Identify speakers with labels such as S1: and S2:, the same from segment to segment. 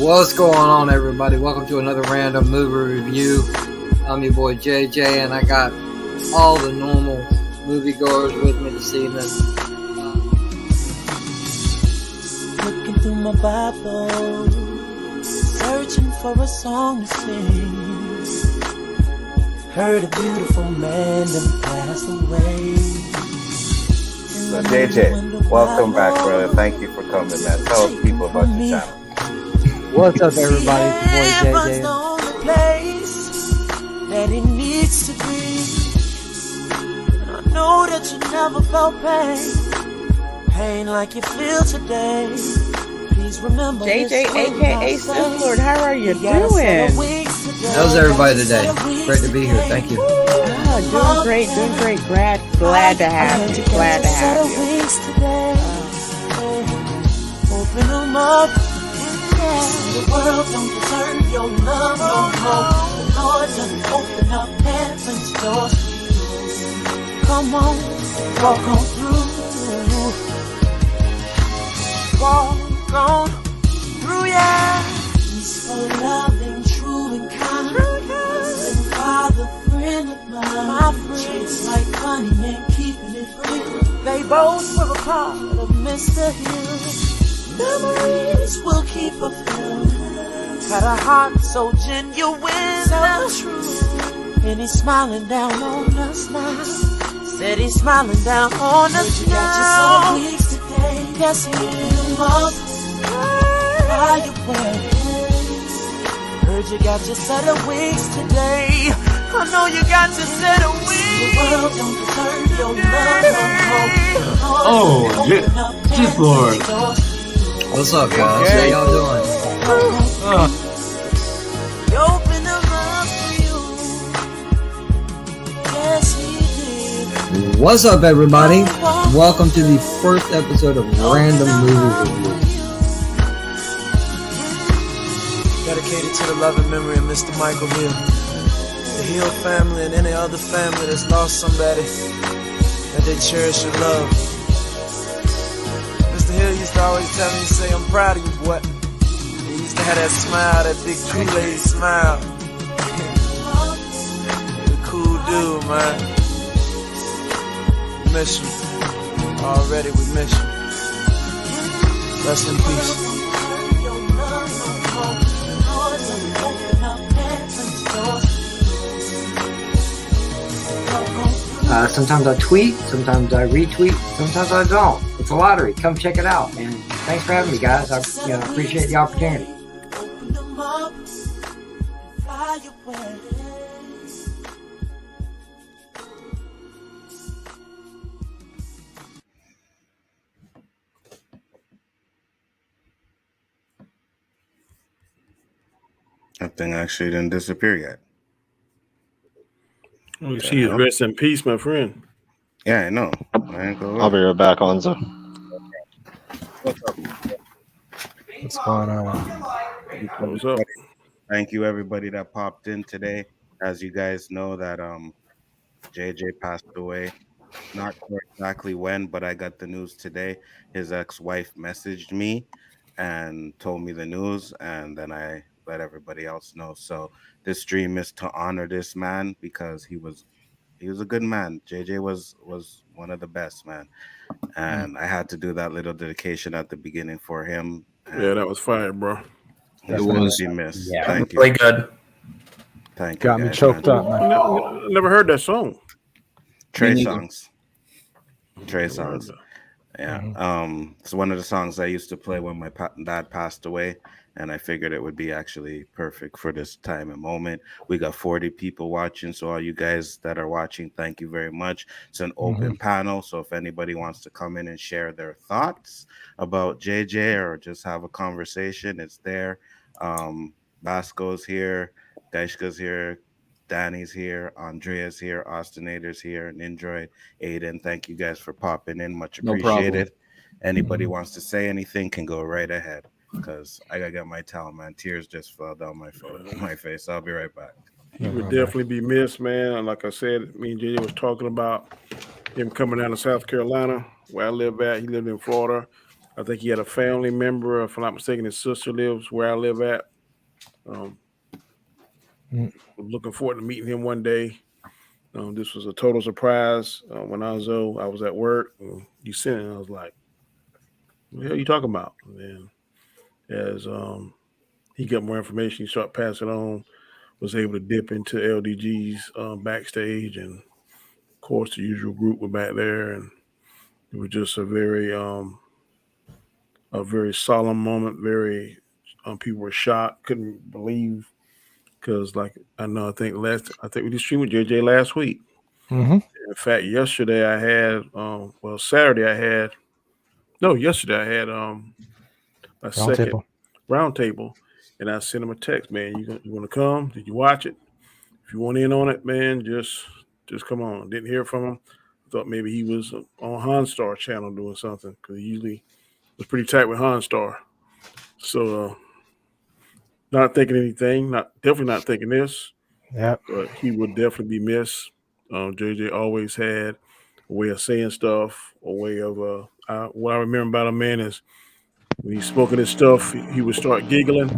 S1: What's going on, everybody? Welcome to another random movie review. I'm your boy JJ, and I got all the normal moviegoers with me this evening.
S2: Looking through my Bible, searching for a song to sing. Heard a beautiful man that passed away.
S3: So JJ, welcome back, brother. Thank you for coming, man. Tell people about your channel.
S1: What's up, everybody? It's your boy
S2: Heaven's
S1: JJ.
S2: the only place that it needs to be. And I know that you never felt pain like you feel today. Please remember
S4: JJ, aka Sithlord, how are you doing?
S1: How's everybody today? Great to be here. Thank you.
S4: Doing great. Glad to have you. Glad to have you.
S2: Open them up. The world don't deserve your love no more. The Lord doesn't open up heaven's doors for you. Come on, walk on through. Walk on through, yeah. He's so loving, true and kind. And Father, friend of mine. My friend, just like honey and keeping it real. They both were a part of Mr. Hill. Memories will keep her filled. Had a heart so genuine, so true. And he's smiling down on us now. Said he's smiling down on us now. Got your soul weeks today. Yes, he will up. Fly away. Heard you got your set of wings today. I know you got your set of wings. The world don't deserve your love no more.
S5: Sithlord.
S1: What's up, guys? How y'all doing?
S2: You open them up for you. Yes, he did.
S1: What's up, everybody? Welcome to the first episode of Random Movie Review.
S6: Dedicated to the love and memory of Mr. Michael Hill, the Hill family, and any other family that's lost somebody that they cherish and love. Mr. Hill used to always tell me, say, I'm proud of you, boy. He used to have that smile, that big Kool-Aid smile. He's a cool dude, man. We miss you. Already we miss you. Rest in peace.
S1: Sometimes I tweet, sometimes I retweet, sometimes I don't. It's a lottery. Come check it out. And thanks for having me, guys. I appreciate the opportunity.
S2: Open them up, fly away.
S3: That thing actually didn't disappear yet.
S5: Oh, she is rest in peace, my friend.
S3: Yeah, I know. I ain't gonna
S7: I'll be right back, Onzo.
S3: What's up?
S8: What's going on?
S5: What's up?
S3: Thank you, everybody that popped in today. As you guys know, that JJ passed away. Not sure exactly when, but I got the news today. His ex-wife messaged me and told me the news, and then I let everybody else know. So this stream is to honor this man because he was a good man. JJ was one of the best, man. And I had to do that little dedication at the beginning for him.
S5: Yeah, that was fire, bro.
S3: It was be missed.
S8: Yeah,
S3: Thank you.
S8: really good.
S3: Thank you.
S8: Got me
S3: guys,
S8: choked
S3: man.
S8: up, man.
S5: Never heard that song.
S3: Trey
S8: Me neither.
S3: songs. Trey songs. Yeah. It's one of the songs I used to play when my dad passed away, and I figured it would be actually perfect for this time and moment. We got 40 people watching, so all you guys that are watching, thank you very much. It's an open panel, so if anybody wants to come in and share their thoughts about JJ or just have a conversation, it's there. Basco's here, Daishka's here, Danny's here, Andrea's here, Austinator's here, Nindroid, Aiden. Thank you guys for popping in. Much appreciated. Anybody wants to say anything can go right ahead because I gotta get my towel, man. Tears just fell down my face. I'll be right back.
S5: He would definitely be missed, man. Like I said, me and JJ was talking about him coming down to South Carolina, where I live at. He lived in Florida. I think he had a family member, if I'm not mistaken, his sister lives where I live at. Looking forward to meeting him one day. This was a total surprise. When I was at work. You sent it, and I was like, "What the hell are you talking about?" And then as he got more information, he started passing on. Was able to dip into LDG's backstage, and of course the usual group were back there, and it was just a very solemn moment. Very people were shocked, couldn't believe, because like I think we did stream with JJ last week.
S8: Mm-hmm.
S5: In fact, yesterday I had yesterday I had a second round table, and I sent him a text, man. You want to come? Did you watch it? If you want in on it, man, just come on. Didn't hear from him. Thought maybe he was on Hanstar channel doing something, because he usually was pretty tight with Hanstar. So not thinking anything, definitely not thinking this.
S8: Yeah.
S5: But he would definitely be missed. JJ always had a way of saying stuff, a way of what I remember about a man is when he's smoking his stuff, he would start giggling.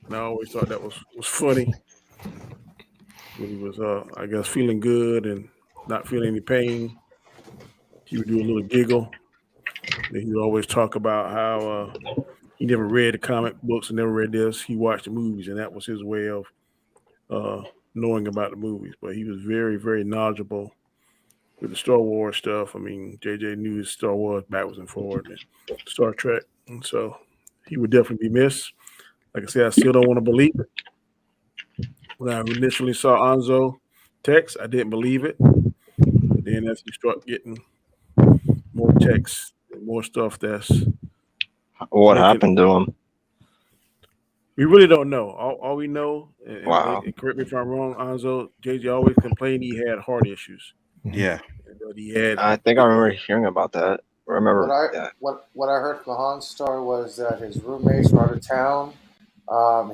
S5: And I always thought that was funny. When he was, I guess, feeling good and not feeling any pain, he would do a little giggle. Then he would always talk about how he never read the comic books and never read this. He watched the movies, and that was his way of knowing about the movies. But he was very, very knowledgeable with the Star Wars stuff. I mean, JJ knew his Star Wars backwards and forward, and Star Trek. And so he would definitely be missed. Like I said, I still don't want to believe it. When I initially saw Anzo text, I didn't believe it. But then as you start getting more texts and more stuff
S7: what happened to him?
S5: We really don't know. All we know, and correct me if I'm wrong, Anzo, JJ always complained he had heart issues.
S3: Yeah.
S5: But he had.
S7: I think I remember hearing about that.
S1: What I heard from Hanstar was that his roommates were out of town.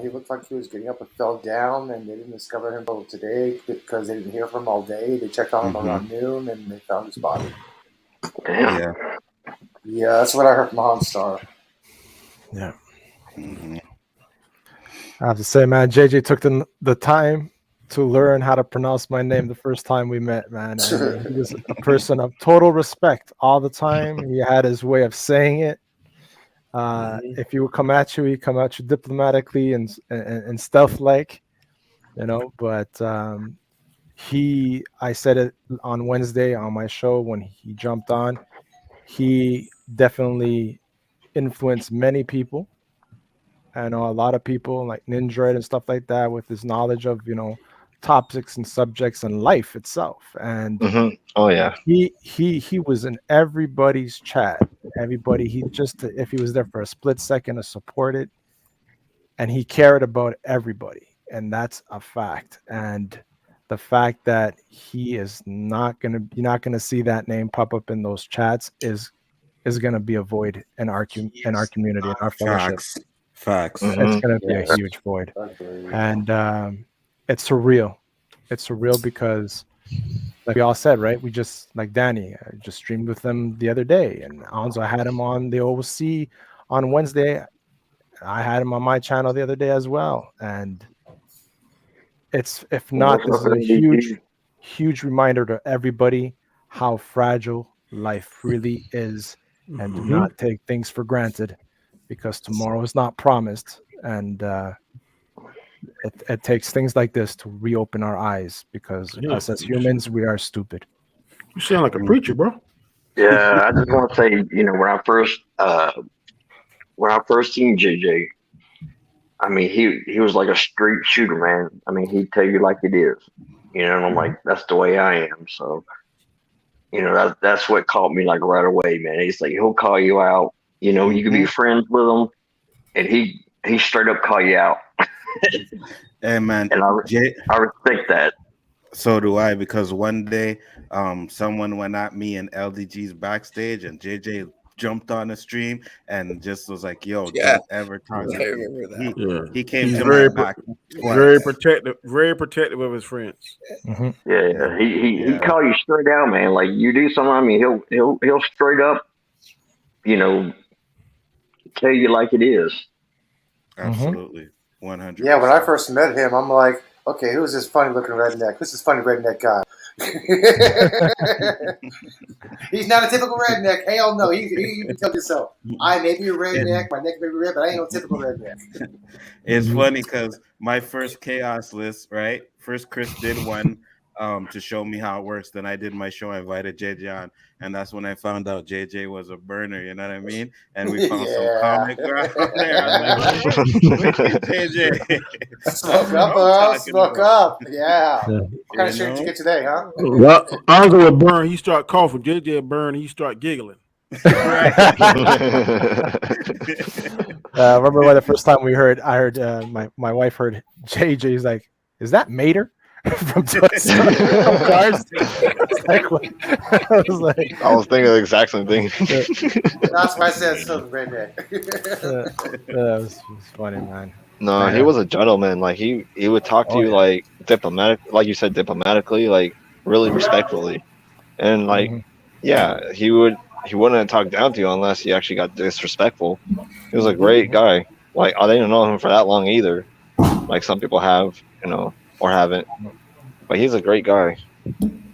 S1: He looked like he was getting up and fell down, and they didn't discover him until today because they didn't hear from him all day. They checked on him around noon, and they found his body.
S7: Damn.
S1: Yeah, that's what I heard from Hanstar.
S8: Yeah.
S3: Mm-hmm.
S8: I have to say, man, JJ took the time to learn how to pronounce my name the first time we met, man. And he was a person of total respect all the time. He had his way of saying it. If he would come at you, he'd come at you diplomatically and stealth-like, But I said it on Wednesday on my show when he jumped on. He definitely influenced many people. I know a lot of people like Nindroid and stuff like that with his knowledge of, topics and subjects and life itself. And
S7: oh yeah,
S8: he was in everybody's chat. Everybody, if he was there for a split second to support it, and he cared about everybody, and that's a fact. And the fact that you're not gonna see that name pop up in those chats is gonna be a void in our community, in our fellowship.
S3: Facts.
S8: It's gonna be a huge void, and it's surreal. It's surreal because, like we all said, right? We just, like Danny, I just streamed with them the other day, and Anzo had him on the OC on Wednesday. I had him on my channel the other day as well, and this is a huge reminder to everybody how fragile life really is, and do not take things for granted, because tomorrow is not promised, and it takes things like this to reopen our eyes, because us as humans, we are stupid.
S5: You sound like a preacher, bro.
S7: Yeah, I just want to say, when I first seen JJ, I mean, he was like a straight shooter, man. I mean, he'd tell you like it is, and I'm like, that's the way I am. So, that's what caught me like right away, man. He's like, he'll call you out. You could be friends with him, and he straight up call you out.
S3: Hey man,
S7: and I respect that.
S3: So do I, because one day someone went at me in LDG's backstage, and JJ jumped on the stream and just was like, "Yo, don't ever talk."
S9: I remember that.
S3: He came to
S5: very
S3: my back.
S5: Very protective of his friends.
S7: Yeah. He call you straight out, man. Like you do something, I mean, he'll straight up. tell you like it is.
S3: Absolutely. 100%.
S1: Yeah, when I first met him, I'm like, okay, who's this funny looking redneck? Who's this funny redneck guy? He's not a typical redneck. Hell no. You can tell yourself, I may be a redneck, my neck may be red, but I ain't no typical redneck.
S3: It's funny because my first chaos list, right? First, Chris did one to show me how it works. Then I did my show. I invited JJ on, and that's when I found out JJ was a burner. You know what I mean? And we found some comic ground there. I was like, look at JJ.
S1: Smoke up, bro. Smoke up. Yeah. What kind of shit did you get today, huh?
S5: Well, I'll go with Burn. He start coughing. JJ Burn. He start giggling.
S3: Right.
S8: Remember when the first time I heard my wife heard JJ's like, is that Mater from Cars? I
S9: was thinking the exact same thing.
S1: That's why I said something redneck.
S8: That was funny, man.
S9: No, he was a gentleman. Like he would talk to you like diplomatic, like you said, diplomatically, like really respectfully, and like yeah, he wouldn't talk down to you unless he actually got disrespectful. He was a great guy. Like I didn't know him for that long either. Like some people have, or haven't. But he's a great guy.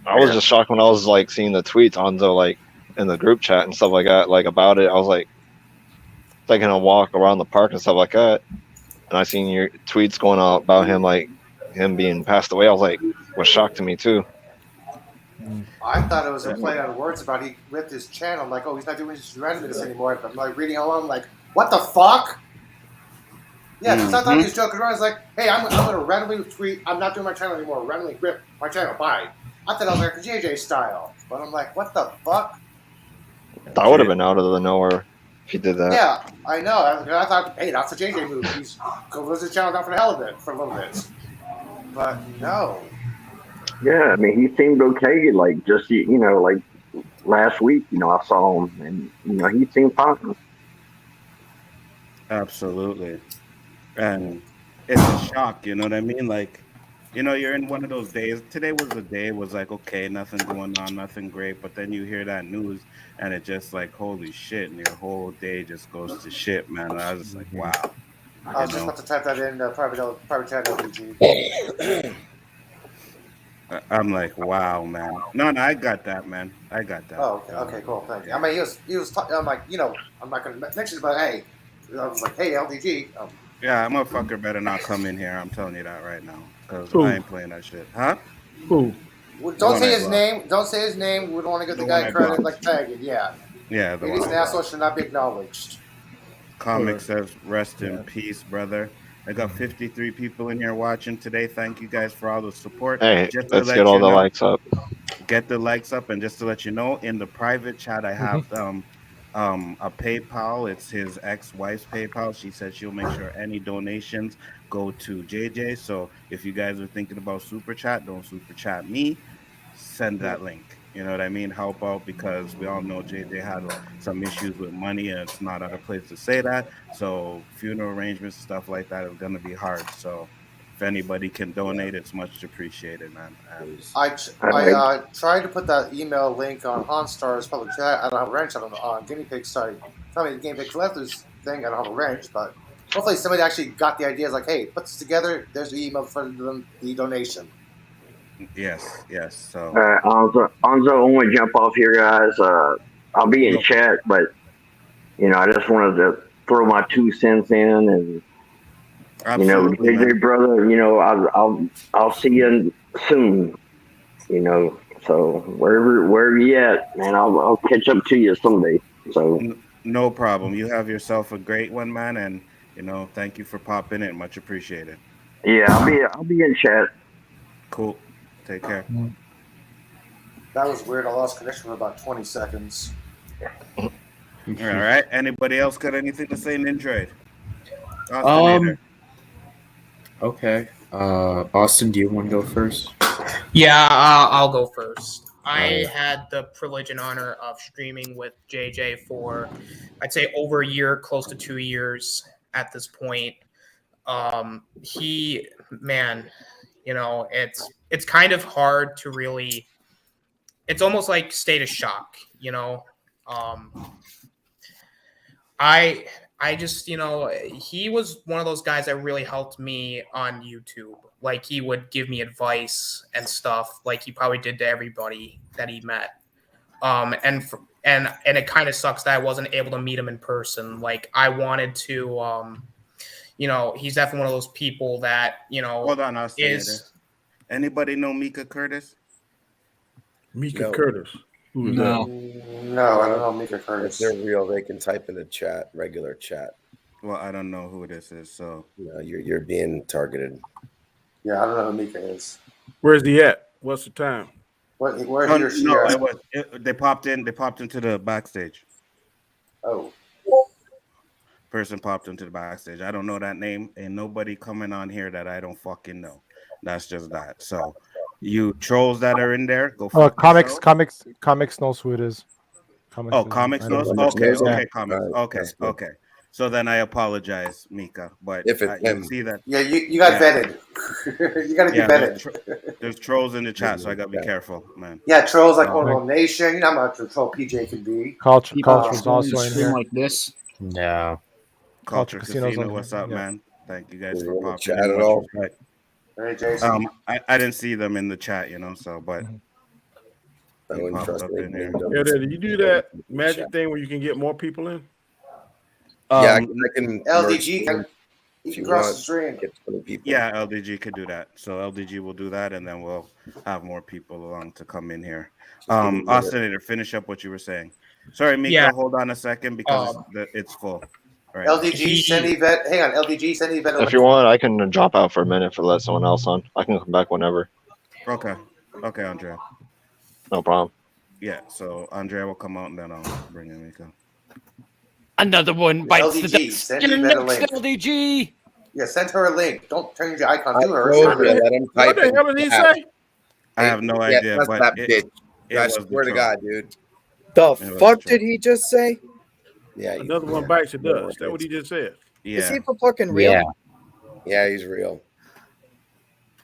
S9: I was just shocked when I was like seeing the tweets Anzo like in the group chat and stuff like that, like about it. I was like taking a walk around the park and stuff like that, and I seen your tweets going out about him, like him being passed away. I was shocked to me too.
S1: I thought it was a play on words about he ripped his channel. I'm like, oh, he's not doing his randomness anymore. I'm like reading along, I'm like, what the fuck? Yeah, because I thought he was joking around. I was like, hey, I'm going to randomly tweet. I'm not doing my channel anymore. Randomly rip my channel. Bye. I thought I was like JJ style. But I'm like, what the fuck?
S9: That would have been out of the nowhere if he did that.
S1: Yeah, I know. I thought, hey, that's a JJ move. He's closed his channel down for the hell of it, for a little bit. But no.
S7: Yeah, I mean, he seemed okay. Like just like last week, I saw him, and he seemed fine.
S3: Absolutely, and it's a shock. You know what I mean? Like, you're in one of those days. Today was the day. It was like, okay, nothing going on, nothing great. But then you hear that news, and it just like, holy shit, and your whole day just goes to shit, man. And I was just like, wow.
S1: I was just about to type that in private chat LPG.
S3: I'm like, wow, man. No, I got that, man. I got that.
S1: Oh, okay, cool, thank you. I mean, he was. I'm like, I'm not going to mention it, but hey, I was like, hey, LDG.
S3: Yeah, motherfucker better not come in here. I'm telling you that right now, because I ain't playing that shit, huh?
S5: Who?
S1: Well, don't say his name. Don't say his name. We don't want to give the guy credit like tagging. Yeah.
S3: Yeah.
S1: It is an asshole should not be acknowledged.
S3: Comic says, rest in peace, brother. I got 53 people in here watching today. Thank you guys for all the support.
S9: Hey, let's get all the likes up.
S3: Get the likes up, and just to let you know, in the private chat, I have a PayPal. It's his ex-wife's PayPal. She said she'll make sure any donations go to JJ. So if you guys are thinking about super chat, don't super chat me. Send that link. You know what I mean? Help out, because we all know JJ had some issues with money, and it's not at a place to say that. So funeral arrangements, stuff like that is going to be hard. So if anybody can donate, it's much appreciated, man.
S1: I tried to put that email link on Honstar's public chat. I don't have a wrench on Guinea Pig site. Tell me the Guinea Pig Collectors thing. I don't have a wrench, but hopefully somebody actually got the idea. It's like, hey, put this together. There's the email for the donation.
S3: Yes. So
S7: Anzo, I want to jump off here, guys. I'll be in chat, but I just wanted to throw my 2 cents in, and
S3: absolutely,
S7: JJ brother, I'll see you soon. So wherever you at, man, I'll catch up to you someday. So
S3: no problem. You have yourself a great one, man, and thank you for popping in. Much appreciated.
S7: Yeah, I'll be in chat.
S3: Cool. Take care.
S1: That was weird. I lost connection for about 20 seconds.
S3: All right. Anybody else got anything to say in Android?
S10: Okay. Austin, do you want to go first?
S11: Yeah, I'll go first. I had the privilege and honor of streaming with JJ for, I'd say, over a year, close to 2 years at this point. It's kind of hard to really, it's almost like state of shock, I just, he was one of those guys that really helped me on YouTube. Like, he would give me advice and stuff, like he probably did to everybody that he met. And it kind of sucks that I wasn't able to meet him in person. Like, I wanted to, he's definitely one of those people that,
S3: Hold on,
S11: is.
S3: Anybody know Mika Curtis?
S5: Mika Curtis. Who is
S12: No.
S5: that?
S1: No, I don't know Mika Curtis.
S12: If they're real, they can type in the chat, regular chat.
S3: Well, I don't know who this is, so
S12: No, you're being targeted.
S1: Yeah, I don't know who Mika is.
S5: Where's he at? What's the time?
S1: Where he or she at?
S3: They popped into the backstage.
S1: Oh.
S3: Person popped into the backstage. I don't know that name. Ain't nobody coming on here that I don't fucking know. That's just that. So you trolls that are in there, go fuck yourself.
S8: Comics knows who it is.
S3: Comics knows? Okay, Comics. Okay. So then I apologize, Mika. But
S12: if it's
S3: you see that.
S1: Yeah, you got vetted. You got to be vetted.
S3: There's trolls in the chat, so I got to be careful, man.
S1: Yeah, trolls like Hormone Nation. You know how much a troll PJ can be.
S8: Culture's also in here.
S10: Like this.
S13: Yeah.
S3: Culture Casino, what's up, man? Thank you guys for popping
S12: chat
S3: in.
S12: at all?
S1: Hey, Jason.
S3: I didn't see them in the chat, so but
S12: I wouldn't trust me.
S5: Yeah, did you do that magic thing where you can get more people in?
S12: Yeah, I can
S1: LDG
S12: merge
S1: you can cross the stream.
S12: Get 20 people.
S3: Yeah, LDG could do that. So LDG will do that, and then we'll have more people along to come in here. Austinator, finish up what you were saying. Sorry, Mika, hold on a second because it's full. Right.
S1: LDG, send Yvette. Hang on, LDG, send Yvette.
S9: If you want, I can drop out for a minute for let someone else on. I can come back whenever.
S3: Okay, Andrea.
S9: No problem.
S3: Yeah, so Andrea will come out and then I'll bring in Mika.
S13: Another one bites the
S1: LDG,
S13: dust.
S1: send
S13: Your
S1: Yvette a
S13: next
S1: link.
S13: LDG.
S1: Yeah, send her a link. Don't turn your icon to her.
S12: Let him
S5: What
S12: type
S5: the hell did he say?
S3: I have no idea,
S12: that's
S3: but
S12: that bitch. I swear to God, dude.
S14: The fuck did he just say?
S12: Yeah,
S5: another one bites the dust. Is that what he just said?
S3: Yeah.
S14: Is he for fucking real?
S12: Yeah, he's real.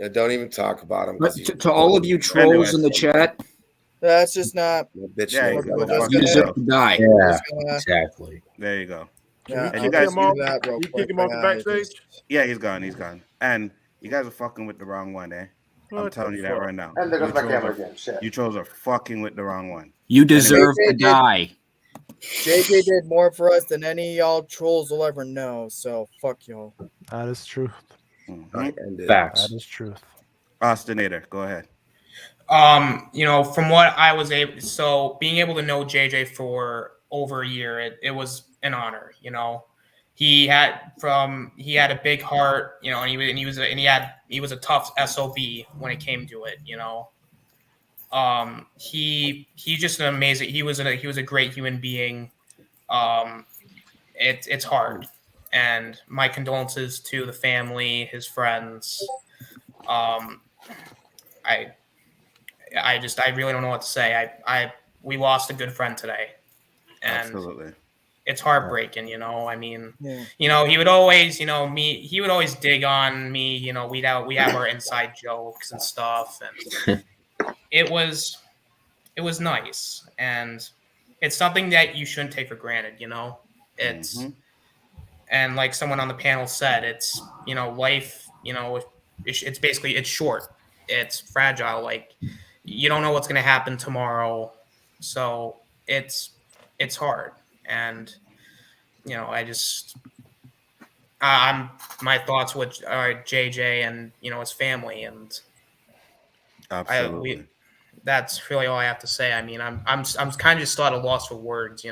S12: Yeah, don't even talk about him.
S10: But to all of you trolls in the chat,
S14: that's just not.
S12: Bitch,
S10: you deserve to die.
S13: Yeah, exactly.
S3: There you go.
S14: Yeah,
S3: and you guys,
S5: you kick him off the backstage?
S3: Yeah, he's gone. And you guys are fucking with the wrong one, eh? I'm telling you that right now.
S1: And there goes my camera again. Shit.
S3: You trolls are fucking with the wrong one.
S10: You deserve to die.
S14: JJ did more for us than any of y'all trolls will ever know. So fuck y'all.
S8: That is truth.
S13: Facts.
S8: That is truth.
S3: Austinator, go ahead.
S11: From what I was able, so being able to know JJ for over a year, it was an honor. He had a big heart, and he was a tough SOB when it came to it. He's just an amazing. He was a great human being. It's hard, and my condolences to the family, his friends. I really don't know what to say. We lost a good friend today, and
S3: absolutely,
S11: it's heartbreaking. I mean, he would always, he would always dig on me. We have our inside jokes and stuff, and it was nice, and it's something that you shouldn't take for granted. It's and like someone on the panel said, it's life. It's basically it's short. It's fragile. Like you don't know what's going to happen tomorrow, so it's hard. And I'm my thoughts with JJ and his family, and
S3: absolutely.
S11: That's really all I have to say. I mean, I'm kind of just at a loss for words.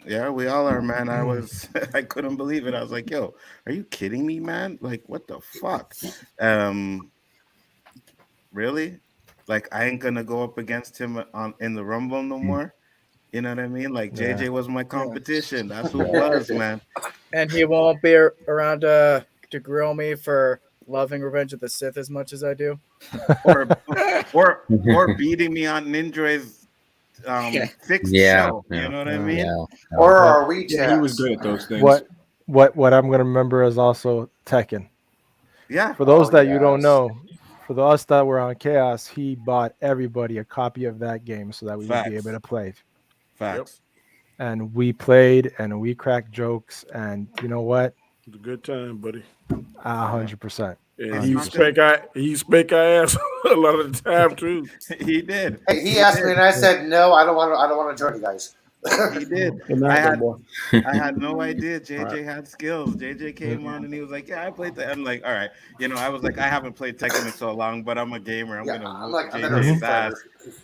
S3: Yeah, we all are, man. I couldn't believe it. I was like, yo, are you kidding me, man? Like, what the fuck? Really? Like, I ain't gonna go up against him in the Rumble no more. You know what I mean? Like, JJ was my competition. That's who it was, man.
S14: And he won't be around to grill me for loving Revenge of the Sith as much as I do,
S3: or beating me on Ninja's fixed show. You know what I mean?
S1: Yeah. Or our WeChat.
S10: Yeah, he was good at those things.
S8: What I'm gonna remember is also Tekken.
S3: Yeah.
S8: For those that you don't know, for us that were on Chaos, he bought everybody a copy of that game so that we would be able to play.
S3: Facts.
S8: and we played and we cracked jokes, and you know what?
S5: It was a good time, buddy.
S8: 100%.
S5: And he spank our ass a lot of the time too.
S3: He did.
S1: Hey, he asked me, and I said no. I don't want to join you guys.
S3: He did. I had no idea JJ had skills. JJ came on and he was like, "Yeah, I played that." I'm like, "All right." I was like, "I haven't played Tekken in so long, but I'm a gamer. I'm gonna whoop JJ's ass."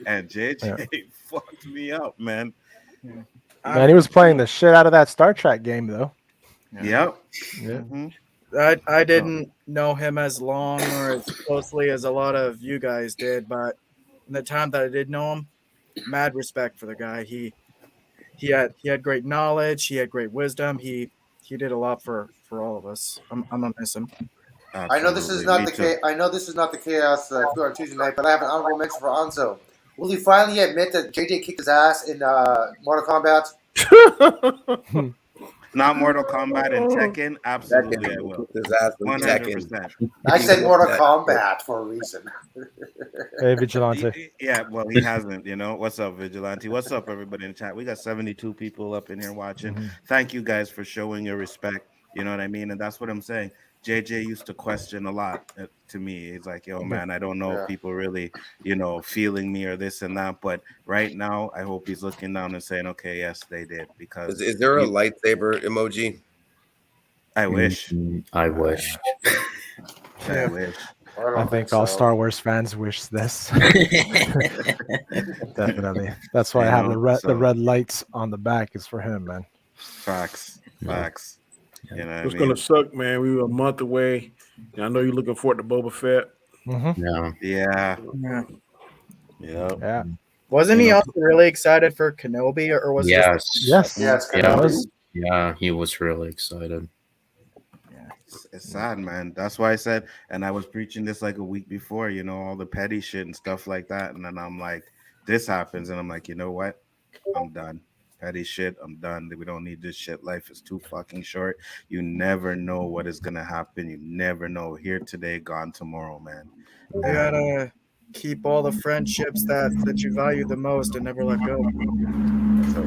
S3: And JJ fucked me up, man.
S8: Man, he was playing the shit out of that Star Trek game, though.
S3: Yep.
S8: Yeah.
S3: Mm-hmm.
S14: I didn't know him as long or as closely as a lot of you guys did, but in the time that I did know him, mad respect for the guy. He had great knowledge. He had great wisdom. He did a lot for all of us. I'm gonna miss him.
S3: Absolutely.
S1: I know this is not the chaos on Tuesday night, but I have an honorable mention for Anzo. Will he finally admit that JJ kicked his ass in Mortal Kombat?
S3: Not Mortal Kombat and Tekken. Absolutely, I will. 100%.
S1: I said Mortal Kombat for a reason.
S8: Hey, Vigilante.
S3: Yeah, well, he hasn't. What's up, Vigilante? What's up, everybody in the chat? We got 72 people up in here watching. Thank you guys for showing your respect. You know what I mean? And that's what I'm saying. JJ used to question a lot to me. He's like, "Yo, man, I don't know if people really, feeling me or this and that." But right now, I hope he's looking down and saying, "Okay, yes, they did." Because
S12: is there a lightsaber emoji?
S3: I wish.
S13: I wish.
S3: I wish.
S8: I think all Star Wars fans wish this. Definitely. That's why I have the red lights on the back is for him, man.
S3: Facts.
S5: It's gonna suck, man. We were a month away. And I know you're looking forward to Boba Fett.
S3: Yeah.
S14: Wasn't he also really excited for Kenobi, or was
S13: yes,
S14: it just
S1: Kenobi.
S13: Yeah, he was really excited.
S3: It's sad, man. That's why I said, and I was preaching this like a week before, all the petty shit and stuff like that. And then I'm like, this happens, and I'm like, you know what? I'm done. Petty shit, I'm done. We don't need this shit. Life is too fucking short. You never know what is gonna happen. You never know. Here today, gone tomorrow, man.
S14: You gotta keep all the friendships that you value the most and never let go.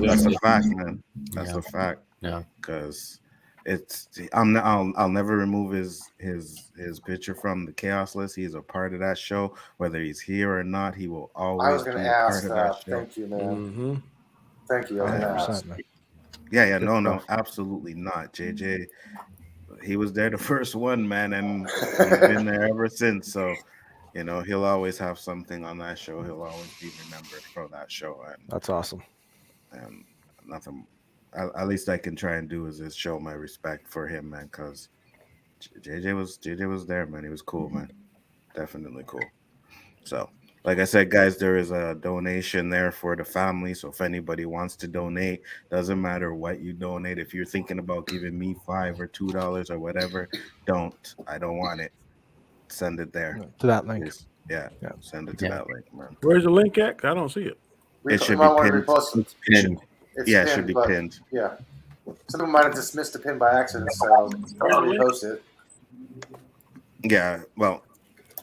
S3: That's a fact, man. That's a fact.
S13: Yeah.
S3: Because I'll never remove his picture from the chaos list. He's a part of that show, whether he's here or not. He will always.
S1: I was going to ask
S3: that.
S1: Thank you, man. Thank you.
S3: Yeah. No, absolutely not. JJ, he was there the first one, man, and he's been there ever since. So, he'll always have something on that show. He'll always be remembered for that show. And
S8: that's awesome.
S3: And nothing. At least I can try and do is just show my respect for him, man, because JJ was there, man. He was cool, man. Definitely cool. So, like I said, guys, there is a donation there for the family. So if anybody wants to donate, doesn't matter what you donate. If you're thinking about giving me $5 or $2 or whatever, don't. I don't want it. Send it there.
S8: To that link.
S3: Please. Yeah. Send it to that link, man.
S5: Where's the link at? I don't see it.
S3: It should be pinned.
S1: It's
S3: pinned.
S1: It
S3: should be pinned.
S1: Yeah. Some people might have dismissed the pin by accident, so repost it.
S3: Yeah, well,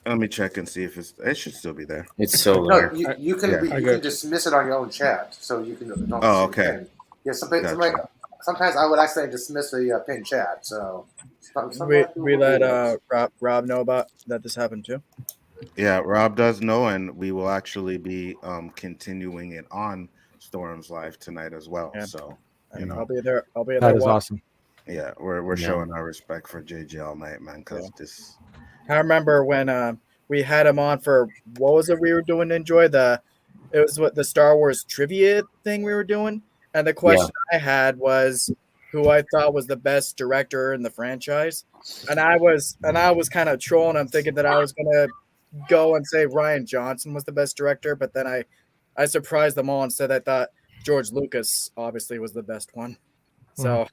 S3: let me check and see if it should still be there.
S13: It's still there.
S1: No, you can dismiss it on your own chat, so you can.
S3: Okay.
S1: Yeah, sometimes I would accidentally dismiss a pin chat. So
S14: we let Rob know about that this happened too.
S3: Yeah, Rob does know, and we will actually be continuing it on Storm's Live tonight as well. Yeah. So
S14: I'll be there.
S8: That is awesome.
S3: Yeah, we're showing our respect for JJ all night, man. Because this.
S14: I remember when we had him on for what was it we were doing? It was what the Star Wars trivia thing we were doing, and the question I had was who I thought was the best director in the franchise, and I was kind of trolling him, thinking that I was gonna go and say Rian Johnson was the best director, but then I surprised them all and said I thought George Lucas obviously was the best one. So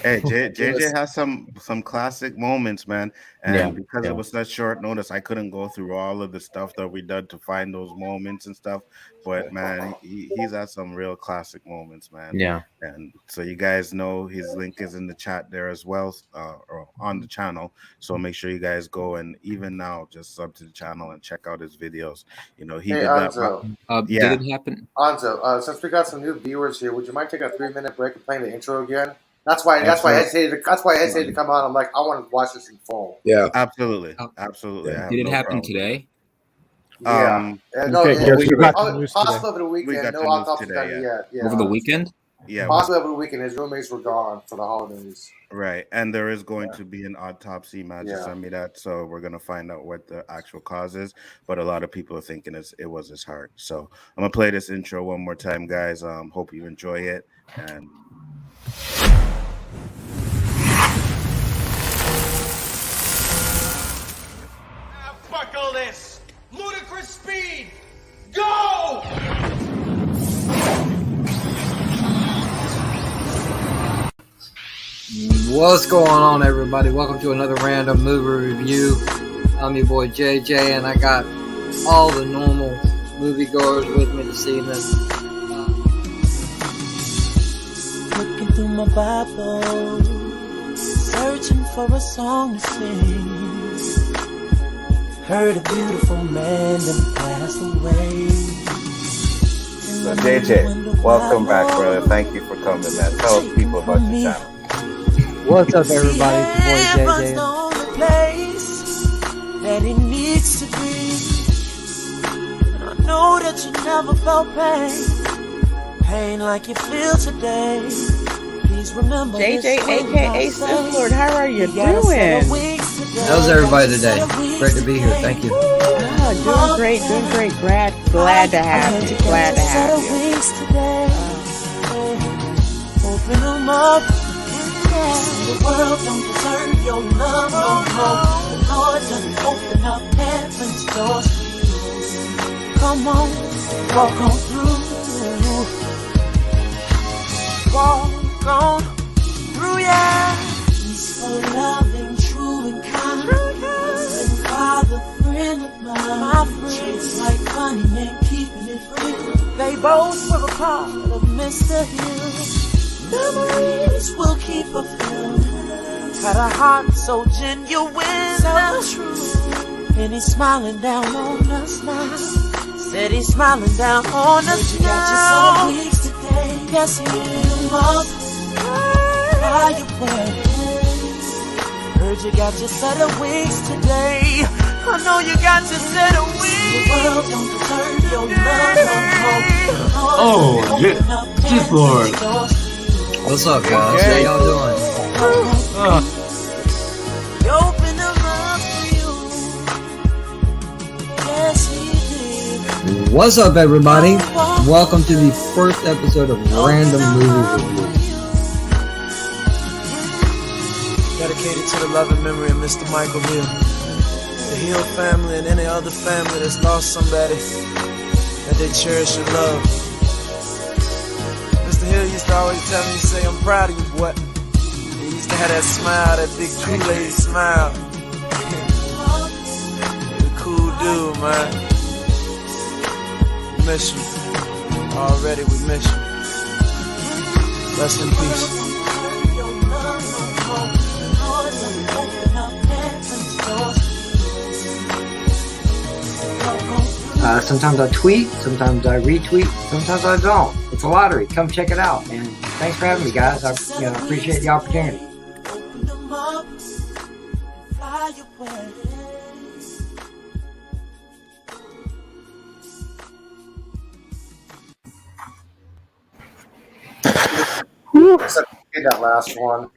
S3: Hey, JJ has some classic moments, man. And because it was such short notice, I couldn't go through all of the stuff that we did to find those moments and stuff. But man, he's had some real classic moments, man.
S13: Yeah.
S3: And so you guys know his link is in the chat there as well, or on the channel. So make sure you guys go and even now just sub to the channel and check out his videos. You know, he did
S1: Anzo.
S3: that. Yeah.
S10: Did it happen?
S1: Anzo, since we got some new viewers here, would you mind taking a 3-minute break and playing the intro again? That's why I hesitated to come on. I'm like, I want to watch this in full.
S12: Yeah,
S3: absolutely.
S10: Did it happen today?
S1: Yeah. Possibly over the weekend. No autopsy done yet. Yeah.
S10: Over the weekend?
S3: Yeah.
S1: Possibly over the weekend. His roommates were gone for the holidays.
S3: Right. And there is going to be an autopsy. Matt just sent me that. So we're going to find out what the actual cause is. But a lot of people are thinking it was his heart. So I'm going to play this intro one more time, guys. Hope you enjoy it. And
S2: buckle this. Ludicrous speed. Go!
S15: What's going on, everybody? Welcome to another random movie review. I'm your boy JJ, and I got all the normal moviegoers with me this evening.
S2: Looking through my Bible, searching for a song to sing. Heard a beautiful man that passed away.
S3: So JJ, welcome back, brother. Thank you for coming, man. Tell people about your channel.
S15: What's up, everybody? It's your boy
S2: Heaven's the only place that it needs to be. And I know that you never felt pain like you feel today. Please remember
S4: JJ, aka Sithlord, how are you doing?
S15: How's everybody today? Great to be here. Thank you.
S4: Oh, doing great. Glad to have you. Glad to have you.
S2: Open them up. The world don't deserve your love no more. The Lord doesn't open up heaven's doors for you. Come on, walk on through. Walk on through, yeah. He's so loving, true and kind. Husband, father, friend of mine. My friends like honey and keeping it real. They both were a part of Mr. Hill. Memories will keep her filled. Had a heart so genuine, so true. And he's smiling down on us now. Said he's smiling down on us now. Got your some weeks today. Yes, he will. Fly away. Heard you got your set of wings today. I know you got your set of wings. The world don't deserve your love no more.
S16: Oh, Sithlord.
S15: What's up, guys? How y'all doing?
S2: Open them up for you. Yes, he did.
S15: What's up, everybody? Welcome to the first episode of Random Movie Review.
S6: Dedicated to the love and memory of Mr. Michael Hill, the Hill family, and any other family that's lost somebody that they cherish and love. Hill used to always tell me, say, I'm proud of you, boy. He used to have that smile, that big Kool-Aid smile. He's a cool dude, man. We miss you. Already we miss you. Rest in peace.
S15: Sometimes I tweet, sometimes I retweet, sometimes I don't. It's a lottery. Come check it out. And thanks for having me, guys. I appreciate the opportunity.
S1: That last one.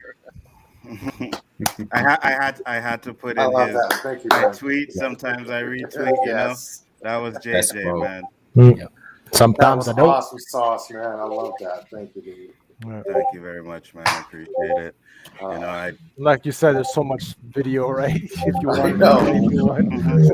S3: I had to put in his.
S1: Thank you,
S3: I
S1: man.
S3: tweet, sometimes I retweet. You know, that was JJ, man.
S8: Yeah. Sometimes
S1: that
S8: I don't.
S1: Awesome sauce, man. I love that. Thank you, dude.
S3: Thank you very much, man. I appreciate it. You know,
S8: like you said, there's so much video, right? If you want,
S1: know.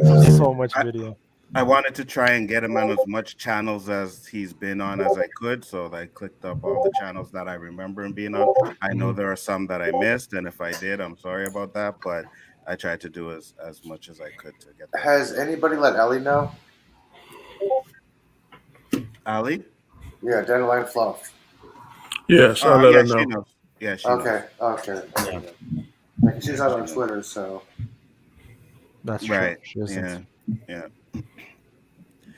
S8: there's so much video.
S3: I wanted to try and get him on as much channels as he's been on as I could, so I clicked up all the channels that I remember him being on. I know there are some that I missed, and if I did, I'm sorry about that, but I tried to do as much as I could to get that.
S1: Has anybody let Ellie know?
S3: Ali?
S1: Yeah, Dandelion Fluff.
S5: Yes, I let
S3: Yeah,
S5: her know.
S3: she knows. Yeah, she
S1: Okay,
S3: knows.
S1: okay. Like, she's not on Twitter, so.
S8: That's
S3: right.
S8: true. She isn't.
S3: Yeah.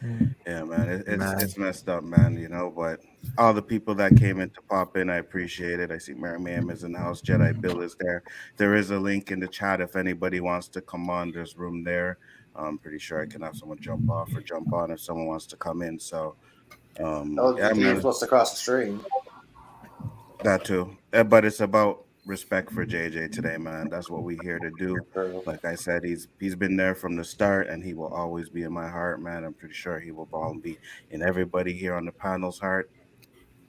S8: Mm.
S3: Yeah, man.
S8: Man.
S3: It's messed up, man, but all the people that came in to pop in, I appreciate it. I see Mary Ma'am is in the house. Jedi Bill is there. There is a link in the chat if anybody wants to come on. There's room there. I'm pretty sure I can have someone jump off or jump on if someone wants to come in. So, yeah,
S1: LGD
S3: man.
S1: is supposed to cross the stream.
S3: That too. But it's about respect for JJ today, man. That's what we're here to do. Like I said, he's been there from the start and he will always be in my heart, man. I'm pretty sure he will all be in everybody here on the panel's heart.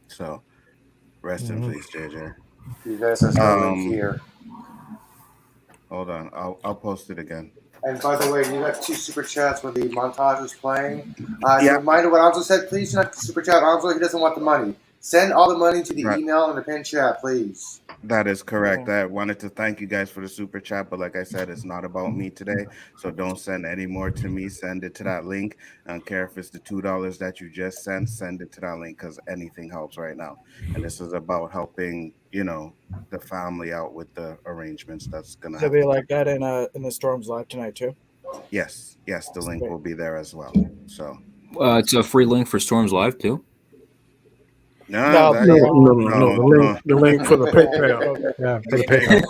S3: So rest in peace, JJ.
S1: You guys has no link here.
S3: Hold on. I'll post it again.
S1: And by the way, you got 2 super chats where the montage was playing. As a reminder, what Anzo said, please do not super chat. Anzo, he doesn't want the money. Send all the money to the email in the pin chat, please.
S3: That is correct. I wanted to thank you guys for the super chat, but like I said, it's not about me today. So don't send any more to me. Send it to that link. I don't care if it's the $2 that you just sent, send it to that link because anything helps right now. And this is about helping, the family out with the arrangements that's gonna
S14: It'll
S3: happen.
S14: be like that in the Storms Live tonight too.
S3: Yes, the link will be there as well. So
S10: it's a free link for Storms Live too.
S3: No.
S5: The link for the PayPal.
S8: Yeah, for the PayPal.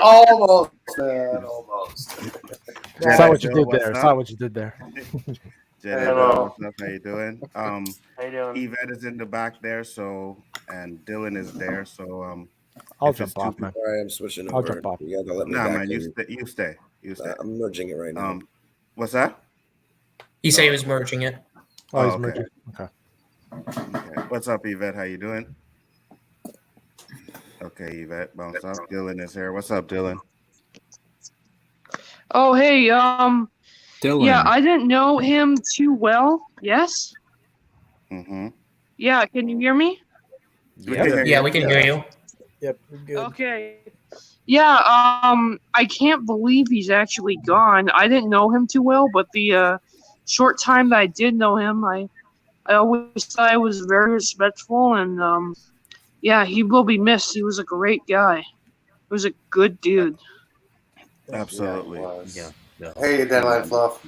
S1: almost, man, almost.
S8: Saw what you did there. Saw what you did there.
S3: Hello. What's up? How you doing?
S16: How you doing?
S3: Yvette is in the back there, and Dylan is there. So
S8: I'll jump off, man.
S12: All right, I'm switching over.
S8: I'll jump off.
S12: You gotta let me
S3: Nah,
S12: back
S3: man,
S12: in.
S3: you stay.
S12: I'm merging it right now.
S3: What's that?
S11: He said he was merging it.
S8: Oh, he's merging. Okay.
S3: What's up, Yvette? How you doing? Okay, Yvette, bounce off. Dylan is here. What's up, Dylan?
S16: Oh, hey,
S3: Dylan.
S16: yeah, I didn't know him too well. Yes?
S3: Mm-hmm.
S16: Yeah, can you hear me?
S11: Yeah, we can hear you.
S14: Yep, we're good.
S16: Okay. Yeah, I can't believe he's actually gone. I didn't know him too well, but the short time that I did know him, I always thought I was very respectful, and yeah, he will be missed. He was a great guy. He was a good dude.
S3: Absolutely.
S1: Yeah. Hey, Dandelion Fluff.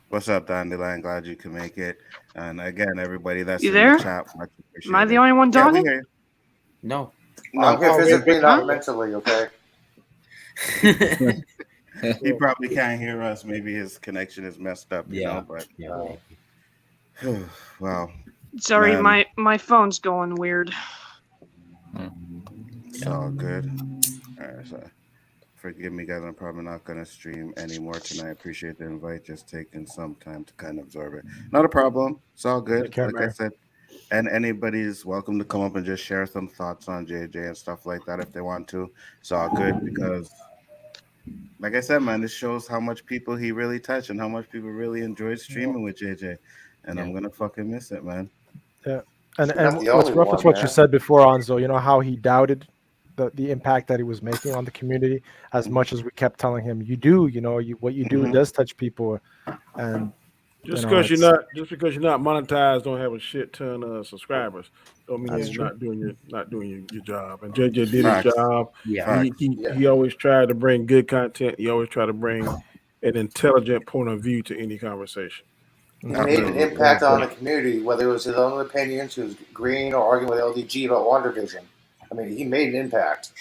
S3: What's up, Dandelion? Glad you can make it. And again, everybody that's
S16: You
S3: in
S16: there?
S3: the chat, much appreciated.
S16: Am I the only one
S3: Yeah, we
S16: talking?
S3: hear you.
S10: No.
S1: I'm here physically, not mentally, okay?
S3: He probably can't hear us. Maybe his connection is messed up, but wow.
S16: Sorry,
S3: Man,
S16: my phone's going weird.
S3: it's all good. All right, so forgive me, guys. I'm probably not gonna stream anymore tonight. I appreciate the invite. Just taking some time to kind of absorb it. Not a problem. It's all good.
S8: Take care,
S3: Like I
S8: man.
S3: said, and anybody's welcome to come up and just share some thoughts on JJ and stuff like that if they want to. It's all good because, like I said, man, this shows how much people he really touched and how much people really enjoyed streaming with JJ. And I'm gonna fucking miss it, man.
S8: Yeah. And
S1: Not the
S8: let's
S1: only
S8: reference
S1: one,
S8: what you
S1: man.
S8: said before, Anzo. You know how he doubted the impact that he was making on the community as much as we kept telling him, you do, what you do does touch people. And
S5: Just because you're not monetized, don't have a shit ton of subscribers, don't mean
S8: That's
S5: you're
S8: true.
S5: not doing your job. And JJ did
S3: Facts.
S5: his job.
S10: Yeah.
S5: He always tried to bring good content. He always tried to bring an intelligent point of view to any conversation.
S1: He made an impact on the community, whether it was his own opinions, he was green, or arguing with LDG about WandaVision. I mean, he made an impact.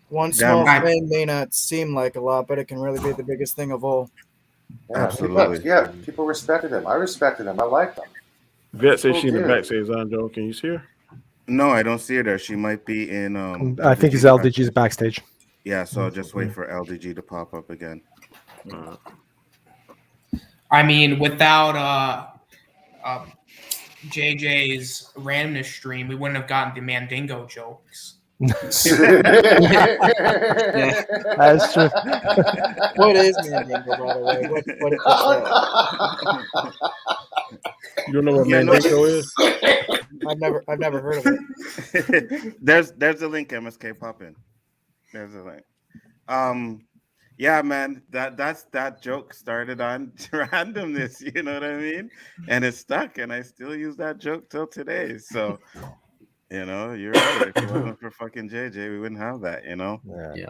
S14: One small thing may not seem like a lot, but it can really be the biggest thing of all.
S1: Yeah, people respected him. I respected him. I liked him.
S5: Vet says
S1: Cool
S5: she in the
S1: dude.
S5: back says Anjo. Can you see her?
S3: No, I don't see her there. She might be in.
S8: I think he's LDG's backstage.
S3: Yeah, so I'll just wait for LDG to pop up again.
S11: I mean, without JJ's randomness stream, we wouldn't have gotten the Mandingo jokes.
S8: That's true.
S14: What is Mandingo, by the way? What is it?
S5: You don't know what
S3: You know-
S5: Mandingo is?
S14: I've never heard of it.
S3: there's a link, MSK, pop in. There's a link. Yeah, man, that joke started on randomness, you know what I mean? And it stuck, and I still use that joke till today. So, you know, you're right. If it wasn't for fucking JJ, we wouldn't have that, you know?
S13: Yeah.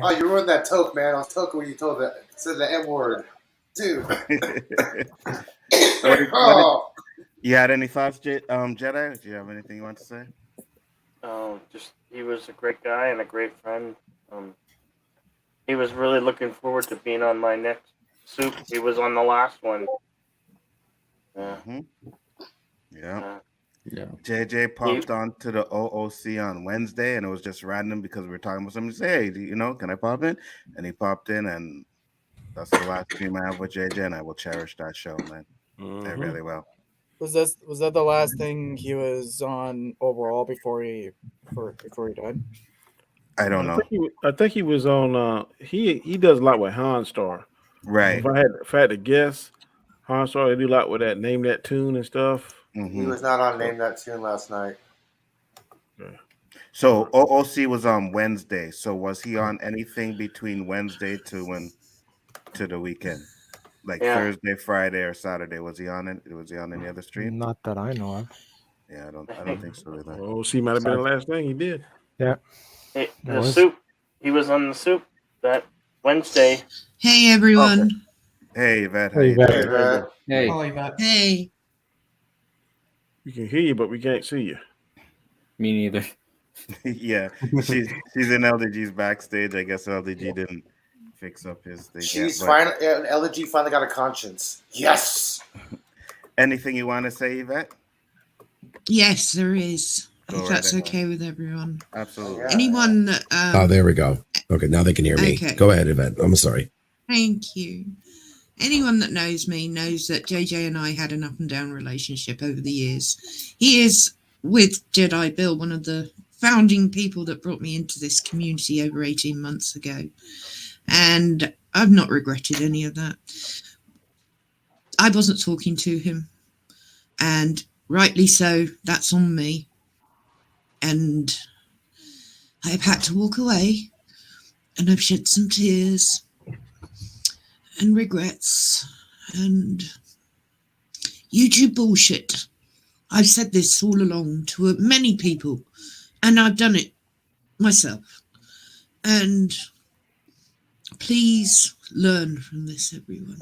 S1: Oh, you ruined that toke, man. I was token when you said the M word. Dude.
S3: What you had any thoughts, Jedi? Do you have anything you want to say?
S17: Just he was a great guy and a great friend. He was really looking forward to being on my next soup. He was on the last one.
S3: Yeah.
S13: Yeah.
S3: JJ popped on to the OOC on Wednesday, and it was just random because we were talking about something. Say, hey, you know, can I pop in? And he popped in, and that's the last stream I have with JJ, and I will cherish that show, man. I really will.
S14: Was that the last thing he was on overall before he died?
S3: I don't know.
S5: I think he was on. He does a lot with Hanstar.
S3: Right.
S5: If I had to guess, Hanstar, they do a lot with that Name That Tune and stuff.
S1: He was not on Name That Tune last night.
S3: So OOC was on Wednesday. So was he on anything between Wednesday to the weekend? Like Thursday, Friday, or Saturday? Was he on it? Was he on any other stream?
S8: Not that I know of.
S3: Yeah, I don't think so either.
S5: OOC might have been the last thing he did.
S8: Yeah.
S17: The soup. He was on the soup that Wednesday.
S18: Hey everyone.
S3: Hey Yvette.
S8: Hey Yvette.
S15: Hey.
S18: Oh, Yvette. Hey.
S5: We can hear you, but we can't see you.
S13: Me neither.
S3: Yeah, she's in LDG's backstage. I guess LDG didn't fix up his thing.
S1: She's finally LDG finally got a conscience. Yes.
S3: Anything you want to say, Yvette?
S18: Yes, there is.
S3: Go
S18: If
S3: right
S18: that's
S3: ahead.
S18: okay with everyone.
S3: Absolutely.
S18: Anyone that
S19: Oh, there we go. Okay, now they can hear me.
S18: Okay.
S19: Go ahead, Yvette. I'm sorry.
S18: Thank you. Anyone that knows me knows that JJ and I had an up and down relationship over the years. He is, with Jedi Bill, one of the founding people that brought me into this community over 18 months ago. And I've not regretted any of that. I wasn't talking to him. And rightly so, that's on me. And I've had to walk away. And I've shed some tears and regrets and YouTube bullshit. I've said this all along to many people, and I've done it myself. And please learn from this, everyone.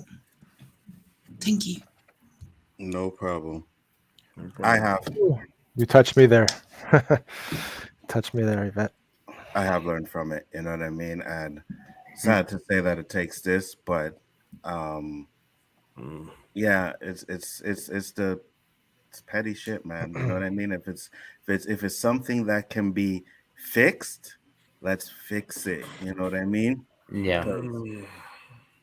S18: Thank you.
S3: No problem. I have.
S8: You touched me there. Touch me there, Yvette.
S3: I have learned from it. You know what I mean? And sad to say that it takes this, but yeah, it's petty shit, man. You know what I mean? If it's something that can be fixed, let's fix it. You know what I mean?
S13: Yeah.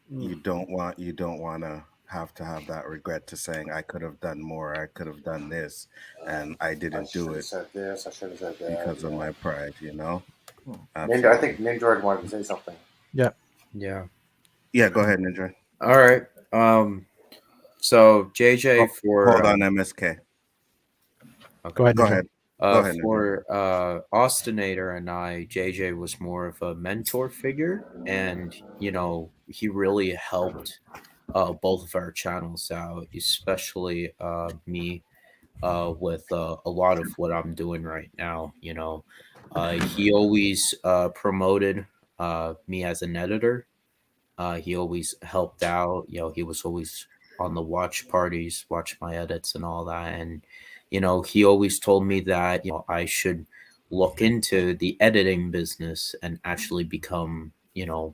S3: You don't want to have that regret to saying I could have done more, I could have done this, and I didn't do it.
S1: Said this. I should have said that
S3: because of my pride. You know.
S1: I think Ninja wanted to say something.
S8: Yeah.
S13: Yeah.
S3: Yeah. Go ahead, Ninja.
S13: All right. So JJ for
S3: hold on, MSK.
S13: Okay.
S8: Go ahead.
S3: Go ahead. Go ahead,
S13: For Austinator and I, JJ was more of a mentor figure, and you know he really helped both of our channels out, especially me with a lot of what I'm doing right now. You know, he always promoted me as an editor. He always helped out. You know, he was always on the watch parties, watch my edits and all that. And, you know, he always told me that, you know, I should look into the editing business and actually become, you know,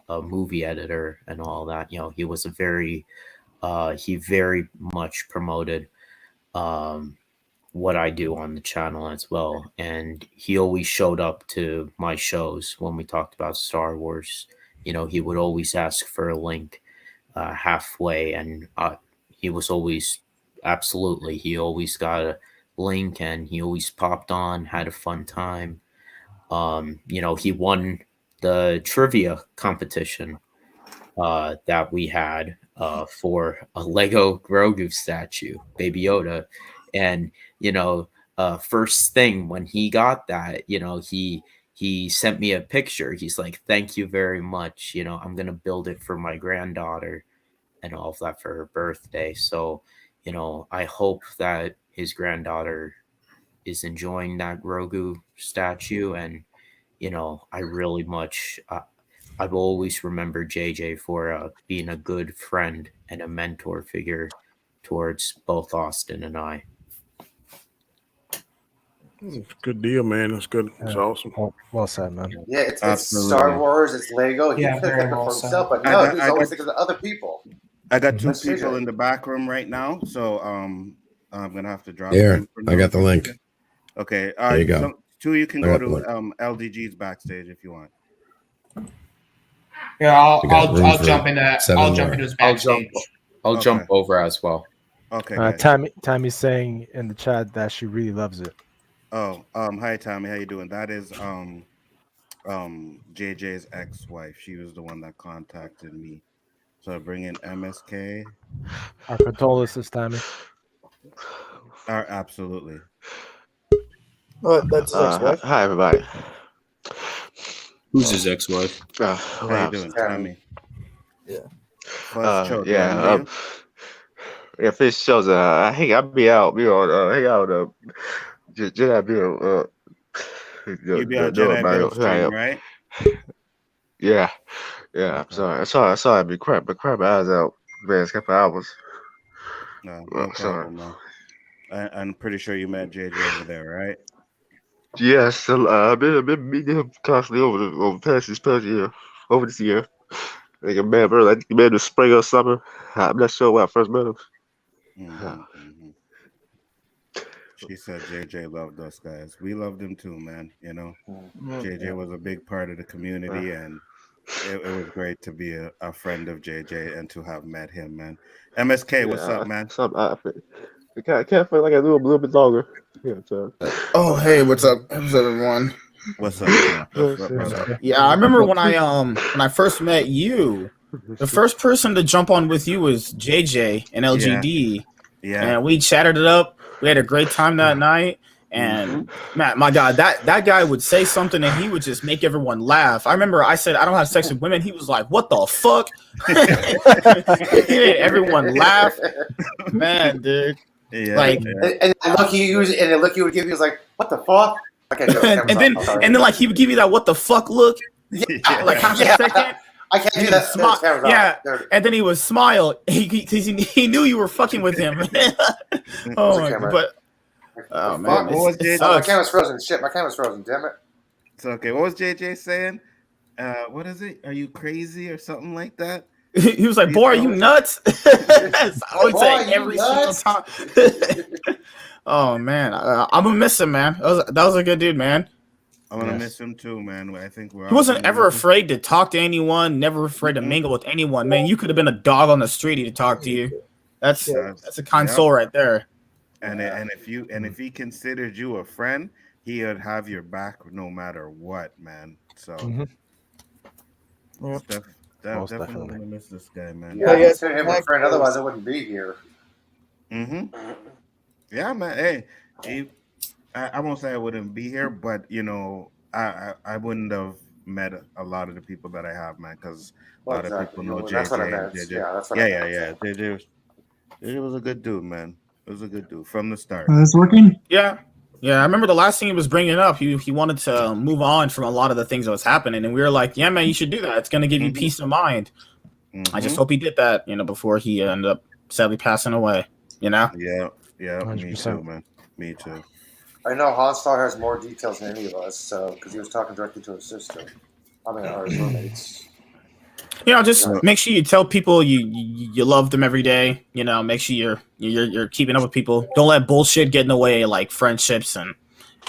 S13: a movie editor and all that. You know, he was he very much promoted what I do on the channel as well. And he always showed up to my shows when we talked about Star Wars. You know, he would always ask for a link halfway, and he was always he always got a link, and he always popped on, had a fun time. He won the trivia competition that we had for a Lego Grogu statue, Baby Yoda. And, first thing when he got that, he sent me a picture. He's like, thank you very much. I'm going to build it for my granddaughter and all of that for her birthday. So, I hope that his granddaughter is enjoying that Grogu statue. And, I really much, I've always remembered JJ for being a good friend and a mentor figure towards both Austin and I.
S5: Good deal, man. That's good. It's awesome.
S8: Well said, man.
S1: Yeah, it's Star Wars. It's Lego. He
S11: Yeah,
S1: could
S11: very
S1: think of
S11: well
S1: for
S11: said.
S1: himself, but no, he's always thinking of other people.
S3: I got two
S1: That's
S3: people
S1: JJ.
S3: in the back room right now, so I'm gonna have to drop.
S19: Here,
S3: you for
S19: I got the link.
S3: Okay,
S19: There you go.
S3: So two of you can
S19: I
S3: go
S19: got
S3: to
S19: the link.
S3: LDG's backstage if you want.
S11: Yeah,
S19: We got room
S11: I'll
S19: for
S11: jump into
S19: 7 more.
S11: his
S13: I'll jump.
S11: backstage.
S13: I'll jump
S3: Okay.
S13: over as well.
S3: Okay.
S8: Tammy's saying in the chat that she really loves it.
S3: Oh, hi Tommy, how you doing? That is JJ's ex-wife. She was the one that contacted me. So I bring in MSK.
S8: Our condolences, Tammy.
S3: Absolutely.
S14: That's his ex-wife.
S20: Hi, everybody.
S13: Who's his ex-wife?
S3: How you doing, Tommy?
S14: Yeah.
S20: Yeah, Fish shows. I think I'll be out. Hang out. Just have
S3: You be on Jedi Bill stream, right?
S20: Yeah. I'm sorry. I saw it be crap, but crap eyes out. Man, it's a couple hours.
S3: No
S20: Sorry.
S3: problem, man. I'm pretty sure you met JJ over there, right?
S20: Yes, I've been meeting him constantly over this year. Like a man, bro, like man, the spring or summer. I'm not sure when I first met him.
S3: She said JJ loved us guys. We loved him too, man. JJ was a big part of the community, and it was great to be a friend of JJ and to have met him, man. MSK, what's up, man?
S20: I can't feel like I do a little bit longer. Yeah, so.
S21: Oh, hey, what's up? What's up, everyone?
S3: What's up? Brother?
S21: Yeah, I remember when I first met you. The first person to jump on with you was JJ and LGD.
S3: Yeah.
S21: And we chatted it up. We had a great time that night. And man, my God, that guy would say something and he would just make everyone laugh. I remember I said, I don't have sex with women. He was like, what the fuck? He made everyone laugh. Man, dude.
S3: Yeah,
S21: like,
S1: and the look he would give you was like, what the fuck? Okay,
S21: and then like he would give you that what the fuck look. Like half a second.
S1: I can't do that.
S21: Yeah, and then he would smile. He knew you were fucking with him. Oh my god! But oh man,
S3: what was JJ?
S1: My camera's frozen. Shit, my camera's frozen. Damn it.
S3: It's okay. What was JJ saying? What is it? Are you crazy or something like that?
S21: He was like, "Boy, are you nuts?" I would say every single time. Oh man, I'm gonna miss him, man. That was a good dude, man.
S3: I'm gonna miss him too, man. I think
S21: he wasn't ever afraid to talk to anyone. Never afraid to mingle with anyone, man. You could have been a dog on the street to talk to you. That's a kind soul right there.
S3: And if he considered you a friend, he would have your back no matter what, man. So definitely gonna miss this guy, man.
S1: Yeah, I consider him a friend. Otherwise, I wouldn't be here.
S3: Yeah, man. Hey, I won't say I wouldn't be here, but I wouldn't have met a lot of the people that I have, man, because a lot of people know JJ.
S1: That's what I meant.
S3: JJ.
S1: Yeah, that's what I
S3: meant. JJ was a good dude, man. It was a good dude from the start.
S21: It's working. Yeah. I remember the last thing he was bringing up. He wanted to move on from a lot of the things that was happening, and we were like, "Yeah, man, you should do that. It's gonna give you peace of mind." I just hope he did that, before he ended up sadly passing away.
S3: Yeah, me too, man. Me too.
S1: I know Honstar has more details than any of us, so because he was talking directly to his sister. I mean, our roommates.
S21: Just make sure you tell people you love them every day. Make sure you're keeping up with people. Don't let bullshit get in the way, like friendships and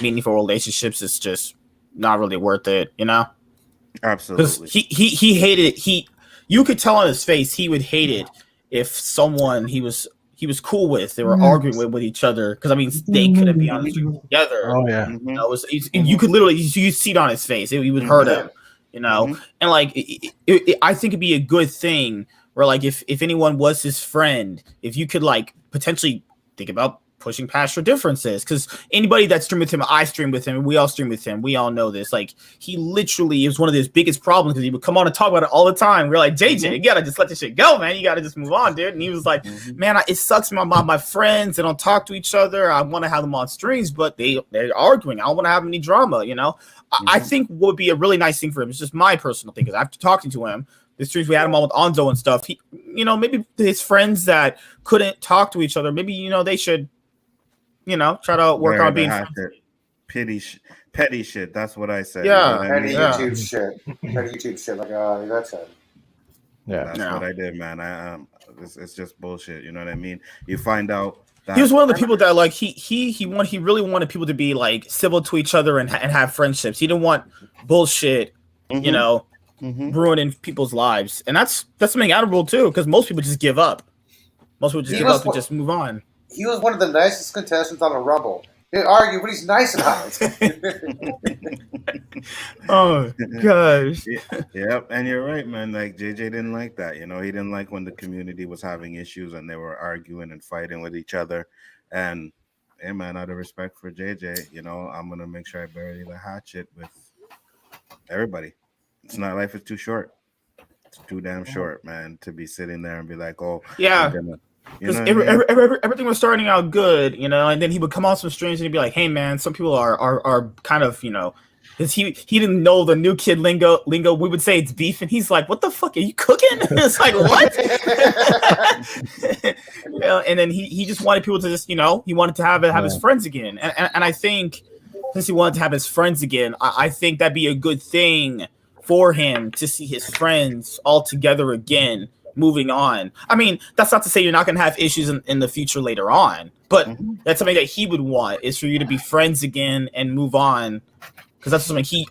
S21: meaningful relationships. It's just not really worth it.
S3: Absolutely.
S21: Because he hated it. You could tell on his face he would hate it if someone he was he was cool with. They were arguing with each other because I mean they couldn't be on the street together.
S8: Oh yeah,
S21: you know, you could literally you see it on his face. You would hurt him, you know. And like I think it'd be a good thing where like if anyone was his friend, if you could like potentially think about pushing past your differences, because anybody that streamed with him, I streamed with him, we all streamed with him, we all know this. Like he literally is one of his biggest problems because he would come on and talk about it all the time. We're like, JJ, you gotta just let this shit go, man. You gotta just move on, dude. And he was like, man, it sucks. My friends, they don't talk to each other. I want to have them on streams, but they're arguing. I don't want to have any drama, you know. I think what would be a really nice thing for him. It's just my personal thing, because after talking to him, the streams we had him on with Onzo and stuff, he, you know, maybe his friends that couldn't talk to each other, maybe, you know, they should, you know, try to work on being
S3: petty shit. That's what I said.
S21: Yeah,
S3: you know
S1: petty YouTube shit. Petty YouTube shit, like that said.
S8: Yeah,
S3: that's what I did, man. It's just bullshit. You know what I mean? You find out that
S21: he was one of the people that like he really wanted people to be like civil to each other and have friendships. He didn't want bullshit, you know, ruining people's lives, and that's something admirable too. Because most people just give up. Most people just give up and just move on.
S1: He was one of the nicest contestants on the Rumble. He argue, but he's nice about it.
S21: Oh gosh.
S3: Yep, and you're right, man. Like JJ didn't like that. You know, he didn't like when the community was having issues and they were arguing and fighting with each other. And hey, man, out of respect for JJ, you know, I'm gonna make sure I bury the hatchet with everybody. It's not, life is too short. It's too damn short, man, to be sitting there and be like, oh,
S21: yeah. Because everything was starting out good, you know, and then he would come on some streams and he'd be like, "Hey, man, some people are kind of, you know, because he didn't know the new kid lingo. We would say it's beef, and he's like, "What the fuck are you cooking?" It's like, what? You know, and then he just wanted people to just, you know, he wanted to have his friends again, and I think since he wanted to have his friends again, I think that'd be a good thing for him to see his friends all together again. Moving on. I mean, that's not to say you're not going to have issues in the future later on, but that's something that he would want, is for you to be friends again and move on, because that's something he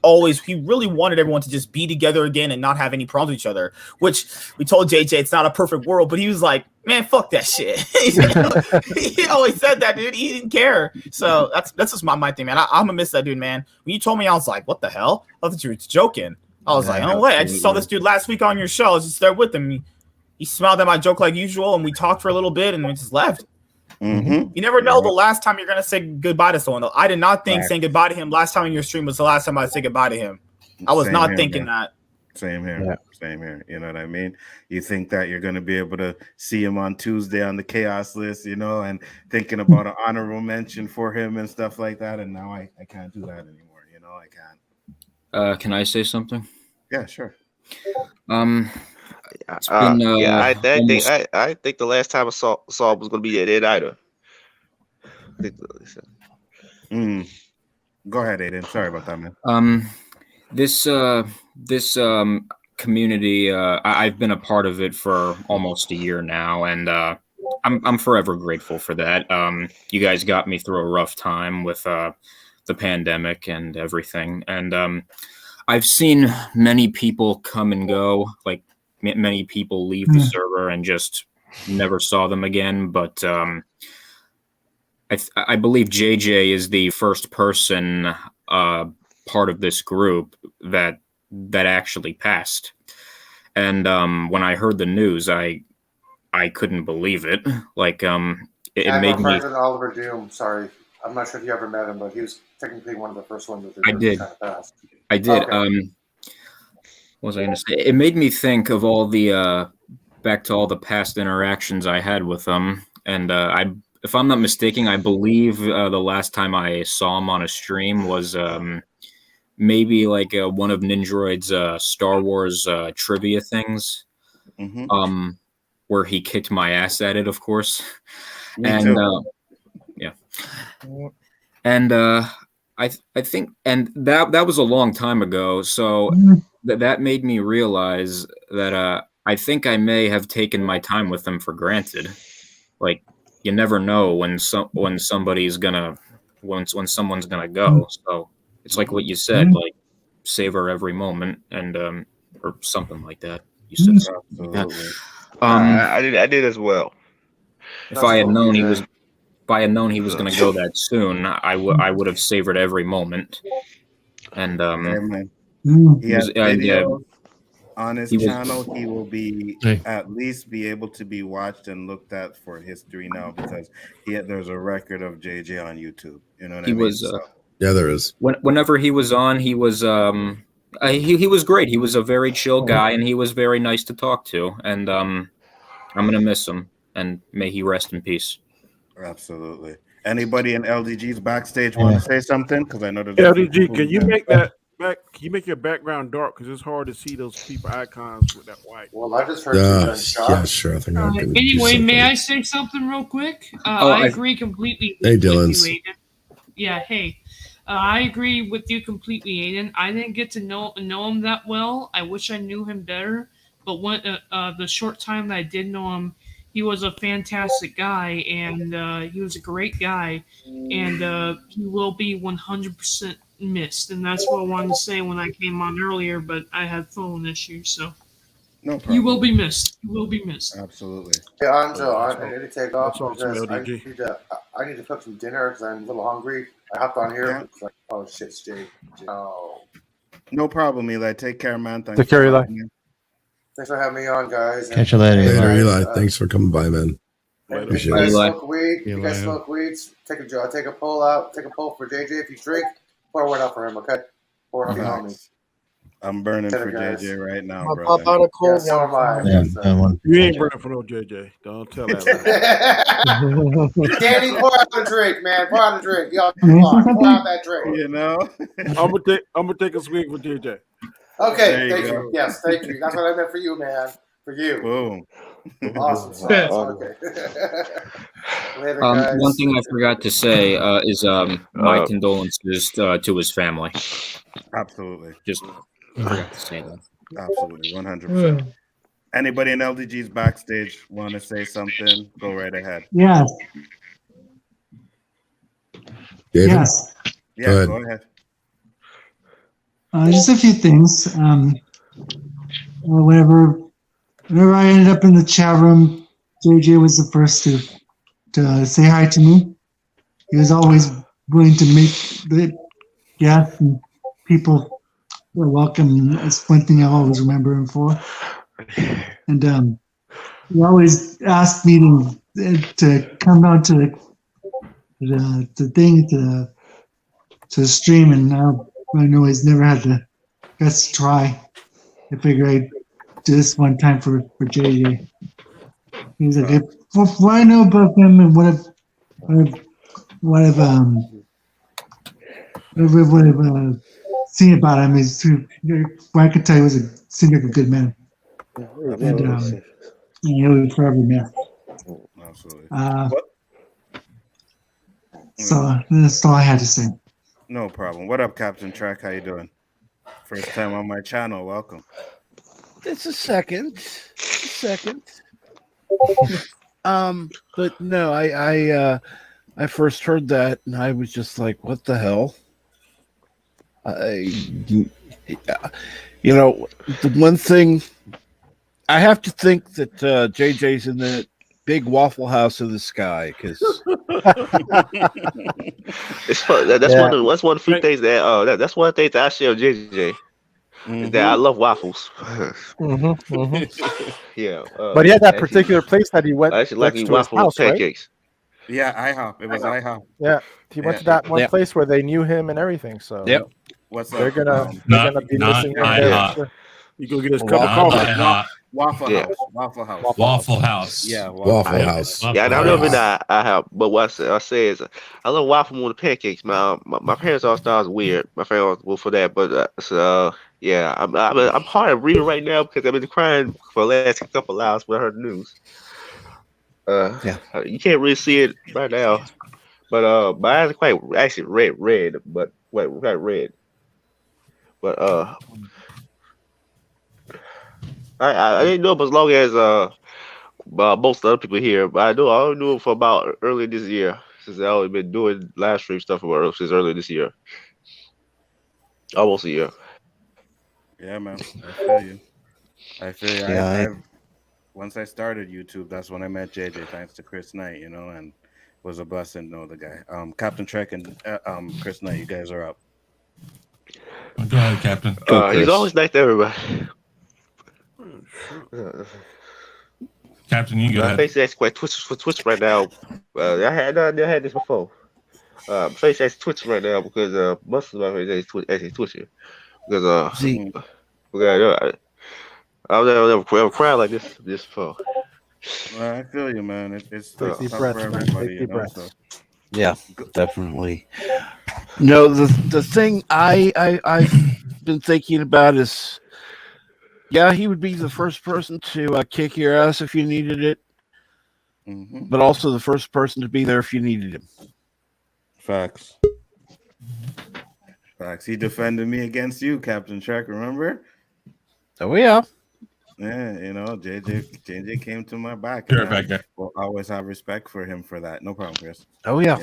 S21: really wanted everyone to just be together again and not have any problems with each other, which we told JJ it's not a perfect world, but he was like, man, fuck that shit. He always said that, dude. He didn't care. So that's just my thing, man. I'm going to miss that dude, man. When you told me, I was like, what the hell? I thought you were joking. I was like, oh, wait, I just saw this dude last week on your show. I was just there with him. He smiled at my joke like usual, and we talked for a little bit, and we just left. You never know the last time you're going to say goodbye to someone. I did not think saying goodbye to him last time in your stream was the last time I said goodbye to him. I was not thinking that.
S3: Same here. Yeah. Same here. You know what I mean? You think that you're going to be able to see him on Tuesday on the chaos list, you know, and thinking about an honorable mention for him and stuff like that. And now I can't do that anymore. You know, I can't.
S10: Can I say something?
S3: Yeah, sure.
S20: It's been, I think the last time I saw was going to be at Ed Ida.
S3: Go ahead, Aiden. Sorry about that, man.
S10: This community, I've been a part of it for almost a year now, and I'm forever grateful for that. You guys got me through a rough time with the pandemic and everything, and I've seen many people come and go, like many people leave the server and just never saw them again. But I believe JJ is the first person part of this group that actually passed. And when I heard the news, I couldn't believe it. Like it made me.
S1: Oliver Doom. Sorry, I'm not sure if you ever met him, but he was technically one of the first ones that
S10: I did.
S1: Kind of passed.
S10: I did.
S1: Okay.
S10: What was I going to say? It made me think of all the back to all the past interactions I had with them, and if I'm not mistaken, I believe the last time I saw him on a stream was maybe like one of Ninjroid's Star Wars trivia things, where he kicked my ass at it, of course. Yeah, and I think, and that was a long time ago, so that made me realize that I think I may have taken my time with them for granted. Like, you never know when somebody's gonna when someone's gonna go. So it's like what you said, like savor every moment, and or something like that. You said
S20: I did as well.
S10: If I had known he was going to go that soon, I would have savored every moment. And
S3: he has videos on his channel. He will be at least be able to be watched and looked at for history now because there's a record of JJ on YouTube. You know what I mean?
S19: Yeah, there is.
S10: Whenever he was on, he was he was great. He was a very chill guy, and he was very nice to talk to. And I'm gonna miss him, and may he rest in peace.
S3: Absolutely. Anybody in LDG's backstage want to say something? Because I know there's
S5: LDG. Can you make that back? Can you make your background dark? Because it's hard to see those people icons with that white.
S1: Well, I just heard you gunshot.
S19: Yeah, sure. I think I can.
S16: Anyway, may I say something real quick? I agree completely.
S19: Hey,
S16: with
S19: Dylan.
S16: you, Aiden. Yeah, hey. I agree with you completely, Aiden. I didn't get to know him that well. I wish I knew him better. But when the short time that I did know him, he was a fantastic guy, and he was a great guy, and he will be 100% missed. And that's what I wanted to say when I came on earlier, but I had phone issues, so.
S3: No problem.
S16: You will be missed. You will be missed.
S3: Absolutely.
S1: Hey, Anjo, I need to take off
S5: awesome,
S1: because I need to cook some dinner because I'm a little hungry. I hopped on here.
S3: Yeah.
S1: It's like, oh shit, Jay. Oh.
S3: No problem, Eli. Take care, man. Thanks
S8: Take care, Eli.
S1: Thanks for having me on, guys.
S19: Catch you later, Eli. Thanks for coming by, man.
S1: If you guys smoke weed, take a poll out. Take a poll for JJ. If you drink, pour one out for him, okay? Pour it out for me.
S3: I'm burning for
S1: guys.
S3: JJ right now,
S14: I'll
S3: bro.
S14: pop out a cold
S1: so am I.
S5: You ain't burning for no JJ. Don't tell that.
S1: Danny, pour out the drink, man. Pour out the drink. Y'all, come on. Pour out that drink.
S3: You know?
S5: I'm gonna take a swig for JJ.
S1: Okay, thank you. Yes, thank you. That's what I meant for you, man. For you.
S3: Boom.
S1: Awesome sauce. Okay. Later, guys.
S10: One thing I forgot to say is my condolences to his family.
S3: Absolutely.
S10: Just forgot to say that.
S3: Absolutely, 100%. Anybody in LDG's backstage want to say something? Go right ahead.
S7: Yes.
S19: David?
S7: Yes.
S3: Yeah, go ahead.
S7: Just a few things. Whenever I ended up in the chat room, JJ was the first to say hi to me. He was always willing to make the guests and people were welcome. That's one thing I always remember him for. And he always asked me to come down to the thing to stream, and I know he's never had the guts to try. I figured I'd do this one time for JJ. He's like, what I know about him and what I've seen about him is what I could tell you seemed like a good man. And he'll be forever missed.
S3: Absolutely.
S7: So that's all I had to say.
S3: No problem. What up, Captain Track? How you doing? First time on my channel. Welcome.
S22: It's a second. But no, I first heard that and I was just like, what the hell? The one thing I have to think that JJ's in the big Waffle House of the sky because
S20: it's fun. That's one of the few things that that's one thing that I share with JJ. Is that I love waffles. Yeah,
S8: but he had that particular place that he went.
S20: I actually like
S8: to
S20: waffle
S8: his house,
S20: pancakes.
S8: Right?
S3: Yeah, IHOP. It was IHOP.
S8: Yeah, he went to that one place where they knew him and everything. So
S3: what's
S8: they're
S3: up?
S8: gonna be missing him there.
S5: You go get his cup of coffee.
S3: Waffle House.
S22: Waffle House.
S3: Yeah,
S19: Waffle House.
S20: Yeah, I don't know that I have, but what I say is I love waffle more than pancakes. My parents always thought I was weird. My family was for that, but yeah, I'm hard of reading right now because I've been crying for the last couple hours when I heard the news. You can't really see it right now, but my eyes are quite actually red, but quite red. But I didn't know him as long as most other people here, but I only knew him for about early this year since I've only been doing live stream stuff since early this year, almost a year.
S3: Yeah, man. I feel you.
S22: Yeah,
S3: once I started YouTube, that's when I met JJ, thanks to Chris Knight, and was a blessing to know the guy. Captain Trek and Chris Knight, you guys are up.
S4: Go ahead, Captain.
S20: He's always nice to everybody.
S4: Captain, you go
S20: My
S4: ahead.
S20: face is quite twitch right now. I had this before. My face is twitching right now because most of my face is actually twitching because
S22: See,
S20: I've never cried like this before.
S3: I feel you, man. It's
S8: Take deep
S3: tough
S8: breaths,
S3: for
S8: man.
S3: everybody,
S8: Take deep breaths.
S3: So.
S22: yeah, definitely. No, the thing I've been thinking about is, yeah, he would be the first person to kick your ass if you needed it, but also the first person to be there if you needed him.
S3: Facts. He defended me against you, Captain Trek. Remember?
S22: Oh yeah.
S3: Yeah, JJ came to my back,
S4: Sure,
S3: and
S4: back there.
S3: will always have respect for him for that. No problem, Chris.
S22: Oh yeah.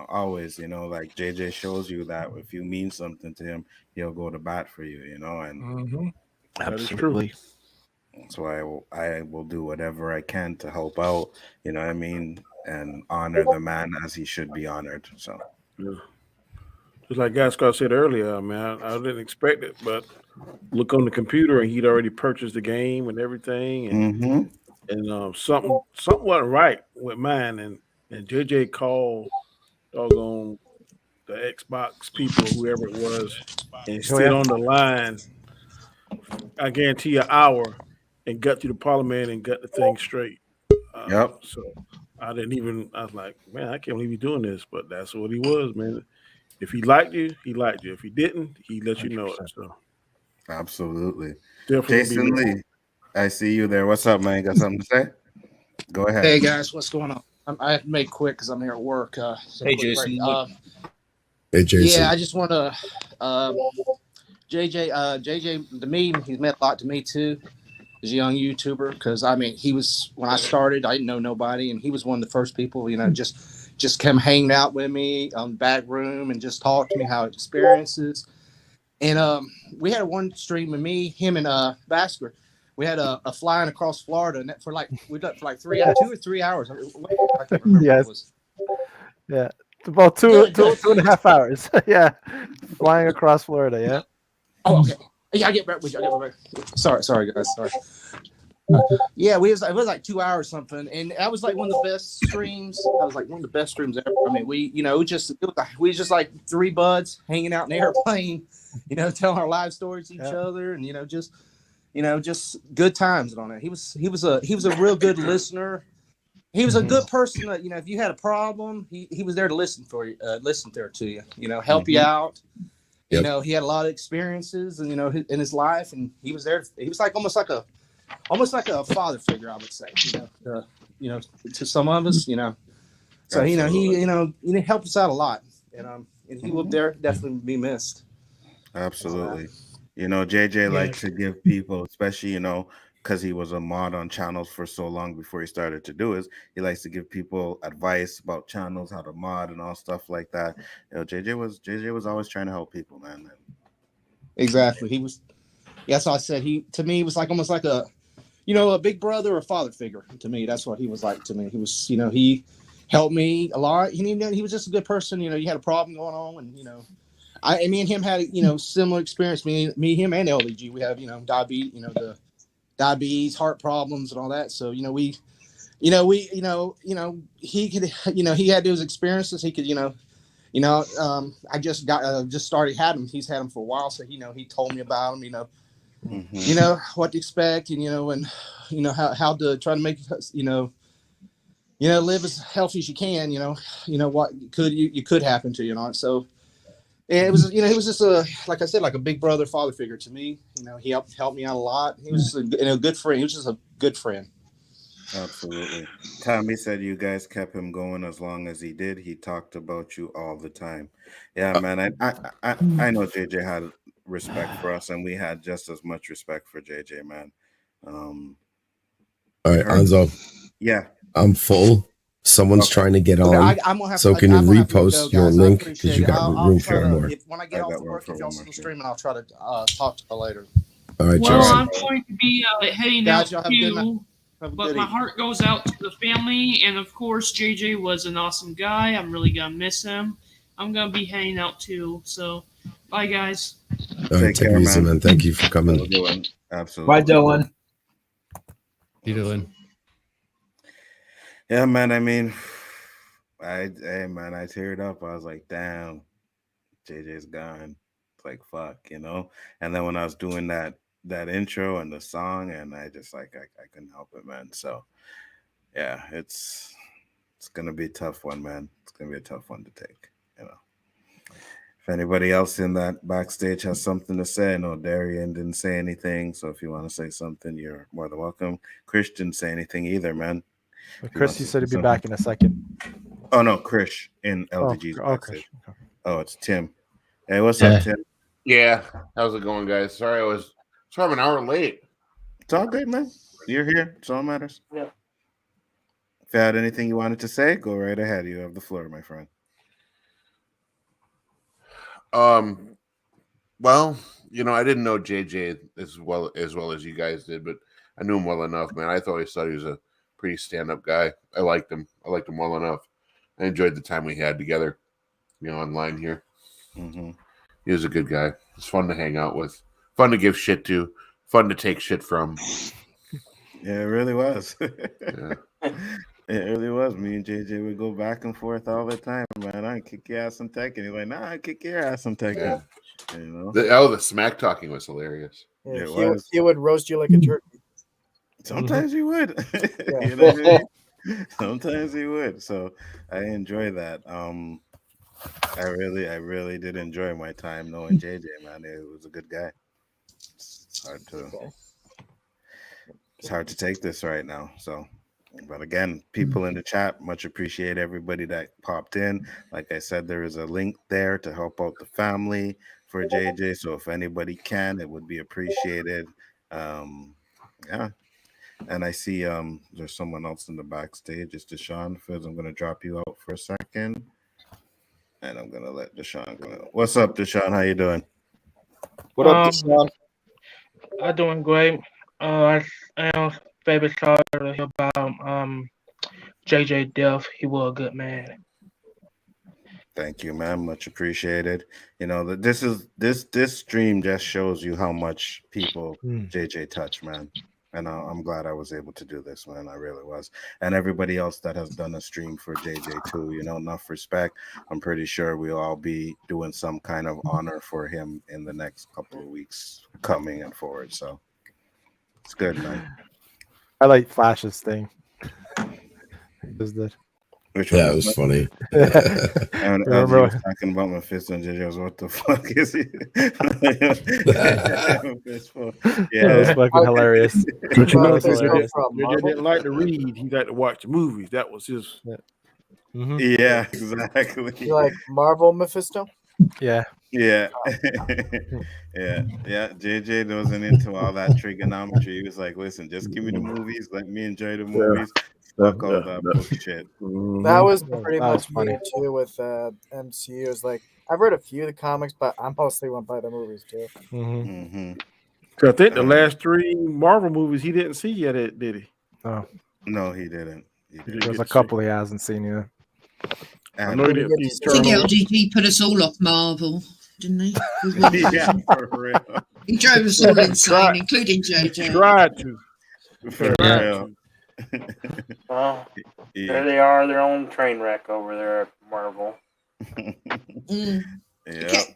S3: Always, like JJ shows you that if you mean something to him, he'll go to bat for you, and
S22: Absolutely.
S3: That's why I will do whatever I can to help out. You know what I mean, and honor the man as he should be honored. So.
S5: Yeah. Just like Guy Scott said earlier, man, I didn't expect it, but look on the computer and he'd already purchased the game and everything, and something wasn't right with mine, and JJ called doggone the Xbox people, whoever it was, and stayed on the line. I guarantee you an hour, and got through the parliament and got the thing straight.
S3: Yep.
S5: So I was like, man, I can't believe he's doing this, but that's what he was, man. If he liked you, he liked you. If he didn't, he let you know it. So
S3: absolutely.
S5: Definitely
S3: Jason Lee, I see you there. What's up, man? Got something to say? Go ahead.
S9: Hey guys, what's going on? I have to make quick because I'm here at work.
S21: Hey, Jason.
S19: Hey, Jason.
S9: Yeah, I just want to. JJ, to me, he's meant a lot to me too. As a young YouTuber, because I mean, he was when I started, I didn't know nobody, and he was one of the first people, just come hanging out with me on the back room and just talk to me how experiences. And we had one stream with me, him, and Basker. We had a flying across Florida, and we did it for 2 or 3 hours. I can't remember what it was.
S8: Yeah, about two and a half hours. Yeah, flying across Florida. Yeah.
S9: Oh, okay. Yeah, I get back with you. Sorry, guys. Sorry. Yeah, it was like 2 hours something, and that was like one of the best streams. That was like one of the best streams ever. I mean, we was just like three buds hanging out in an airplane, telling our live stories to each other, and just good times on it. He was a real good listener. He was a good person that, if you had a problem, he was there to listen for you, listen there to you, help you out. Yep. He had a lot of experiences, and in his life, and he was there. He was almost like a father figure, I would say. To some of us, So
S3: Absolutely.
S9: he helped us out a lot, and he will definitely be missed.
S3: Absolutely. JJ likes to give people, especially because he was a mod on channels for so long before he started to do it. He likes to give people advice about channels, how to mod, and all stuff like that. JJ was always trying to help people, man.
S9: Exactly. He was. Yeah, so I said to me was almost like a big brother or father figure to me. That's what he was like to me. He was, he helped me a lot. He was just a good person. You had a problem going on, and me and him had similar experience. Me, him, and LDG. We have diabetes. The diabetes, heart problems, and all that. So he could he had those experiences. He could I just started having him. He's had them for a while, so he told me about them. What to expect, and how to try to make live as healthy as you can. What could happen to you, So it was he was just like I said, like a big brother, father figure to me. He helped me out a lot. He was just a good friend. He was just a good friend.
S3: Absolutely. Tommy said you guys kept him going as long as he did. He talked about you all the time. Yeah, man. I know JJ had respect for us, and we had just as much respect for JJ, man.
S19: All right, Anzo.
S3: Yeah.
S19: I'm full. Someone's trying to get on.
S9: I'm gonna have
S19: so
S9: to,
S19: can you
S9: I'm gonna have to
S19: repost
S9: go,
S19: your
S9: guys.
S19: link because you got room for more?
S9: When I get off work, if y'all still streaming, I'll try to talk to you later.
S19: All right,
S16: well,
S19: Jason.
S16: I'm going to be heading
S9: Guys,
S16: out
S9: y'all have a good night.
S16: too. But my heart goes out to the family, and of course, JJ was an awesome guy. I'm really gonna miss him. I'm gonna be hanging out too. So, bye, guys.
S19: All right, take it easy, man. Thank you for coming.
S3: Absolutely.
S10: Bye, Dylan.
S2: Dylan.
S3: Yeah, man. I mean, I teared up. I was like, damn, JJ's gone. It's like, fuck, you know. And then when I was doing that intro and the song, and I just like I couldn't help it, man. So yeah, it's gonna be a tough one, man. It's gonna be a tough one to take, you know. If anybody else in that backstage has something to say, I know Darian didn't say anything, so if you want to say something, you're more than welcome. Chris didn't say anything either, man.
S8: Chris, you said he'd be back in a second.
S3: Oh no, Chris in LDG's backstage. Oh, it's Tim. Hey, what's up, Tim?
S6: Yeah, how's it going, guys? Sorry, I'm an hour late.
S3: It's all good, man. You're here. It's all that matters.
S17: Yeah.
S3: If you had anything you wanted to say, go right ahead. You have the floor, my friend.
S6: Well, you know, I didn't know JJ as well as you guys did, but I knew him well enough, man. I thought he was a pretty stand-up guy. I liked him well enough. I enjoyed the time we had together, you know, online here.
S3: Mm-hmm.
S6: He was a good guy. It's fun to hang out with, fun to give shit to, fun to take shit from.
S3: Yeah, it really was.
S6: Yeah.
S3: It really was. Me and JJ would go back and forth all the time, man. I kick your ass on Tekken. He's like, nah, I kick your ass on Tekken. Yeah. You know?
S6: The smack talking was hilarious.
S14: Yeah, he would roast you like a turkey.
S3: Sometimes he would.
S14: Yeah.
S3: You know what I mean? Sometimes he would. So I enjoy that. I really did enjoy my time knowing JJ, man. It was a good guy. It's hard to take this right now. So, but again, people in the chat, much appreciate everybody that popped in. Like I said, there is a link there to help out the family for JJ. So if anybody can, it would be appreciated. Yeah. And I see there's someone else in the backstage. It's Deshaun. Fizz, I'm gonna drop you out for a second. And I'm gonna let Deshaun go. What's up, Deshaun? How you doing?
S10: What up, Deshaun?
S23: I'm doing great. I am very sorry to hear about JJ death. He was a good man.
S3: Thank you, man. Much appreciated. You know that this stream just shows you how much people JJ touched, man. And I'm glad I was able to do this, man. I really was. And everybody else that has done a stream for JJ too, you know, enough respect. I'm pretty sure we'll all be doing some kind of honor for him in the next couple of weeks coming and forward. So it's good, man.
S8: I like Flash's thing. Is that?
S3: Which
S19: yeah, it was funny.
S3: And LG was talking about my fist on JJ. Was what the fuck is he?
S8: Yeah, it was fucking hilarious.
S5: But you know, JJ didn't like to read. He liked to watch the movies. That was his.
S3: Yeah, exactly.
S14: You like Marvel Mephisto?
S8: Yeah.
S3: Yeah. Yeah. JJ wasn't into all that trigonometry. He was like, listen, just give me the movies. Let me enjoy the movies. Fuck all that bullshit.
S14: That was pretty
S8: That was
S14: much me too with MCU. It was like I've read a few of the comics, but I mostly went by the movies too.
S5: So I think the last 3 Marvel movies he didn't see yet, did he?
S8: Oh.
S3: No, he didn't.
S8: There's a couple he hasn't seen yet.
S5: I know he didn't see
S18: I think
S5: Eternals.
S18: LGG put us all off Marvel, didn't he?
S3: Yeah, for real.
S18: He drove us all insane, including JJ.
S5: Tried to.
S3: For real.
S17: Well, there they are, their own train wreck over there at Marvel.
S18: Yeah.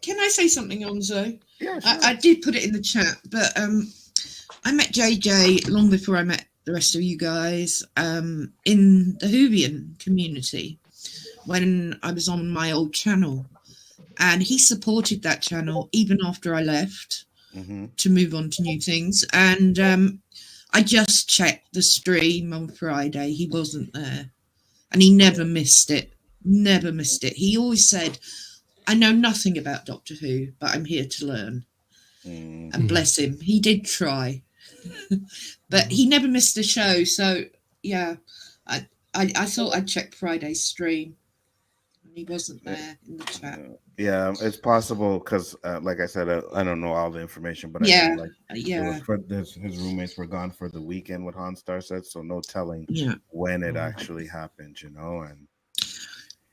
S18: Can I say something, Onzo?
S3: Yeah, sure.
S18: I did put it in the chat, but I met JJ long before I met the rest of you guys in the Whovian community when I was on my old channel, and he supported that channel even after I left to move on to new things. And I just checked the stream on Friday. He wasn't there, and he never missed it. Never missed it. He always said, I know nothing about Doctor Who, but I'm here to learn. And bless him, he did try. But he never missed a show. So, yeah, I thought I'd check Friday's stream. He wasn't there in the chat.
S3: Yeah, it's possible because, like I said, I don't know all the information, but I
S18: Yeah,
S3: know, like, it was
S18: yeah.
S3: for his roommates were gone for the weekend. What Hanstar said, so no telling when it actually happened, you know. And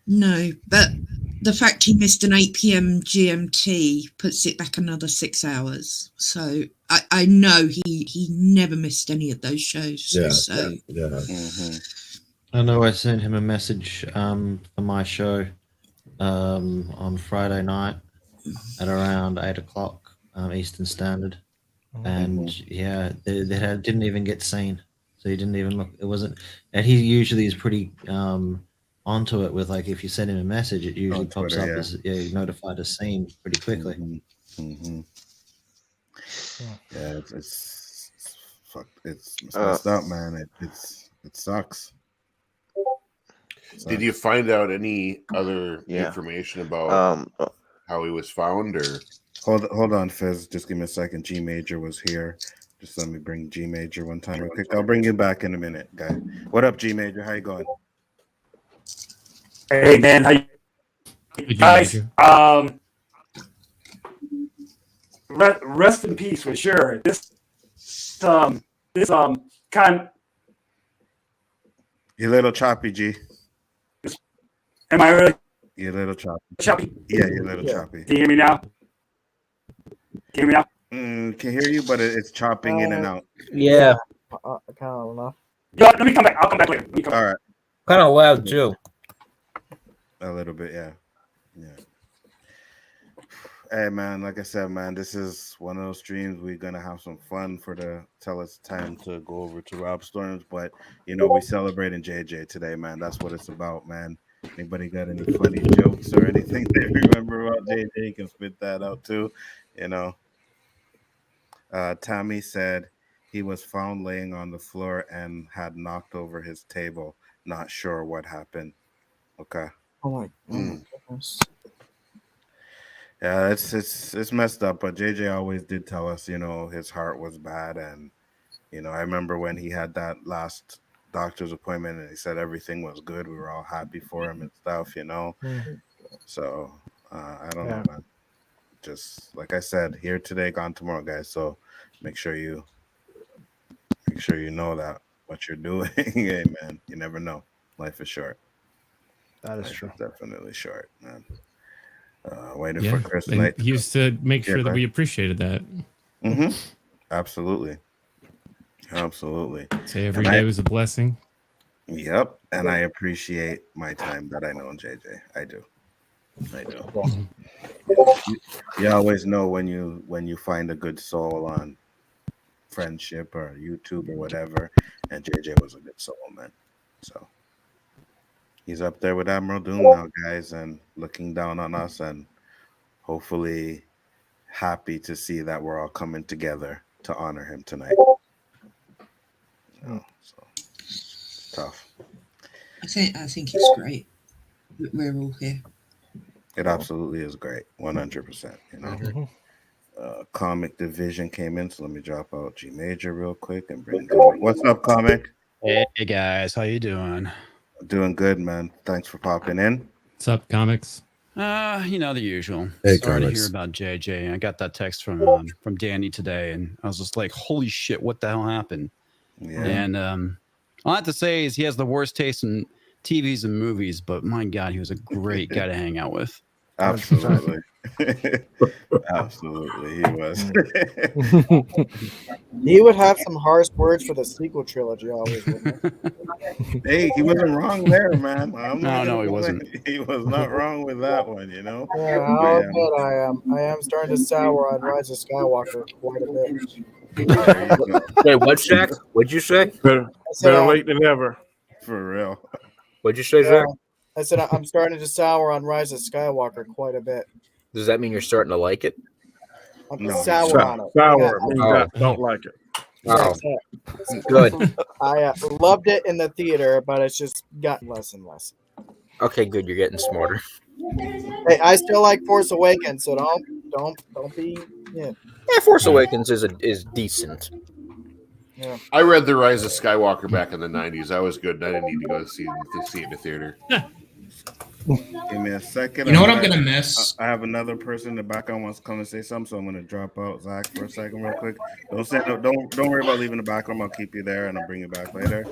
S18: no, but the fact he missed an 8 p.m. GMT puts it back another 6 hours. So I know he never missed any of those shows.
S19: Yeah,
S18: So
S19: yeah.
S2: I know I sent him a message for my show on Friday night at around 8 o'clock Eastern Standard. And yeah, they didn't even get seen. So he didn't even look. It wasn't, and he usually is pretty onto it with, like, if you send him a message, it usually
S3: On
S2: pops
S3: Twitter,
S2: up
S3: yeah.
S2: as notified as seen pretty quickly.
S3: Yeah, it's fucked. It's messed up, man. It sucks.
S6: Did you find out any other information about how he was found, or
S3: hold on, Fizz? Just give me a second. G Major was here. Just let me bring G Major one time real quick. I'll bring you back in a minute, guy. What up, G Major? How you going?
S11: Hey man, how you guys? Rest in peace for sure. This kind.
S3: You're a little choppy, G.
S11: Am I really?
S3: You're a little choppy.
S11: Choppy?
S3: Yeah, you're a little choppy.
S11: Can you hear me now? Can you hear me now?
S3: Can hear you, but it's chopping in and out.
S14: Yeah. Kind of enough.
S11: Let me come back. I'll come back later.
S3: All right.
S10: Kind of loud too.
S3: A little bit, yeah. Hey man, like I said, man, this is one of those streams we're gonna have some fun till it's time to go over to Rob Storms. But we celebrating JJ today, man. That's what it's about, man. Anybody got any funny jokes or anything they remember about JJ? You can spit that out too. Tommy said he was found laying on the floor and had knocked over his table. Not sure what happened. Okay.
S14: Oh my goodness.
S3: Yeah, it's messed up, but JJ always did tell us, his heart was bad. And, I remember when he had that last doctor's appointment and he said everything was good. We were all happy for him and stuff, So, I don't know, man. Just like I said, here today, gone tomorrow, guys. So make sure you know that what you're doing. Hey, man, you never know. Life is short.
S8: That is true.
S3: Definitely short, man. Waiting
S2: Yeah,
S3: for Chris
S2: and
S3: Knight.
S2: he used to make sure that we appreciated that.
S3: Absolutely.
S2: Say every day was a blessing.
S3: Yep, and I appreciate my time that I know JJ. I do. You always know when you find a good soul on Friendship or YouTube or whatever, and JJ was a good soul, man. So he's up there with Admiral Doom now, guys, and looking down on us, and hopefully happy to see that we're all coming together to honor him tonight. So it's tough.
S18: I think it's great that we're all here.
S3: It absolutely is great, 100%. Comic Division came in, so let me drop out G Major real quick and bring Comic. What's up, Comic?
S12: Hey guys, how you doing?
S3: Doing good, man. Thanks for popping in.
S2: What's up, Comics?
S12: The usual.
S19: Hey,
S12: Sorry
S19: Comics.
S12: to hear about JJ. I got that text from Danny today, and I was just like, "Holy shit, what the hell happened?"
S3: Yeah.
S12: And all I have to say is he has the worst taste in TVs and movies, but my God, he was a great guy to hang out with.
S3: Absolutely. Absolutely, he was.
S14: He would have some harsh words for the sequel trilogy always, wouldn't he?
S3: Hey, he wasn't wrong there, man.
S12: No, he wasn't.
S3: He was not wrong with that one,
S14: Yeah, I'll admit I am starting to sour on Rise of Skywalker quite a bit.
S15: Wait, what, Shaq? What'd you say?
S5: Better late than ever.
S3: For real.
S15: What'd you say, Zach?
S14: I said I'm starting to sour on Rise of Skywalker quite a bit.
S15: Does that mean you're starting to like it?
S14: I'm sour on it.
S5: Sour means I don't like it.
S15: Oh, good.
S14: I loved it in the theater, but it's just gotten less and less.
S15: Okay, good. You're getting smarter.
S14: Hey, I still like Force Awakens, so don't be. Yeah,
S15: Force Awakens is decent.
S14: Yeah.
S6: I read The Rise of Skywalker back in the 90s. That was good, and I didn't need to go see it in the theater.
S3: Give me a second.
S1: You know what I'm gonna miss?
S3: I have another person in the background wants to come and say something, so I'm gonna drop out Zach for a second, real quick. Don't worry about leaving the background. I'll keep you there and I'll bring you back later.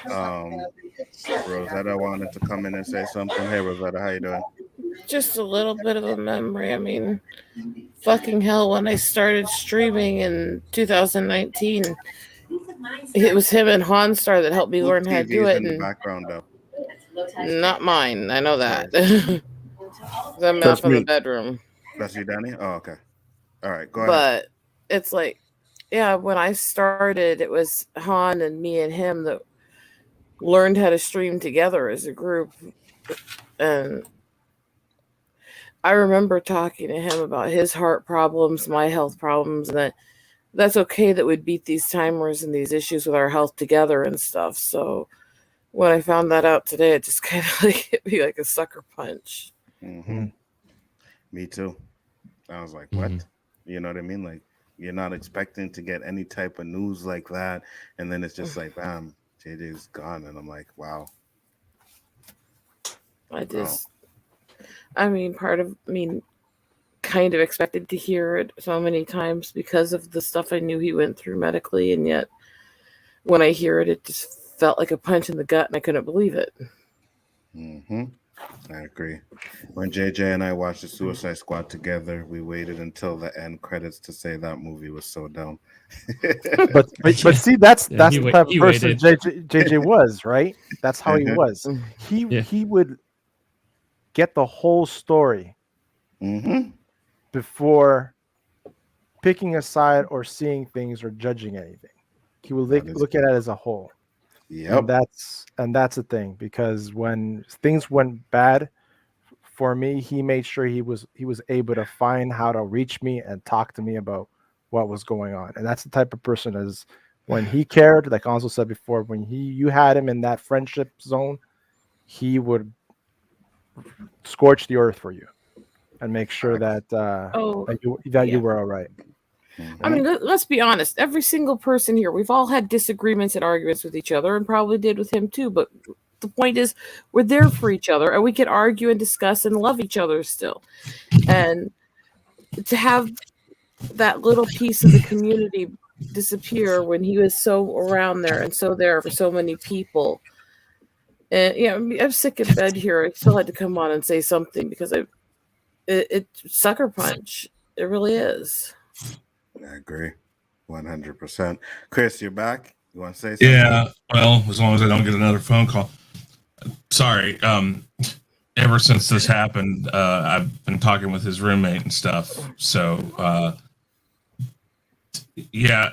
S3: Rosetta wanted to come in and say something. Hey, Rosetta, how you doing?
S7: Just a little bit of a memory. I mean, fucking hell, when I started streaming in 2019, it was him and Honstar that helped me learn how to do it.
S3: in the
S7: And
S3: background, though.
S7: not mine. I know that. I'm
S3: That's
S7: up in the
S3: me.
S7: bedroom.
S3: That's you, Danny? Oh, okay. All right, go ahead.
S7: But it's like, yeah, when I started, it was Han and me and him that learned how to stream together as a group. And I remember talking to him about his heart problems, my health problems, and that's okay that we'd beat these timers and these issues with our health together and stuff. So when I found that out today, it just kind of like hit me like a sucker punch.
S3: Mm-hmm. Me too. I was like, what? You know what I mean? Like, you're not expecting to get any type of news like that. And then it's just like, bam, JJ's gone. And I'm like, wow.
S7: I mean, kind of expected to hear it so many times because of the stuff I knew he went through medically. And yet when I hear it, it just felt like a punch in the gut and I couldn't believe it.
S3: Mm-hmm. I agree. When JJ and I watched the Suicide Squad together, we waited until the end credits to say that movie was so dumb.
S8: but see, that's the type of person
S3: waited.
S8: JJ was, right? That's how he was. He would get the whole story before picking a side or seeing things or judging anything. He would look at it as a whole.
S3: Yep.
S8: And that's the thing, because when things went bad for me, he made sure he was able to find how to reach me and talk to me about what was going on. And that's the type of person as when he cared, like Anzo said before, when you had him in that friendship zone, he would scorch the earth for you and make sure that you were all right.
S7: I mean, let's be honest. Every single person here, we've all had disagreements and arguments with each other, and probably did with him too. But the point is, we're there for each other, and we can argue and discuss and love each other still. And to have that little piece of the community disappear when he was so around there and so there for so many people. And yeah, I'm sick in bed here. I still had to come on and say something because it's sucker punch. It really is.
S3: I agree. 100%. Chris, you're back? You want to say something?
S4: Yeah, well, as long as I don't get another phone call. Sorry. Ever since this happened, I've been talking with his roommate and stuff. So, yeah.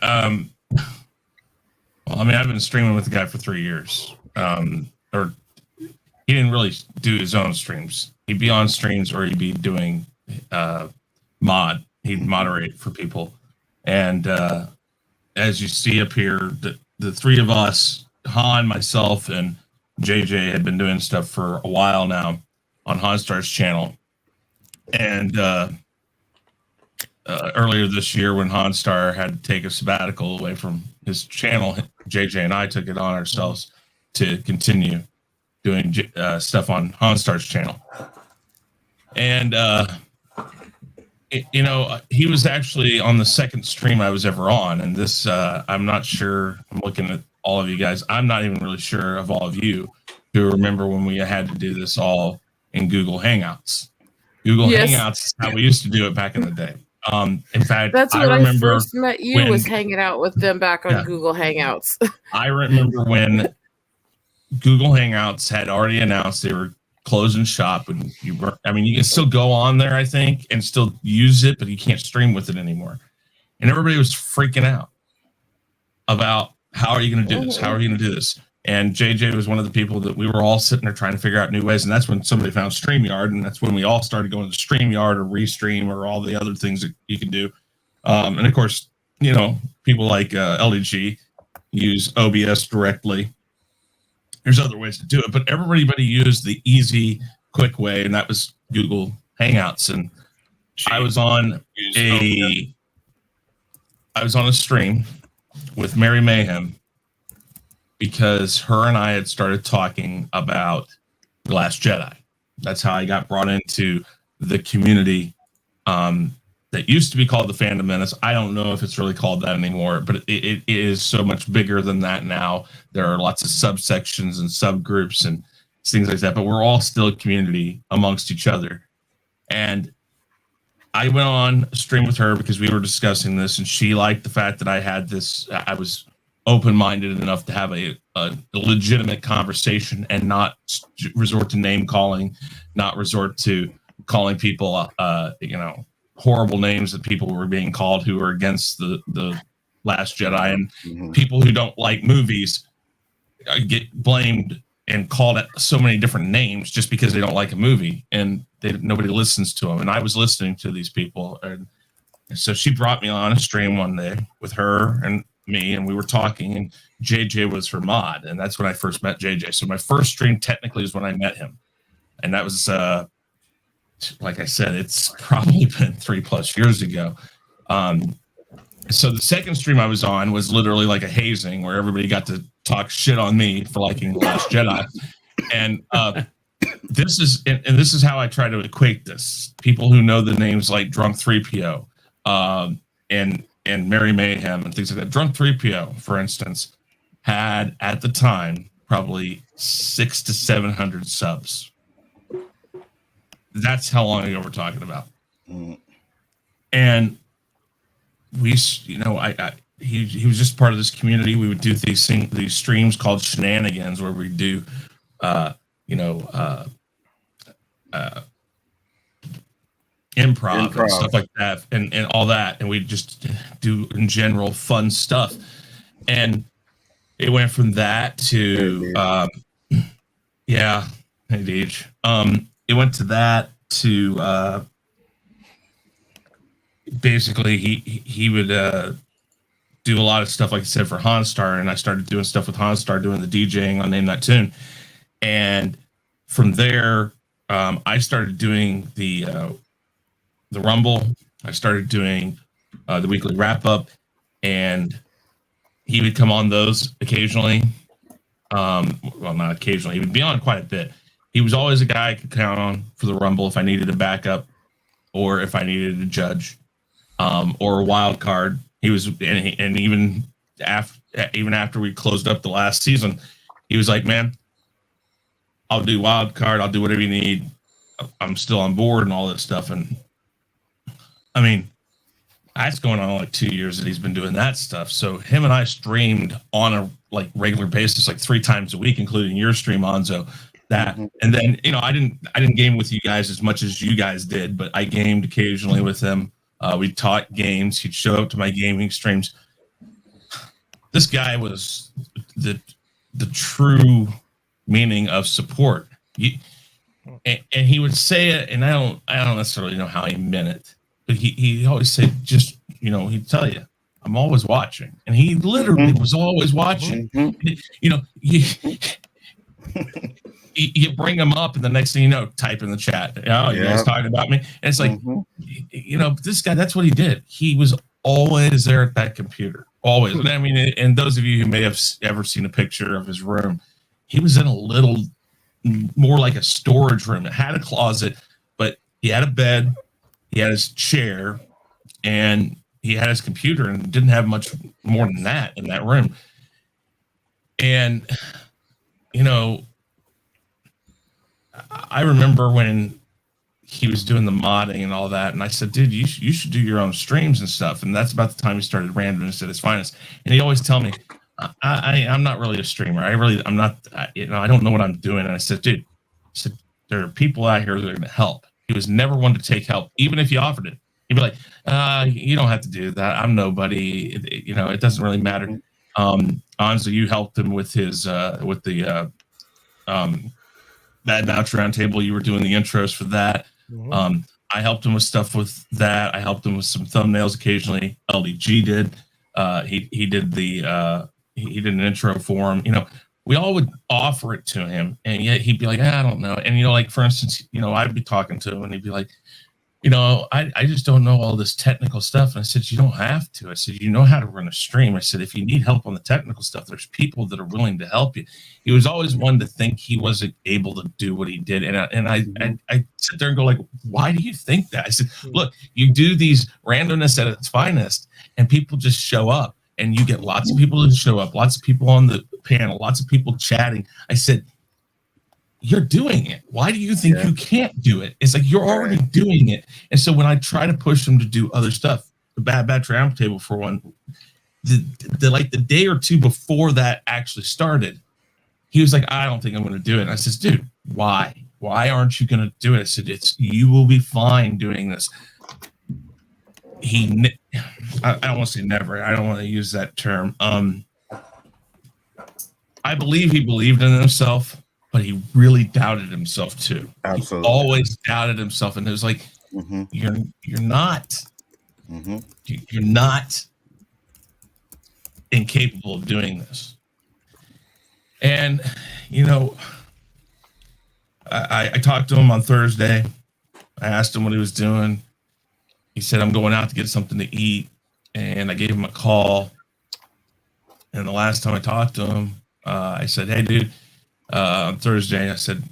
S4: Well, I mean, I've been streaming with the guy for 3 years. Or he didn't really do his own streams. He'd be on streams or he'd be doing mod. He'd moderate for people. And as you see up here, the three of us, Han, myself, and JJ, had been doing stuff for a while now on Honstar's channel. And earlier this year, when Honstar had to take a sabbatical away from his channel, JJ and I took it on ourselves to continue doing stuff on Honstar's channel. And you know, he was actually on the second stream I was ever on, and this I'm not sure. I'm looking at all of you guys. I'm not even really sure of all of you who remember when we had to do this all in Google Hangouts. Google Hangouts is how we used to do it back in the day. In fact,
S7: that's when
S4: I remember
S7: I first met you, was hanging out with them back on Google Hangouts.
S4: I remember when Google Hangouts had already announced they were closing shop, and you can still go on there, I think, and still use it, but you can't stream with it anymore. And everybody was freaking out about, how are you going to do this? How are you going to do this? And JJ was one of the people that we were all sitting there trying to figure out new ways. And that's when somebody found StreamYard, and that's when we all started going to StreamYard or Restream or all the other things that you can do. And of course, you know, people like LDG use OBS directly. There's other ways to do it, but everybody used the easy, quick way, and that was Google Hangouts. And I was on a stream with Mary Mayhem because her and I had started talking about The Last Jedi. That's how I got brought into the community that used to be called the Fandom Menace. I don't know if it's really called that anymore, but it is so much bigger than that now. There are lots of subsections and subgroups and things like that, but we're all still a community amongst each other. And I went on a stream with her because we were discussing this, and she liked the fact that I had this. I was open-minded enough to have a legitimate conversation and not resort to name calling, not resort to calling people, horrible names that people were being called who were against the Last Jedi, and people who don't like movies get blamed and called it so many different names just because they don't like a movie, and nobody listens to them. And I was listening to these people, and so she brought me on a stream one day with her and me, and we were talking, and JJ was her mod, and that's when I first met JJ. So my first stream technically is when I met him, and that was like I said, it's probably been 3+ years ago. So the second stream I was on was literally like a hazing where everybody got to talk shit on me for liking The Last Jedi. And this is how I try to equate this. People who know the names like Drunk 3PO and Mary Mayhem and things like that. Drunk 3PO, for instance, had at the time probably 600 to 700 subs. That's how long ago we're talking about. And we, he was just part of this community. We would do these streams called shenanigans where we do, improv and stuff like that, and all that, and we just do in general fun stuff. And it went from that to, hey Deej. It went to that to basically he would do a lot of stuff, like I said, for Honstar, and I started doing stuff with Honstar, doing the DJing on Name That Tune. And from there, I started doing the Rumble. I started doing the weekly wrap up, and he would come on those occasionally. Well, not occasionally. He would be on quite a bit. He was always a guy I could count on for the Rumble if I needed a backup or if I needed a judge or a wild card. He was, and even after we closed up the last season, he was like, "Man, I'll do wild card. I'll do whatever you need. I'm still on board," and all that stuff. And I mean, that's going on like 2 years that he's been doing that stuff. So him and I streamed on a regular basis, like 3 times a week, including your stream, Anzo. That, and then I didn't game with you guys as much as you guys did, but I gamed occasionally with him. We taught games. He'd show up to my gaming streams. This guy was the true meaning of support. And he would say it, and I don't necessarily know how he meant it, but he always said, just he'd tell you, "I'm always watching," and he literally was always watching. You bring him up, and the next thing you know, type in the chat, "Oh, you guys talking about me?" And it's like, this guy, that's what he did. He was always there at that computer, always. And I mean, and those of you who may have ever seen a picture of his room, he was in a little more like a storage room. It had a closet, but he had a bed, he had his chair, and he had his computer, and didn't have much more than that in that room. And I remember when he was doing the modding and all that, and I said, "Dude, you should do your own streams and stuff." And that's about the time he started Randomness at its finest. And he always tell me, I'm not really a streamer. I'm not. I don't know what I'm doing." And I said, "Dude," "there are people out here that are going to help." He was never one to take help, even if you offered it. He'd be like, "You don't have to do that. I'm nobody. It doesn't really matter." Anzo, you helped him with his with the Mad Mouch Roundtable. You were doing the intros for that. I helped him with stuff with that. I helped him with some thumbnails occasionally. LDG did. He did he did an intro for him. We all would offer it to him, and yet he'd be like, "I don't know." And like, for instance, I'd be talking to him, and he'd be like, I just don't know all this technical stuff. And I said, you don't have to. I said, you know how to run a stream. I said, if you need help on the technical stuff, there's people that are willing to help you. He was always one to think he wasn't able to do what he did. And I sit there and go like, why do you think that? I said, look, you do these randomness at its finest and people just show up and you get lots of people to show up, lots of people on the panel, lots of people chatting. I said, you're doing it. Why do you think you can't do it? It's like you're already doing it. And so when I try to push him to do other stuff, the Bad Batch Roundtable for one, the day or two before that actually started, he was like, I don't think I'm going to do it. And I says, dude, why? Why aren't you going to do it? I said, you will be fine doing this. I don't want to say never. I don't want to use that term. I believe he believed in himself, but he really doubted himself too.
S3: Absolutely.
S4: He always doubted himself. And it was like, you're not incapable of doing this. And, I talked to him on Thursday. I asked him what he was doing. He said, I'm going out to get something to eat. And I gave him a call. And the last time I talked to him, I said, hey, dude, on Thursday, I said,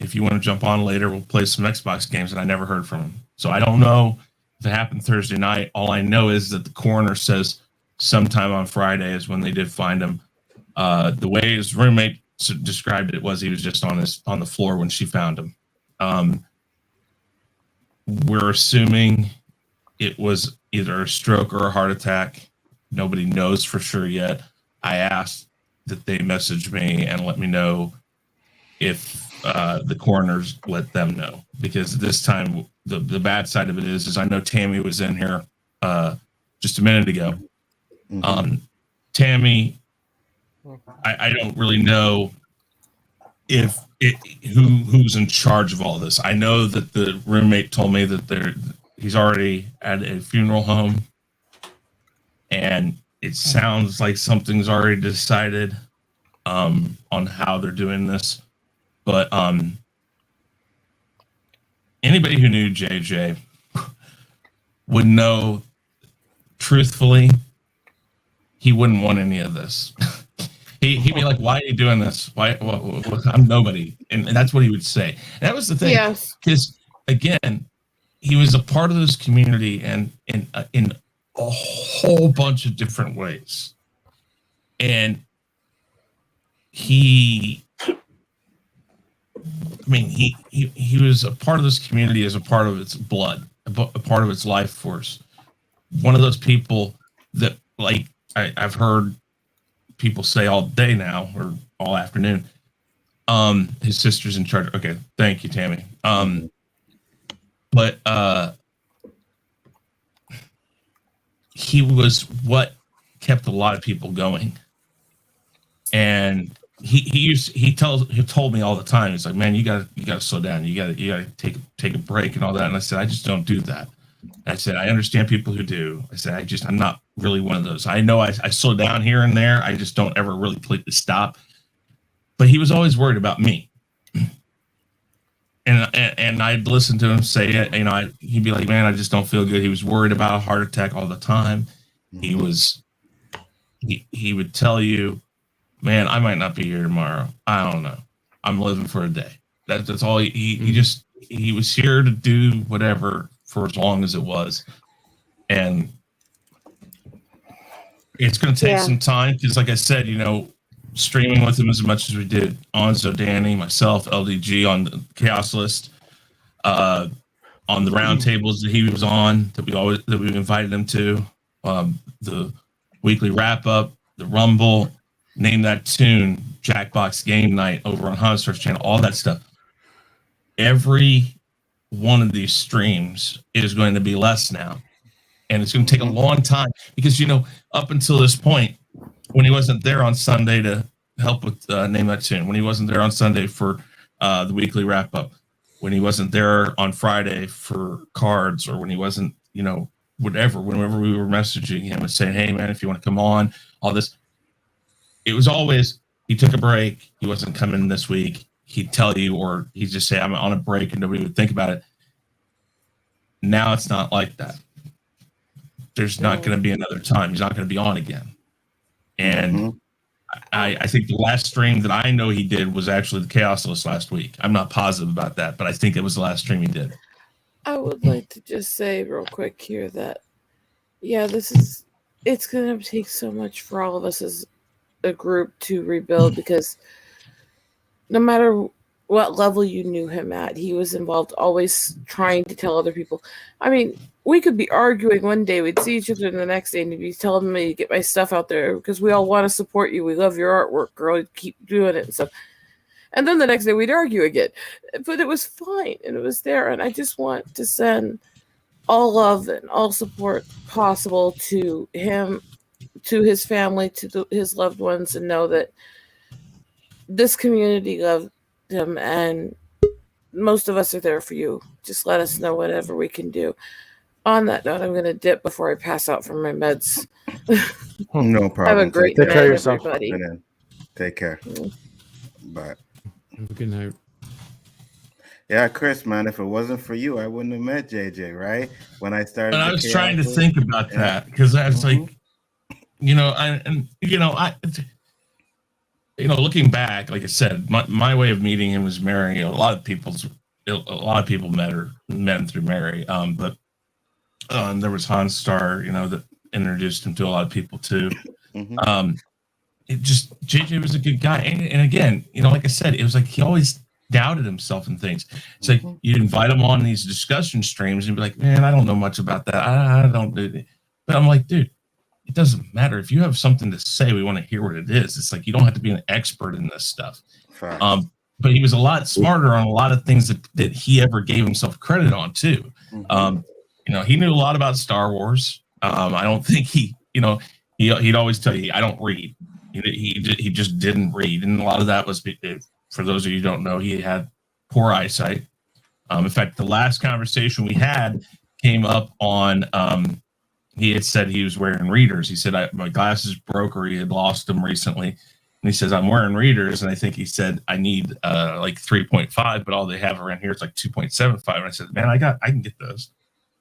S4: if you want to jump on later, we'll play some Xbox games. And I never heard from him. So I don't know if it happened Thursday night. All I know is that the coroner says sometime on Friday is when they did find him. The way his roommate described it was he was just on the floor when she found him. We're assuming it was either a stroke or a heart attack. Nobody knows for sure yet. I asked that they message me and let me know if the coroners let them know, because this time the bad side of it is I know Tammy was in here just a minute ago. Tammy, I don't really know who's in charge of all this. I know that the roommate told me that he's already at a funeral home, and it sounds like something's already decided on how they're doing this. But anybody who knew JJ would know, truthfully, he wouldn't want any of this. He'd be like, why are you doing this? Why? I'm nobody. And that's what he would say. And that was the thing.
S7: Yes.
S4: Because, again, he was a part of this community and in a whole bunch of different ways. And he was a part of this community as a part of its blood, a part of its life force. One of those people that, like, I've heard people say all day now or all afternoon, his sister's in charge. Okay, thank you, Tammy. But he was what kept a lot of people going. And he told me all the time, he's like, man, you gotta slow down, you gotta take a break and all that. And I said, I just don't do that. I said, I understand people who do. I said, I'm not really one of those. I know I slow down here and there. I just don't ever really completely stop. But he was always worried about me. And I'd listen to him say it. He'd be like, man, I just don't feel good. He was worried about a heart attack all the time. He would tell you, man, I might not be here tomorrow. I don't know. I'm living for a day. That's all. He was here to do whatever for as long as it was. And it's going to take some time because, like I said, streaming with him as much as we did, Onzo, Danny, myself, LDG on the Chaos List, on the roundtables that he was on, that we invited him to, the weekly wrap up, the Rumble, Name That Tune, Jackbox Game Night over on Hunter's channel, all that stuff. Every one of these streams is going to be less now, and it's going to take a long time because up until this point, when he wasn't there on Sunday to help with Name That Tune, when he wasn't there on Sunday for the weekly wrap up, when he wasn't there on Friday for cards, or when he wasn't, whatever, whenever we were messaging him and saying, hey man, if you want to come on, all this, it was always, he took a break, he wasn't coming this week, he'd tell you, or he'd just say, I'm on a break, and nobody would think about it. Now it's not like that. There's not going to be another time. He's not going to be on again. And I think the last stream that I know he did was actually the Chaos List last week. I'm not positive about that, but I think it was the last stream he did.
S7: I would like to just say real quick here that, yeah, it's going to take so much for all of us as a group to rebuild, because no matter what level you knew him at, he was involved, always trying to tell other people. I mean, we could be arguing one day, we'd see each other the next day, and he'd be telling me to get my stuff out there because we all want to support you. We love your artwork, girl. You keep doing it and stuff. And then the next day we'd argue again. But it was fine, and it was there. And I just want to send all love and all support possible to him, to his family, to his loved ones, and know that this community loved him, and most of us are there for you. Just let us know whatever we can do. On that note, I'm going to dip before I pass out from my meds.
S3: No problem.
S7: Have a great night, everybody.
S3: Take care. Bye.
S12: Have a good night.
S3: Yeah, Chris, man, if it wasn't for you, I wouldn't have met JJ, right? When I started.
S4: But I was trying to think about that, because I was like, looking back, like I said, my way of meeting him was Mary. A lot of people met him through Mary. But there was Hans Star, that introduced him to a lot of people too. JJ was a good guy. And again, like I said, it was like he always doubted himself and things. It's like you invite him on these discussion streams and be like, man, I don't know much about that. I don't do it. But I'm like, dude, it doesn't matter. If you have something to say, we want to hear what it is. It's like you don't have to be an expert in this stuff. But he was a lot smarter on a lot of things that he ever gave himself credit on too. He knew a lot about Star Wars. I don't think he'd always tell you, I don't read. He just didn't read. And a lot of that was, for those of you who don't know, he had poor eyesight. In fact, the last conversation we had came up on, he had said he was wearing readers. He said, my glasses broke, or he had lost them recently. And he says, I'm wearing readers. And I think he said, I need like 3.5, but all they have around here is like 2.75. And I said, man, I can get those.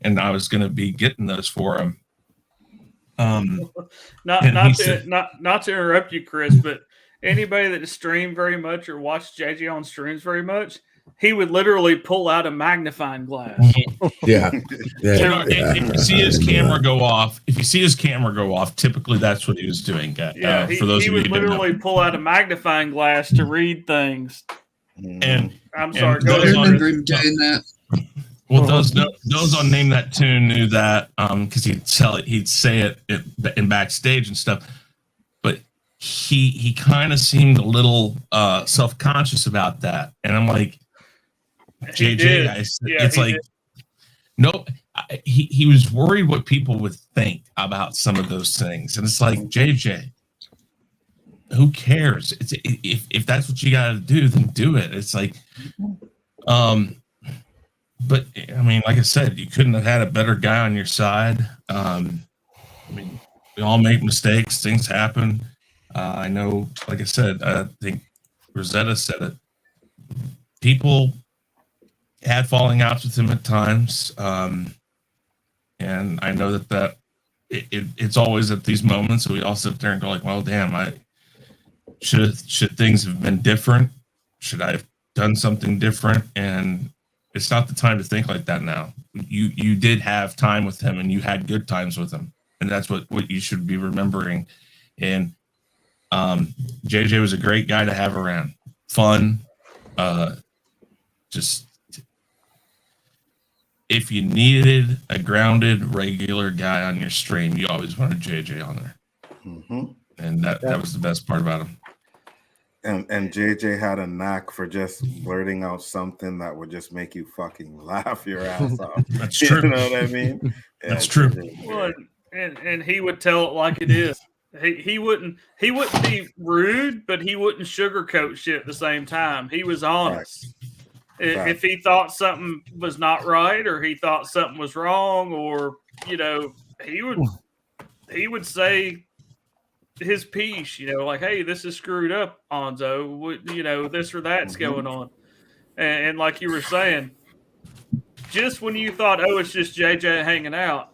S4: And I was going to be getting those for him.
S1: Not to interrupt you, Chris, but anybody that streamed very much or watched JJ on streams very much, he would literally pull out a magnifying glass.
S4: If you see his camera go off, typically that's what he was doing.
S1: He would literally pull out a magnifying glass to read things.
S4: And
S1: I'm sorry,
S18: I remember him doing that.
S4: Well, those on Name That Tune knew that because he'd say it in backstage and stuff. But he kind of seemed a little self-conscious about that, and I'm like, JJ, he was worried what people would think about some of those things, and it's like, JJ, who cares? If that's what you got to do, then do it. It's like, But I mean, like I said, you couldn't have had a better guy on your side. We all make mistakes; things happen. I know, like I said, I think Rosetta said it. People had falling outs with him at times, and I know that it's always at these moments that we all sit there and go like, "Well, damn, should things have been different? Should I have done something different?" And it's not the time to think like that now. You did have time with him, and you had good times with him, and that's what you should be remembering. And JJ was a great guy to have around. Fun. Just if you needed a grounded, regular guy on your stream, you always wanted JJ on there. And that was the best part about him.
S3: And JJ had a knack for just blurting out something that would just make you fucking laugh your ass off.
S4: That's true.
S3: You know what I mean?
S4: That's true.
S1: Well, and he would tell it like it is. He wouldn't be rude, but he wouldn't sugarcoat shit at the same time. He was honest. Right. If he thought something was not right, or he thought something was wrong, or he would say his piece, like, hey, this is screwed up, Onzo. This or that's going on. And like you were saying, just when you thought, oh, it's just JJ hanging out,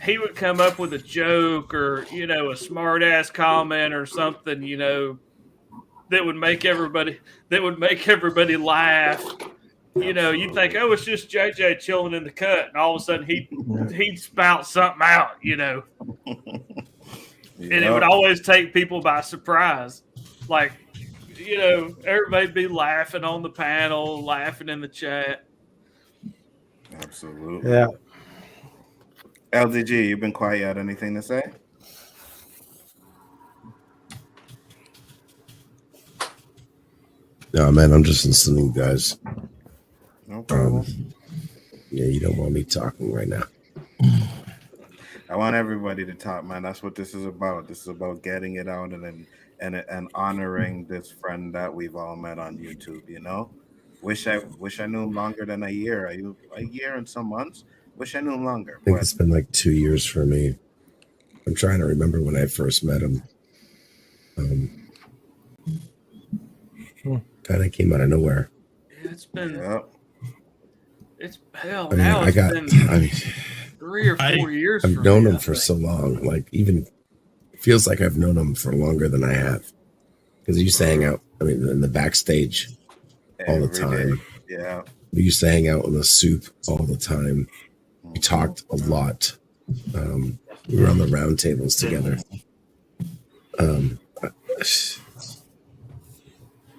S1: he would come up with a joke or, a smart ass comment or something, that would make everybody laugh. You'd think, oh, it's just JJ chilling in the cut, and all of a sudden he'd spout something out, and it would always take people by surprise. Like, everybody'd be laughing on the panel, laughing in the chat.
S3: Absolutely.
S8: Yeah.
S3: LDG, you've been quiet. You had anything to say?
S19: No, man, I'm just listening, guys.
S3: No problem.
S19: Yeah, you don't want me talking right now.
S3: I want everybody to talk, man. That's what this is about. This is about getting it out and honoring this friend that we've all met on YouTube. Wish I knew him longer than a year. A year and some months. Wish I knew him longer.
S19: I think it's been like 2 years for me. I'm trying to remember when I first met him. Kind of came out of nowhere.
S1: Yeah, it's been. It's hell.
S19: I mean,
S1: Now it's been 3 or 4 years.
S19: I've known him for so long. Like, even it feels like I've known him for longer than I have. Because he used to hang out. I mean, in the backstage all the time.
S3: Day. Yeah.
S19: We used to hang out in the soup all the time. We talked a lot. We were on the round tables together.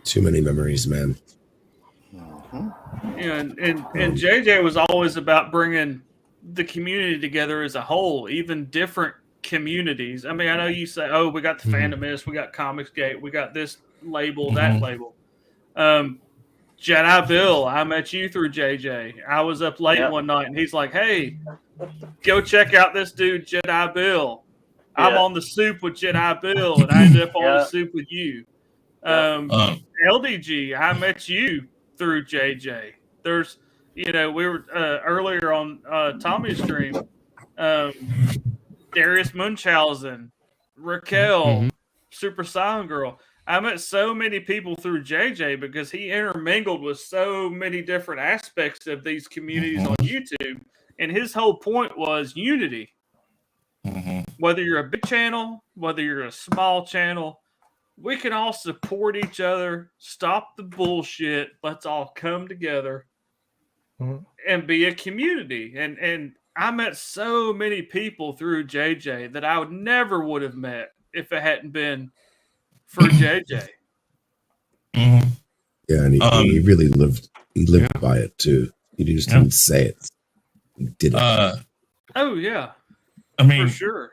S19: Too many memories, man.
S1: Yeah, and JJ was always about bringing the community together as a whole, even different communities. I mean, I know you say, oh, we got the Fandomist, we got Comicsgate, we got this label, that label. Jedi Bill, I met you through JJ. I was up late one night, and he's like, hey, go check out this dude, Jedi Bill. I'm on the soup with Jedi Bill, and I ended up on the soup with you. LDG, I met you through JJ. There's, we were earlier on Tommy's stream, Darius Munchausen, Raquel, Super Silent Girl. I met so many people through JJ because he intermingled with so many different aspects of these communities on YouTube. And his whole point was unity. Whether you're a big channel, whether you're a small channel, we can all support each other, stop the bullshit. Let's all come together and be a community. And I met so many people through JJ that I would never would have met if it hadn't been for JJ.
S19: Yeah, and he really lived by it too. He just didn't say it. He did it.
S1: Oh yeah.
S4: I mean,
S1: for sure.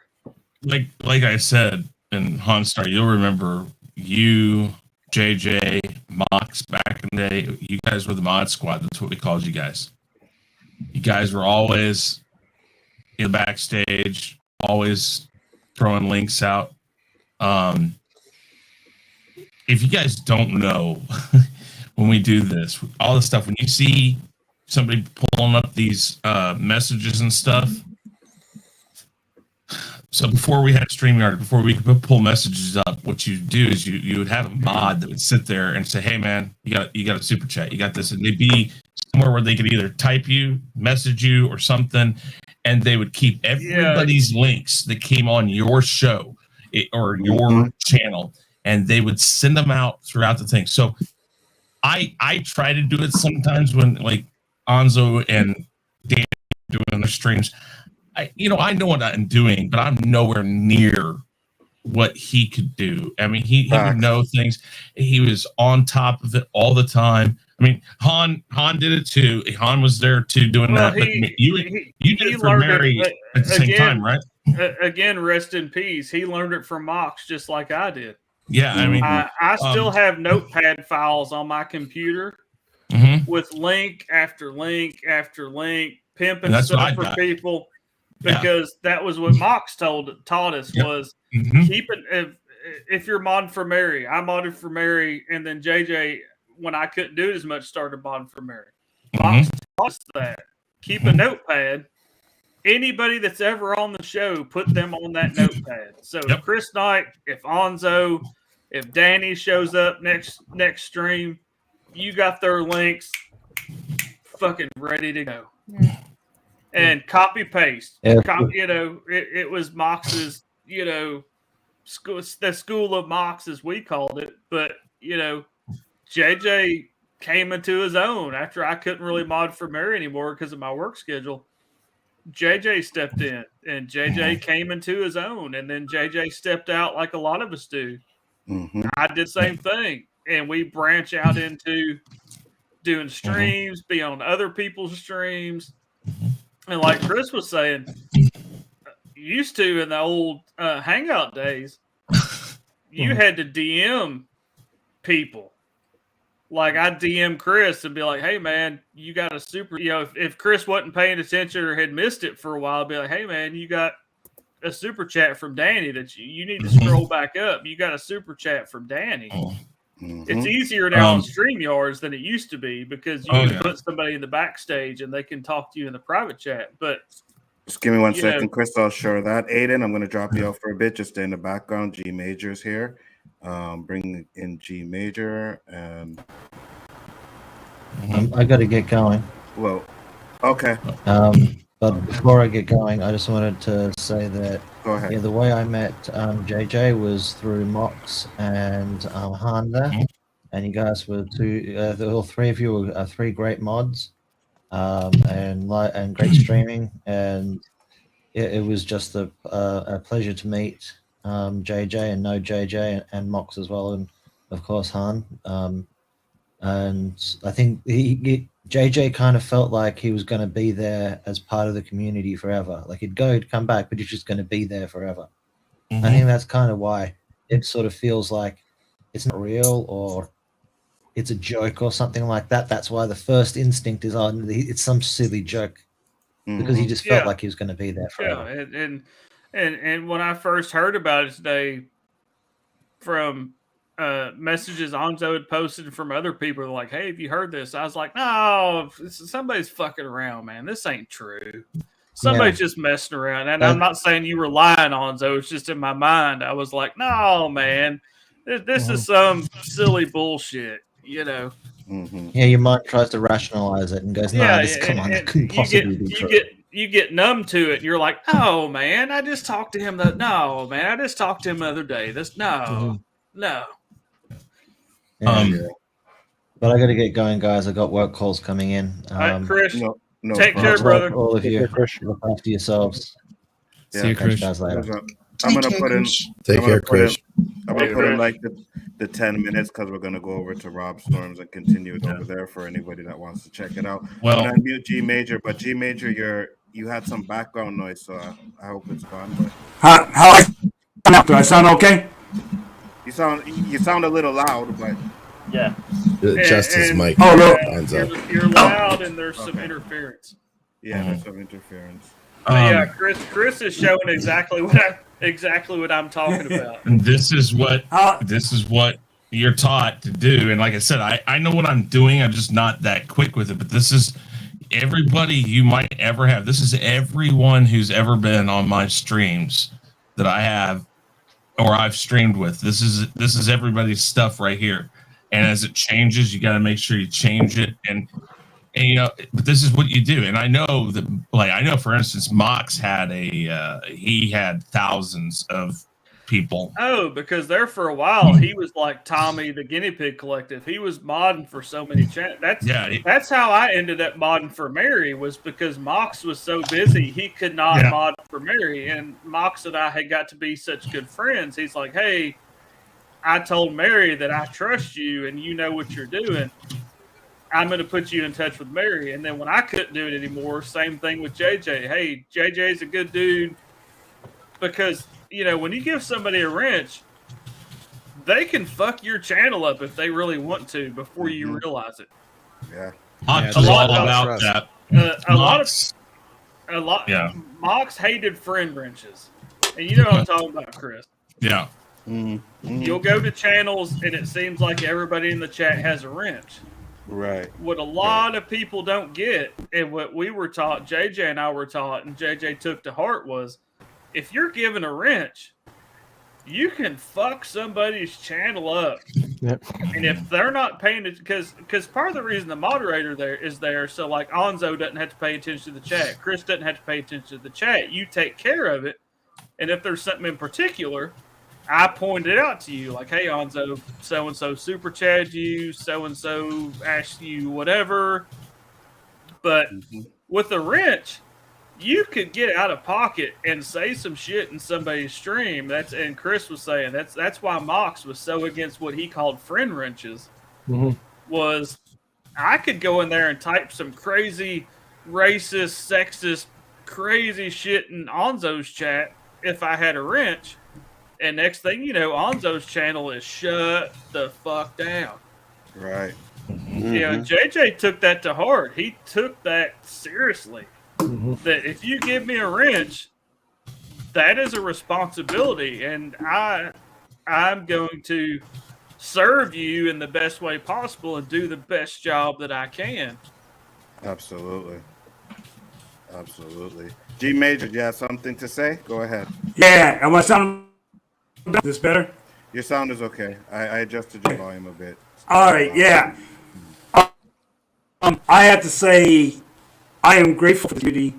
S4: Like I said in Honstar, you'll remember you, JJ, Mox back in the day. You guys were the mod squad. That's what we called you guys. You guys were always in the backstage, always throwing links out. If you guys don't know, when we do this, all the stuff, when you see somebody pulling up these messages and stuff. So before we had StreamYard, before we could pull messages up, what you do is you would have a mod that would sit there and say, "Hey man, you got a super chat, you got this," and they'd be somewhere where they could either type you, message you, or something, and they would keep everybody's links that came on your show or your channel, and they would send them out throughout the thing. So I try to do it sometimes when like Anzo and Dan doing their streams. I know what I'm doing, but I'm nowhere near what he could do. I mean, he would know things. He was on top of it all the time. I mean, Han did it too. Han was there too doing that. But you did it for Mary at the same time, right?
S1: Again, rest in peace. He learned it from Mox just like I did.
S4: Yeah, I mean,
S1: I still have notepad files on my computer with link after link after link, pimping stuff for people. Because that was what Mox taught us was keep it. If you're modding for Mary, I modded for Mary, and then JJ, when I couldn't do it as much, started modding for Mary. Mox taught us that. Keep a notepad. Anybody that's ever on the show, put them on that notepad. So if Chris Knight, if Anzo, if Danny shows up next stream, you got their links. fucking ready to go. And copy paste.
S2: Yeah.
S1: It was Mox's, school, the school of Mox as we called it. But, JJ came into his own after I couldn't really mod for Mary anymore because of my work schedule. JJ stepped in and JJ came into his own, and then JJ stepped out like a lot of us do. I did the same thing, and we branch out into doing streams, be on other people's streams, and like Chris was saying, used to in the old Hangout days, you had to DM people. Like I'd DM Chris and be like, "Hey man, you got a super." If Chris wasn't paying attention or had missed it for a while, I'd be like, "Hey man, you got a super chat from Danny that you need to scroll back up. You got a super chat from Danny." It's easier now on StreamYards than it used to be because you can put somebody in the backstage and they can talk to you in the private chat. But
S3: just give me 1 second, Chris. I'll show that. Aiden, I'm going to drop you off for a bit. Just stay in the background. G Major's here. Bring in G Major and
S2: I got to get going.
S3: Well, okay.
S2: But before I get going, I just wanted to say that
S3: Go ahead.
S2: the way I met JJ was through Mox and Honda, and you guys were all three of you were three great mods, and great streaming, and it was just a pleasure to meet JJ and know JJ and Mox as well, and of course Han. And I think JJ kind of felt like he was going to be there as part of the community forever. Like he'd come back, but he's just going to be there forever. I think that's kind of why it sort of feels like it's not real or it's a joke or something like that. That's why the first instinct is it's some silly joke because he just felt like he was going to be there forever.
S1: Yeah, and when I first heard about it today from messages Anzo had posted from other people like, "Hey, have you heard this?" I was like, "No, somebody's fucking around, man. This ain't true. Somebody's just messing around." And I'm not saying you were lying, Anzo. It's just in my mind. I was like, "No, man, this is some silly bullshit."
S2: Yeah, your mind tries to rationalize it and goes, "No, come on, that couldn't possibly be true."
S1: You get numb to it, and you're like, "Oh man, I just talked to him. No, man, I just talked to him the other day. No."
S2: But I got to get going, guys. I got work calls coming in.
S1: All right, Chris, take care, brother.
S2: All of you, look after yourselves.
S3: Yeah,
S2: See you, Chris. Guys later.
S3: I'm gonna put in.
S19: Take care, Chris.
S3: I'm gonna put in like the 10 minutes because we're gonna go over to Rob Storms and continue it over there for anybody that wants to check it out.
S4: Well,
S3: I'm mute G Major, but G Major, you had some background noise, so I hope it's gone. But
S11: How do I sound okay?
S3: you sound a little loud, but
S17: yeah.
S19: Justice Mike.
S11: Oh no,
S1: you're loud and there's some interference.
S3: Yeah, there's some interference.
S1: Yeah, Chris is showing exactly what I'm talking about.
S4: And this is what you're taught to do. And like I said, I know what I'm doing. I'm just not that quick with it. But this is everybody you might ever have. This is everyone who's ever been on my streams that I have or I've streamed with. This is everybody's stuff right here. And as it changes, you got to make sure you change it. And but this is what you do. And I know that, for instance, Mox had he had thousands of people.
S1: Oh, because there for a while he was like Tommy the Guinea Pig Collective. He was modding for so many chats. That's how I ended up modding for Mary, was because Mox was so busy he could not mod for Mary. And Mox and I had got to be such good friends. He's like, "Hey, I told Mary that I trust you and you know what you're doing. I'm going to put you in touch with Mary." And then when I couldn't do it anymore, same thing with JJ. Hey, JJ's a good dude, because, when you give somebody a wrench, they can fuck your channel up if they really want to before you realize it.
S3: Yeah.
S4: Mox is all about that.
S1: Mox hated friend wrenches. And you know what I'm talking about, Chris.
S4: Yeah.
S1: You'll go to channels and it seems like everybody in the chat has a wrench.
S3: Right.
S1: What a lot of people don't get, and what we were taught, JJ and I were taught, and JJ took to heart, was if you're given a wrench, you can fuck somebody's channel up
S8: Yep.
S1: And if they're not paying it, because part of the reason the moderator there is there, so like Onzo doesn't have to pay attention to the chat, Chris doesn't have to pay attention to the chat. You take care of it, and if there's something in particular, I pointed it out to you, like, hey, Onzo, so and so super chatted you, so and so asked you whatever. But with the wrench, you could get out of pocket and say some shit in somebody's stream. And Chris was saying that's why Mox was so against what he called friend wrenches.
S8: Mhm.
S1: Was I could go in there and type some crazy, racist, sexist, crazy shit in Onzo's chat if I had a wrench, and next thing you know, Onzo's channel is shut the fuck down.
S3: Right.
S1: You know, JJ took that to heart. He took that seriously. That if you give me a wrench, that is a responsibility, and I'm going to serve you in the best way possible and do the best job that I can.
S3: Absolutely. G Major, do you have something to say? Go ahead.
S11: Yeah, am I sounding this better?
S3: Your sound is okay. I adjusted your volume a bit.
S11: All right, yeah. I have to say, I am grateful for the community,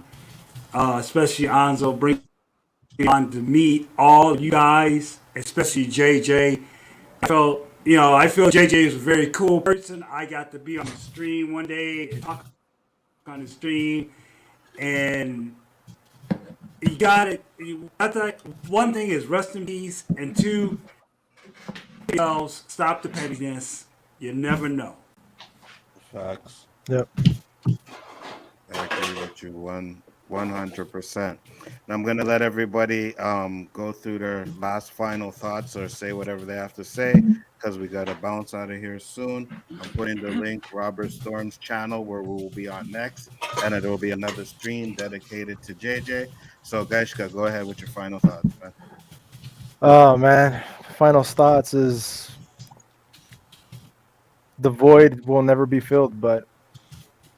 S11: especially Onzo bringing on to meet all you guys, especially JJ. I feel JJ is a very cool person. I got to be on the stream one day and talk on the stream, and you got it. I thought one thing is rest in peace, and two, stop the pettiness. You never know.
S3: Facts.
S8: Yep.
S3: I agree with you 100%. And I'm gonna let everybody go through their last final thoughts or say whatever they have to say, because we gotta bounce out of here soon. I'm putting the link Robert Storm's channel where we will be on next, and there will be another stream dedicated to JJ. So Gaishka, go ahead with your final thoughts, man.
S8: Oh man, final thoughts is the void will never be filled, but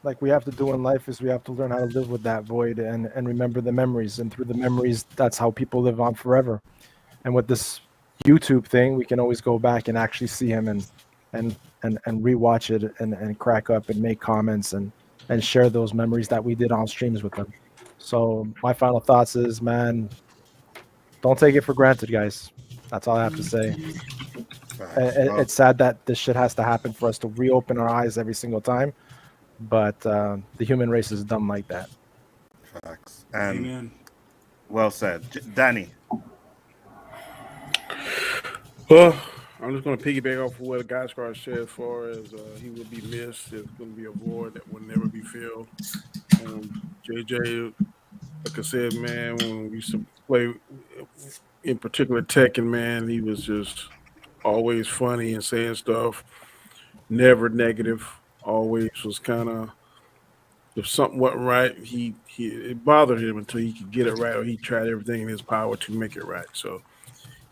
S8: like we have to do in life is we have to learn how to live with that void and remember the memories, and through the memories, that's how people live on forever. And with this YouTube thing, we can always go back and actually see him and rewatch it and crack up and make comments and share those memories that we did on streams with them. So my final thoughts is, man, don't take it for granted, guys. That's all I have to say. It's sad that this shit has to happen for us to reopen our eyes every single time, but the human race is dumb like that.
S3: Facts. And
S11: Amen.
S3: Well said. Danny.
S5: Well, I'm just going to piggyback off of what Guyscar said as far as he will be missed. There's going to be a void that will never be filled. JJ, like I said, man, when we used to play, in particular Tekken, man, he was just always funny and saying stuff, never negative, always was kind of, if something wasn't right, it bothered him until he could get it right, or he tried everything in his power to make it right. So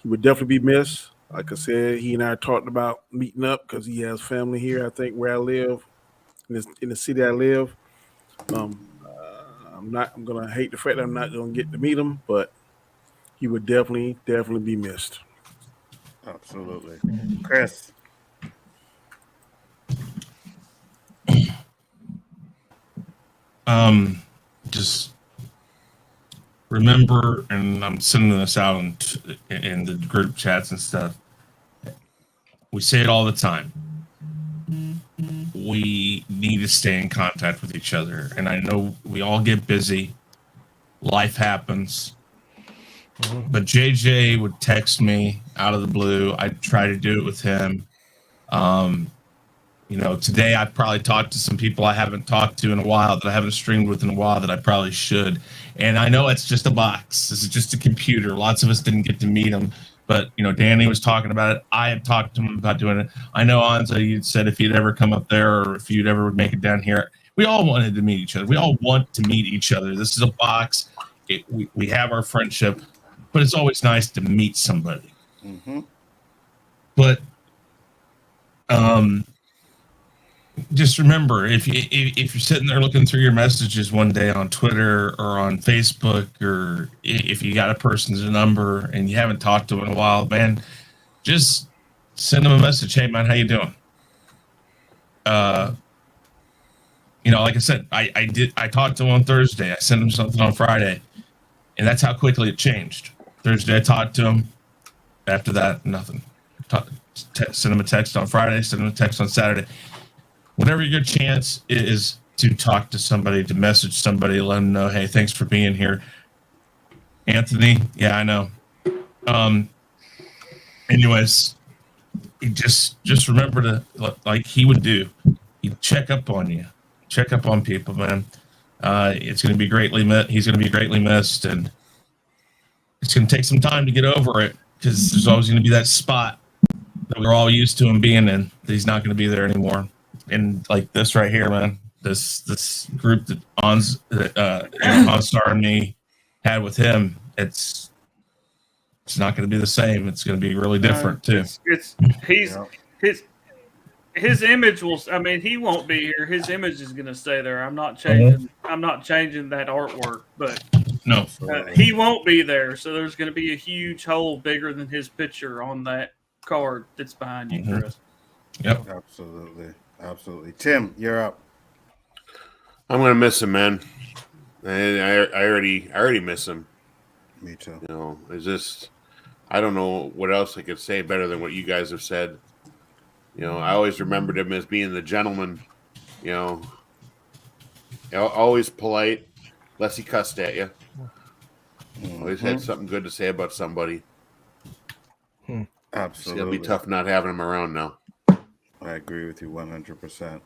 S5: he would definitely be missed. Like I said, he and I talked about meeting up because he has family here, I think, where I live, in the city I live. I'm going to hate the fact that I'm not going to get to meet him, but he would definitely be missed.
S3: Absolutely. Chris.
S4: Just remember, and I'm sending this out in the group chats and stuff. We say it all the time. We need to stay in contact with each other. And I know we all get busy. Life happens. But JJ would text me out of the blue. I'd try to do it with him. Today I probably talked to some people I haven't talked to in a while, that I haven't streamed with in a while, that I probably should. And I know it's just a box. This is just a computer. Lots of us didn't get to meet him. But, Danny was talking about it. I had talked to him about doing it. I know, Anza, you'd said if he'd ever come up there or if you'd ever make it down here. We all wanted to meet each other. We all want to meet each other. This is a box. We have our friendship. But it's always nice to meet somebody.
S3: Mm-hmm.
S4: But just remember, if you're sitting there looking through your messages one day on Twitter or on Facebook, or if you got a person's number and you haven't talked to them in a while, man, just send him a message. Hey man, how you doing? Like I said, I talked to him on Thursday. I sent him something on Friday, and that's how quickly it changed. Thursday, I talked to him. After that, nothing. Send him a text on Friday. Send him a text on Saturday. Whenever your chance is to talk to somebody, to message somebody, let them know, hey, thanks for being here. Anthony, yeah, I know. Anyways, just remember to, like he would do, he'd check up on you, check up on people, man. It's going to be greatly missed. He's going to be greatly missed, and it's going to take some time to get over it because there's always going to be that spot that we're all used to him being in. That he's not going to be there anymore. And like this right here, man, this group that OnStar and me had with him, it's not going to be the same. It's going to be really different too.
S1: His image will. I mean, he won't be here. His image is going to stay there. I'm not changing. I'm not changing that artwork, but
S4: no,
S1: he won't be there. So there's going to be a huge hole bigger than his picture on that card that's behind you, Chris.
S4: Yep,
S3: absolutely. Tim, you're up.
S6: I'm gonna miss him, man. I already miss him.
S3: Me too.
S6: It's just I don't know what else I could say better than what you guys have said. I always remembered him as being the gentleman. Always polite, unless he cussed at you. Always had something good to say about somebody.
S3: Absolutely.
S6: It's gonna be tough not having him around now.
S3: I agree with you 100%.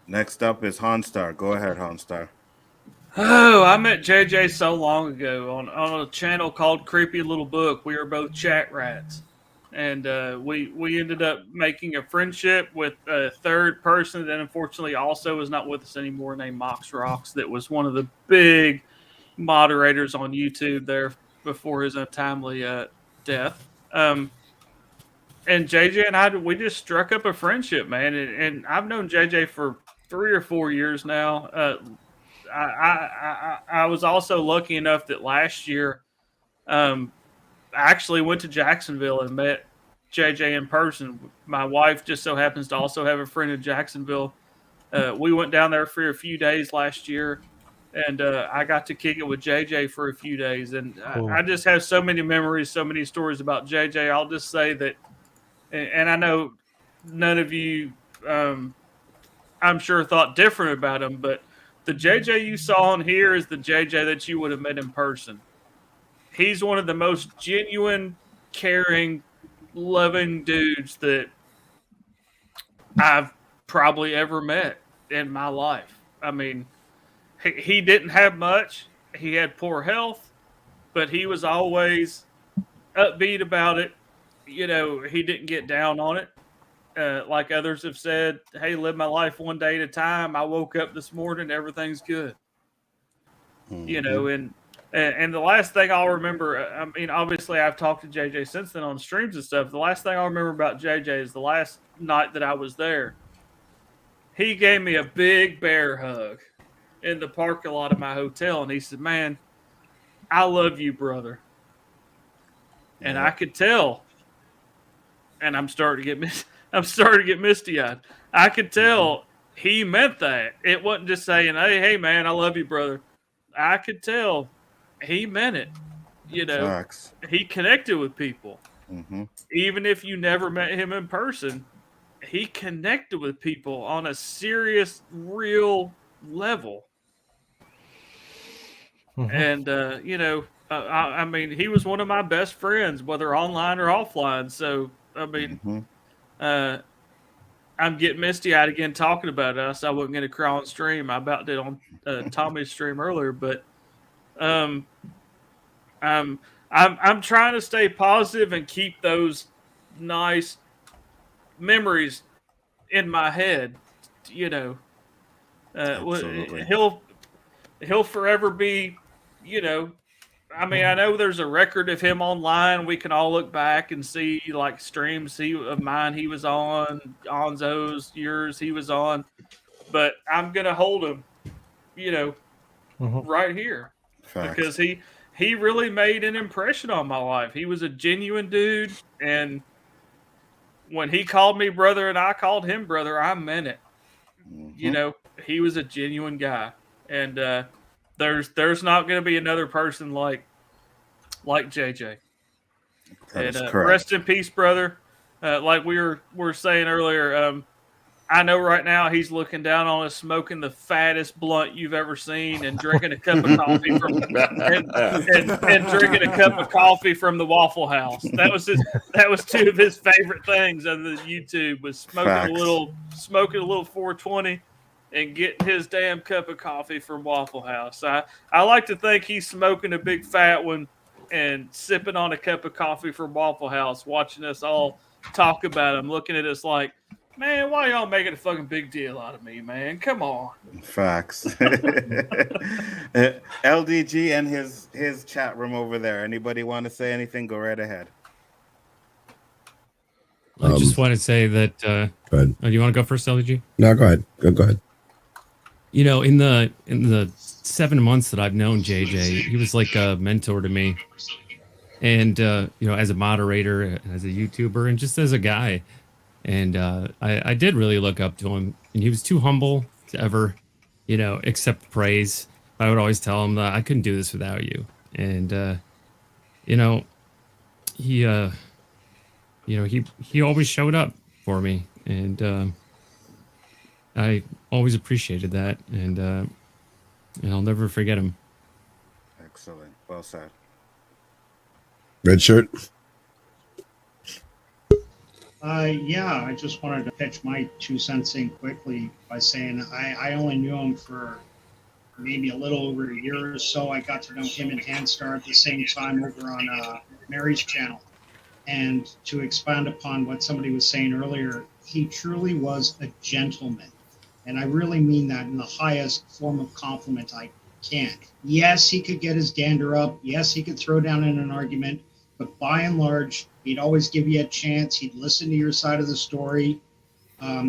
S3: Next up is Honstar. Go ahead, Honstar.
S1: Oh, I met JJ so long ago on a channel called Creepy Little Book. We were both chat rats. And we ended up making a friendship with a third person that unfortunately also is not with us anymore, named Mox Rocks, that was one of the big moderators on YouTube there before his untimely death. And JJ and we just struck up a friendship, man. And I've known JJ for 3 or 4 years now. I was also lucky enough that last year I actually went to Jacksonville and met JJ in person. My wife just so happens to also have a friend in Jacksonville. We went down there for a few days last year, and I got to kick it with JJ for a few days. And
S8: Cool.
S1: I just have so many memories, so many stories about JJ. I'll just say that, and I know none of you, I'm sure, thought different about him, but the JJ you saw on here is the JJ that you would have met in person. He's one of the most genuine, caring, loving dudes that I've probably ever met in my life. I mean, he didn't have much. He had poor health, but he was always upbeat about it. He didn't get down on it. Like others have said, hey, live my life one day at a time. I woke up this morning, everything's good. And the last thing I'll remember, I mean, obviously I've talked to JJ since then on streams and stuff. The last thing I'll remember about JJ is the last night that I was there. He gave me a big bear hug in the parking lot of my hotel. And he said, man, I love you, brother. And I could tell. And I'm starting to get misty-eyed. I could tell he meant that. It wasn't just saying, hey, man, I love you, brother. I could tell he meant it.
S3: Facts.
S1: He connected with people.
S3: Mm-hmm.
S1: Even if you never met him in person, he connected with people on a serious, real level. And, I mean, he was one of my best friends, whether online or offline. So, I mean, I'm getting misty-eyed again talking about us. I wasn't going to cry on stream. I about did on Tommy's stream earlier, but I'm trying to stay positive and keep those nice memories in my head.
S3: Absolutely.
S1: He'll forever be, I mean, I know there's a record of him online. We can all look back and see like streams of mine he was on, Onzo's, yours he was on. But I'm gonna hold him, right here.
S3: Facts.
S1: Because he really made an impression on my life. He was a genuine dude, and when he called me brother and I called him brother, I meant it. You know, he was a genuine guy, and there's not going to be another person like JJ.
S3: That
S1: And
S3: is correct.
S1: rest in peace, brother. Like we were saying earlier, I know right now he's looking down on us, smoking the fattest blunt you've ever seen, and drinking a cup of coffee from and drinking a cup of coffee from the Waffle House. That was two of his favorite things on the YouTube was smoking
S3: Facts.
S1: a little 420 and getting his damn cup of coffee from Waffle House. I like to think he's smoking a big fat one and sipping on a cup of coffee from Waffle House, watching us all talk about him, looking at us like, man, why y'all making a fucking big deal out of me, man? Come on.
S3: Facts. LDG and his chat room over there. Anybody want to say anything? Go right ahead.
S13: I just want to say that.
S19: Go ahead.
S13: Oh, do you want to go first, LDG?
S19: No, go ahead. Go ahead.
S13: You know, in the 7 months that I've known JJ, he was like a mentor to me, and you know, as a moderator, as a YouTuber, and just as a guy. And I did really look up to him, and he was too humble to ever, you know, accept praise. I would always tell him that I couldn't do this without you. And you know, he always showed up for me, and I always appreciated that, and I'll never forget him.
S3: Excellent. Well said.
S19: Red shirt.
S20: Yeah, I just wanted to pitch my 2 cents in quickly by saying I only knew him for maybe a little over a year or so. I got to know him and Handstar at the same time over on Mary's channel. And to expand upon what somebody was saying earlier, he truly was a gentleman. And I really mean that in the highest form of compliment I can. Yes, he could get his dander up. Yes, he could throw down in an argument. But by and large, he'd always give you a chance. He'd listen to your side of the story.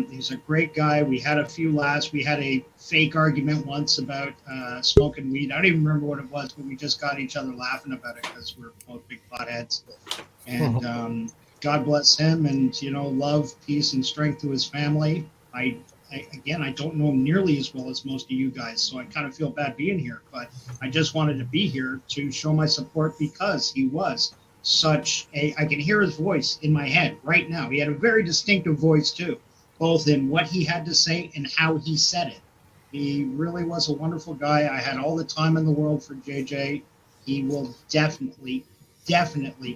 S20: He's a great guy. We had a few laughs. We had a fake argument once about smoking weed. I don't even remember what it was, but we just got each other laughing about it because we're both big potheads. And God bless him, and, you know, love, peace, and strength to his family. I don't know him nearly as well as most of you guys, so I kind of feel bad being here. But I just wanted to be here to show my support because he was I can hear his voice in my head right now. He had a very distinctive voice too, both in what he had to say and how he said it. He really was a wonderful guy. I had all the time in the world for JJ. He will definitely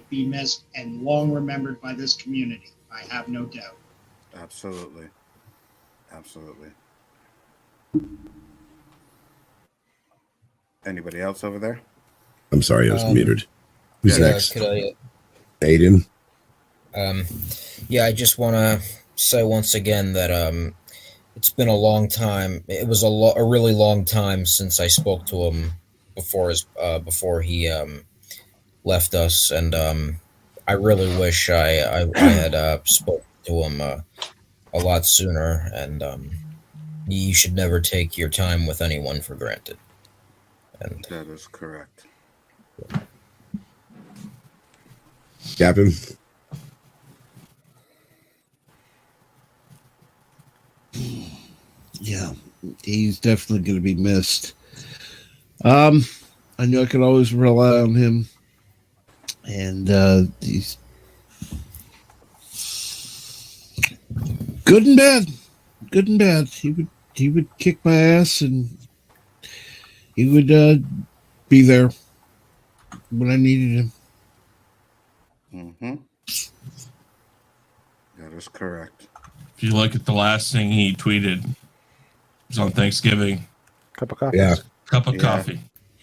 S20: be missed and long remembered by this community. I have no doubt.
S3: Absolutely. Absolutely. Anybody else over there?
S19: I'm sorry, I was muted. Who's next?
S15: Could I,
S19: Aiden?
S15: Yeah, I just want to say once again that it's been a long time. It was a really long time since I spoke to him before he left us, and I really wish I had spoken to him a lot sooner. And you should never take your time with anyone for granted. And
S3: that is correct.
S19: Captain?
S22: Yeah, he's definitely going to be missed. I knew I could always rely on him, and he's good and bad. Good and bad. He would kick my ass, and he would be there when I needed him.
S3: Mm-hmm. That is correct.
S4: If you look at the last thing he tweeted, it was on Thanksgiving.
S8: Cup of coffee.
S19: Yeah.
S4: Cup of coffee.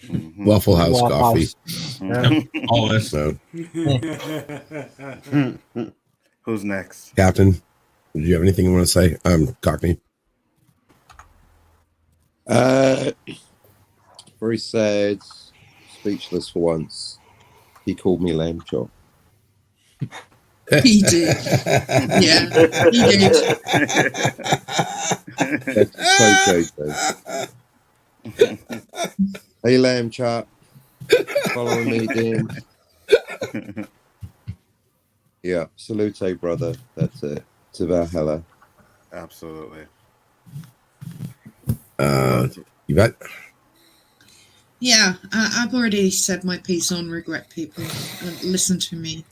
S3: Mm-hmm.
S19: Waffle House
S8: Waffle
S19: coffee.
S8: House.
S4: Yep. All this.
S19: So,
S3: who's next?
S19: Captain, did you have anything you want to say? Cockney.
S24: Very sad, speechless for once. He called me lamb chop.
S18: He did. Yeah, he did.
S24: That's so JJ. Hey, lamb chop. Following me, Dan. Yeah, salute, brother. That's it. To Valhalla.
S3: Absolutely.
S19: You bet.
S18: Yeah, I've already said my piece on regret people. Listen to me.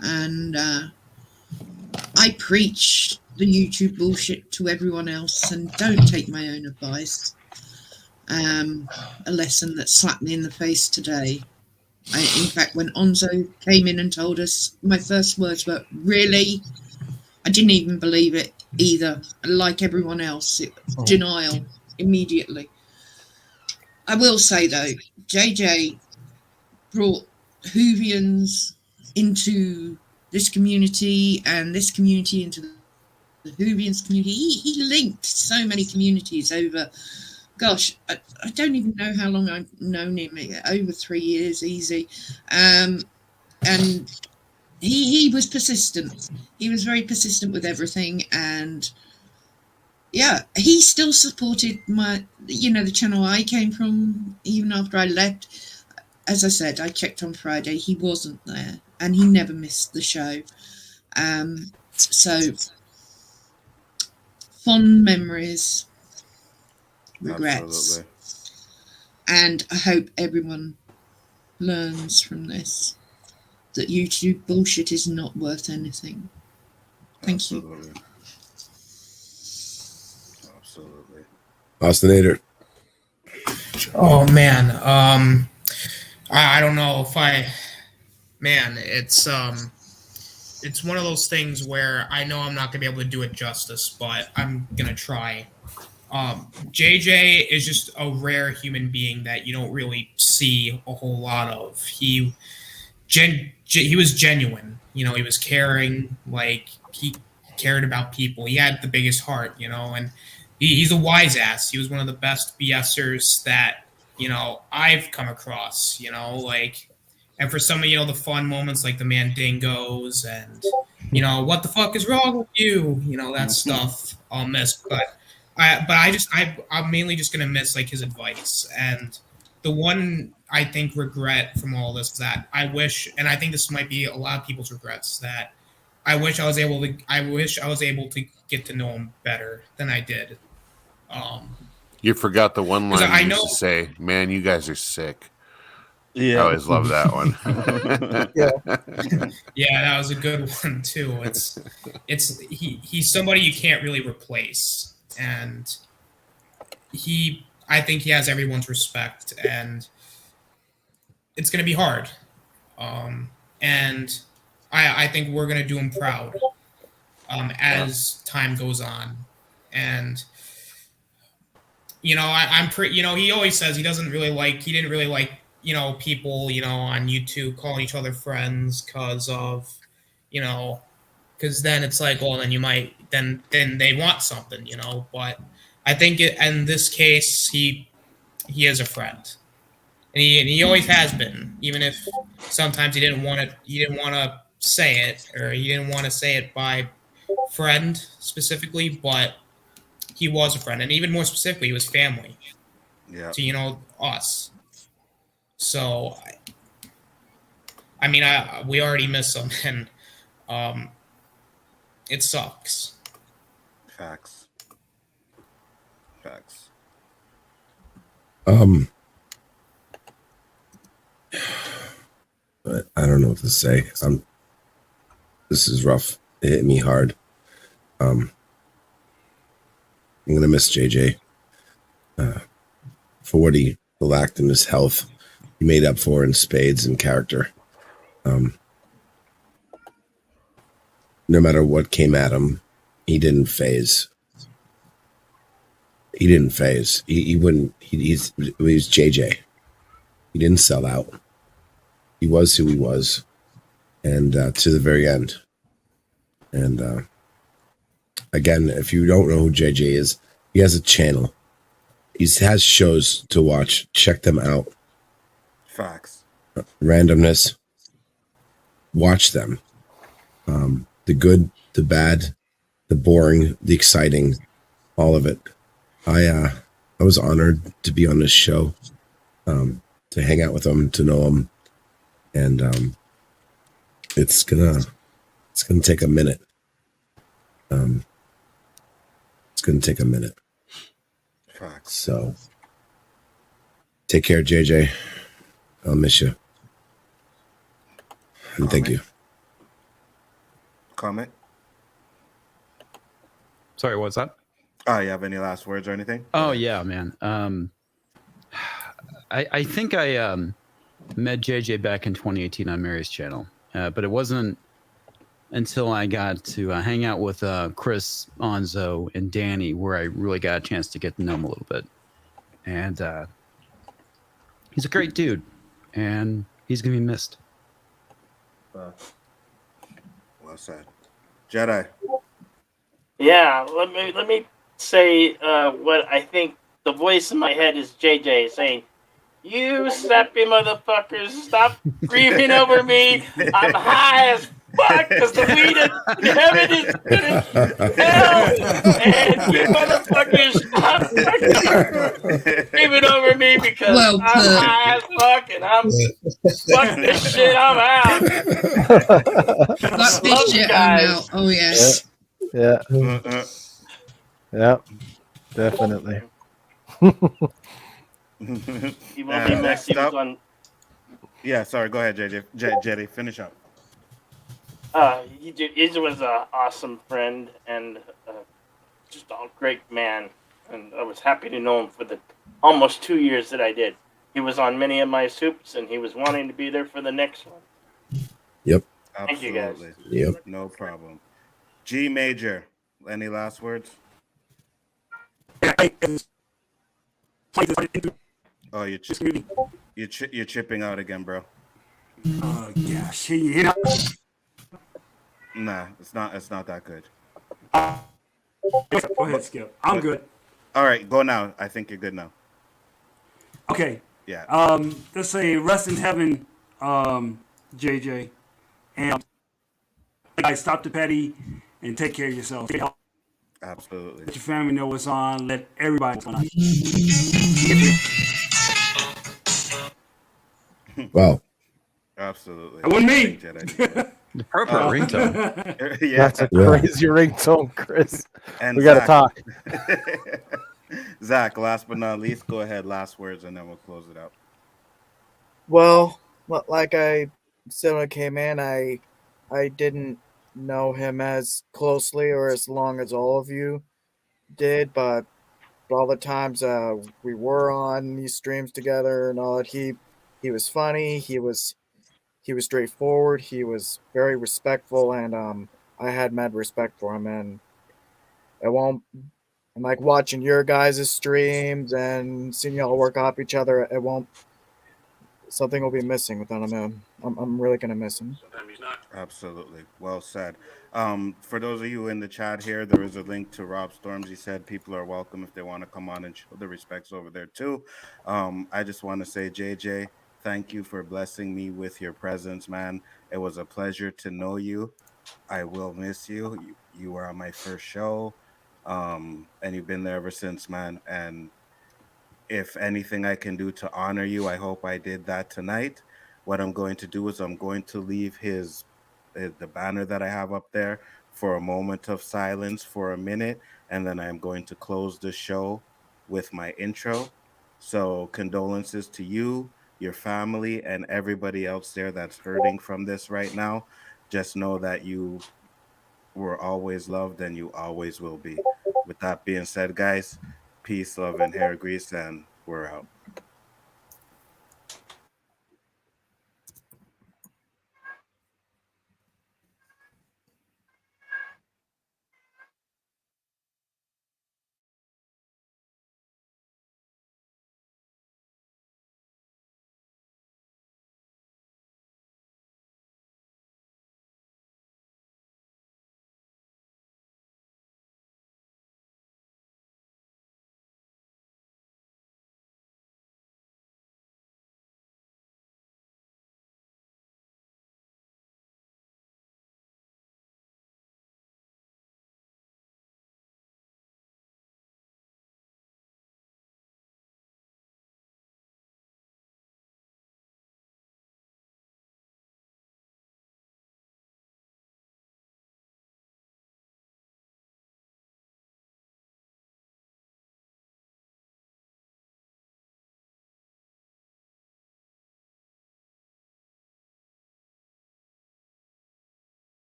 S18: And I preach the YouTube bullshit to everyone else and don't take my own advice. A lesson that slapped me in the face today. In fact, when Onzo came in and told us, my first words were, really? I didn't even believe it either. Like everyone else, denial immediately. I will say, though, JJ brought Whovians into this community and this community into the Whovians community. He linked so many communities over, gosh, I don't even know how long I've known him, over 3 years, easy. And he was persistent. He was very persistent with everything. And yeah, he still supported the channel I came from, even after I left. As I said, I checked on Friday. He wasn't there, and he never missed the show. So, fond memories, regrets.
S3: Absolutely.
S18: And I hope everyone learns from this that YouTube bullshit is not worth anything. Thank you.
S3: Absolutely.
S19: Austinator.
S9: Oh man, I don't know if it's one of those things where I know I'm not gonna be able to do it justice, but I'm gonna try. JJ is just a rare human being that you don't really see a whole lot of. He was genuine, he was caring, like he cared about people. He had the biggest heart, and he's a wise ass. He was one of the best BSers that I've come across, and for some of the fun moments like the Mandingos and what the fuck is wrong with you, that stuff I'll miss. But I'm mainly just gonna miss like his advice. And the one I think regret from all this that I wish, and I think this might be a lot of people's regrets, that I wish I was able to get to know him better than I did.
S6: You forgot the one line
S9: I
S6: you
S9: know-
S6: used to say, "Man, you guys are sick."
S3: Yeah.
S6: I always love that one.
S9: Yeah, that was a good one too. He's somebody you can't really replace, and I think he has everyone's respect, and it's gonna be hard. And I think we're gonna do him proud as time goes on, and I'm pretty. He always says he didn't really like people, on YouTube calling each other friends because then it's like, well, then you might, then they want something, but I think in this case, he is a friend, and he always has been, even if sometimes he didn't want to say it, or he didn't want to say it by friend specifically, but he was a friend, and even more specifically, he was family to us. So, I mean, we already miss him, and it sucks.
S3: Facts.
S19: But I don't know what to say. This is rough. It hit me hard. I'm gonna miss JJ for what he lacked in his health. He made up for in spades and character. No matter what came at him, he didn't phase. He wouldn't. He was JJ. He didn't sell out. He was who he was, and to the very end. And again, if you don't know who JJ is, he has a channel. He has shows to watch. Check them out.
S3: Facts.
S19: Randomness. Watch them. The good, the bad, the boring, the exciting, all of it. I was honored to be on this show, to hang out with him, to know him, and it's gonna take a minute. It's gonna take a minute.
S3: Facts.
S19: So take care, JJ. I'll miss you. And thank you.
S3: Comment?
S12: Sorry, what's that?
S3: Oh, you have any last words or anything?
S12: Oh yeah, man. I think I met JJ back in 2018 on Mary's channel, but it wasn't until I got to hang out with Chris, Onzo, and Danny where I really got a chance to get to know him a little bit. And he's a great dude, and he's gonna be missed.
S3: Well said. Jedi.
S17: Yeah, let me say what I think. The voice in my head is JJ saying, "You sappy motherfuckers, stop grieving over me. I'm high as fuck because the weed in heaven is good as hell, and you motherfuckers stop fucking grieving over me because
S18: Well
S17: I'm
S18: put.
S17: high as fuck and I'm fuck this shit. I'm out.
S18: Fuck
S17: Love
S18: this
S17: you
S18: shit, I'm
S17: guys.
S18: out. Oh, yes.
S8: Yeah. Yeah. Definitely.
S17: He will be missed. He was on.
S3: Yeah, sorry. Go ahead, JJ. Jetty, finish up.
S17: He was an awesome friend and just a great man, and I was happy to know him for the almost 2 years that I did. He was on many of my soups, and he was wanting to be there for the next one.
S19: Yep.
S17: Thank you, guys.
S3: Yep. No problem. G Major, any last words? Oh, you're chipping out again, bro.
S11: Yeah, shit, you know.
S3: Nah, it's not that good.
S11: Go ahead, Skip. I'm good.
S3: All right, go now. I think you're good now.
S11: Okay.
S3: Yeah.
S11: Let's say rest in heaven, JJ, and guys, stop the petty and take care of yourself.
S3: Absolutely.
S11: Let your family know what's on. Let everybody know what's on.
S19: Wow.
S3: Absolutely.
S11: That wasn't me.
S12: The perfect ringtone.
S3: Yeah.
S8: That's a crazy ringtone, Chris.
S3: And
S8: We got to
S3: Zach.
S8: talk.
S3: Zach, last but not least, go ahead. Last words, and then we'll close it out.
S14: Well, like I said when I came in, I didn't know him as closely or as long as all of you did, but all the times we were on these streams together and all that, he was funny, he was straightforward, he was very respectful, and I had mad respect for him, and it won't. And like watching your guys' streams and seeing y'all work off each other, it won't. Something will be missing without him. I'm really gonna miss him.
S3: Absolutely. Well said. For those of you in the chat here, there is a link to Rob Storms. He said people are welcome if they want to come on and show the respects over there too. I just want to say, JJ, thank you for blessing me with your presence, man. It was a pleasure to know you. I will miss you. You were on my first show, and you've been there ever since, man. And if anything I can do to honor you, I hope I did that tonight. What I'm going to do is I'm going to leave the banner that I have up there for a moment of silence for a minute, and then I'm going to close the show with my intro. So condolences to you, your family, and everybody else there that's hurting from this right now. Just know that you were always loved and you always will be. With that being said, guys, peace, love, and hair grease, and we're out.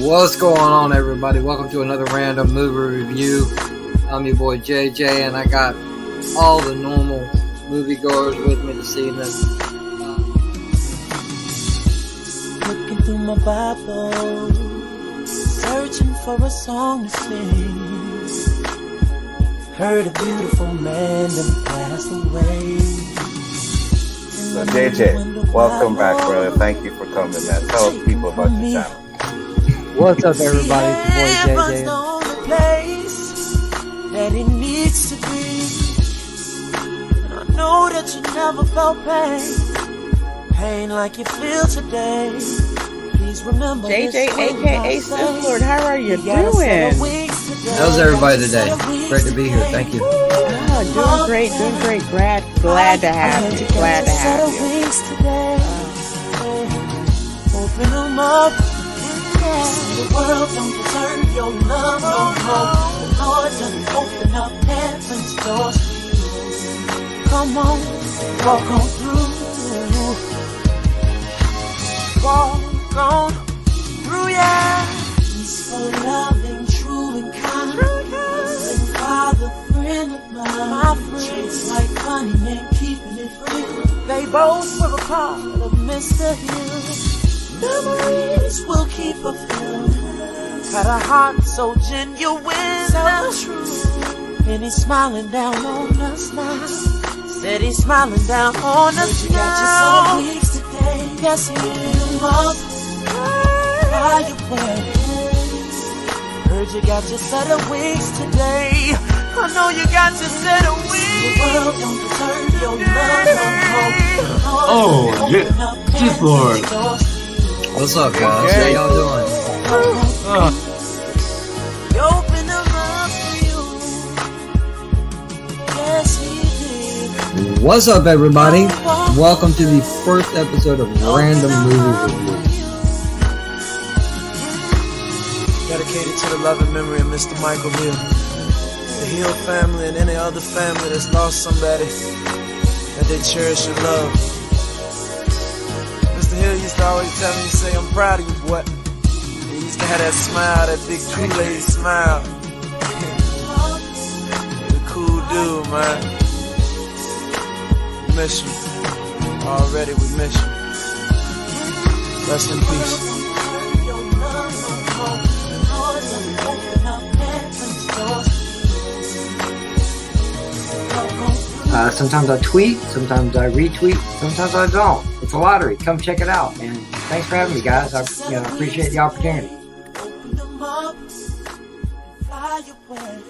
S10: What's going on, everybody? Welcome to another random movie review. I'm your boy JJ, and I got all the normal moviegoers with me this evening.
S16: Looking through my Bible, searching for a song to sing. Heard a beautiful man that passed away.
S3: So JJ, welcome back, brother. Thank you for coming, man. Tell people about your channel.
S10: What's up, everybody? It's your boy
S16: Heaven's
S10: JJ.
S16: the only place that it needs to be. And I know that you never felt pain like you feel today. Please remember
S7: JJ,
S16: this when
S7: aka
S16: I say
S7: Sithlord, how are you
S16: gotta set a
S7: doing?
S16: wings today.
S10: How's everybody today? Great to be here. Thank you.
S7: Oh, doing great. Glad to have you. Glad to have you.
S16: Open them up. The world don't deserve your love no more. The Lord doesn't open up heaven's doors for you. Come on, walk on through. Walk on through, yeah. He's for loving, true and kind. And Father, friend of mine. My friends like money and keeping it free. They both were a part of Mr. Hill. Memories will keep her filled. Got a heart so genuine, so true. And he's smiling down on us now. Said he's smiling down on us now. Got your some weeks today. Yes, he will. Fly away. Heard you got your set of wings today. I know you got your set of wings. The world don't deserve your love no more.
S21: Oh, Sithlord.
S10: What's up, guys? How y'all doing?
S16: You open them up for you. Yes, he did.
S10: What's up, everybody? Welcome to the first episode of Random Movie Review.
S16: Dedicated to the love and memory of Mr. Michael Hill, the Hill family, and any other family that's lost somebody that they cherish and love. Mr. Hill used to always tell me, say, I'm proud of you, boy. He used to have that smile, that big Kool-Aid smile. The cool dude, man. We miss you. Already we miss you. Rest in peace.
S10: Sometimes I tweet, sometimes I retweet, sometimes I don't. It's a lottery. Come check it out. And thanks for having me, guys. I appreciate the opportunity.
S16: Open them up, fly away.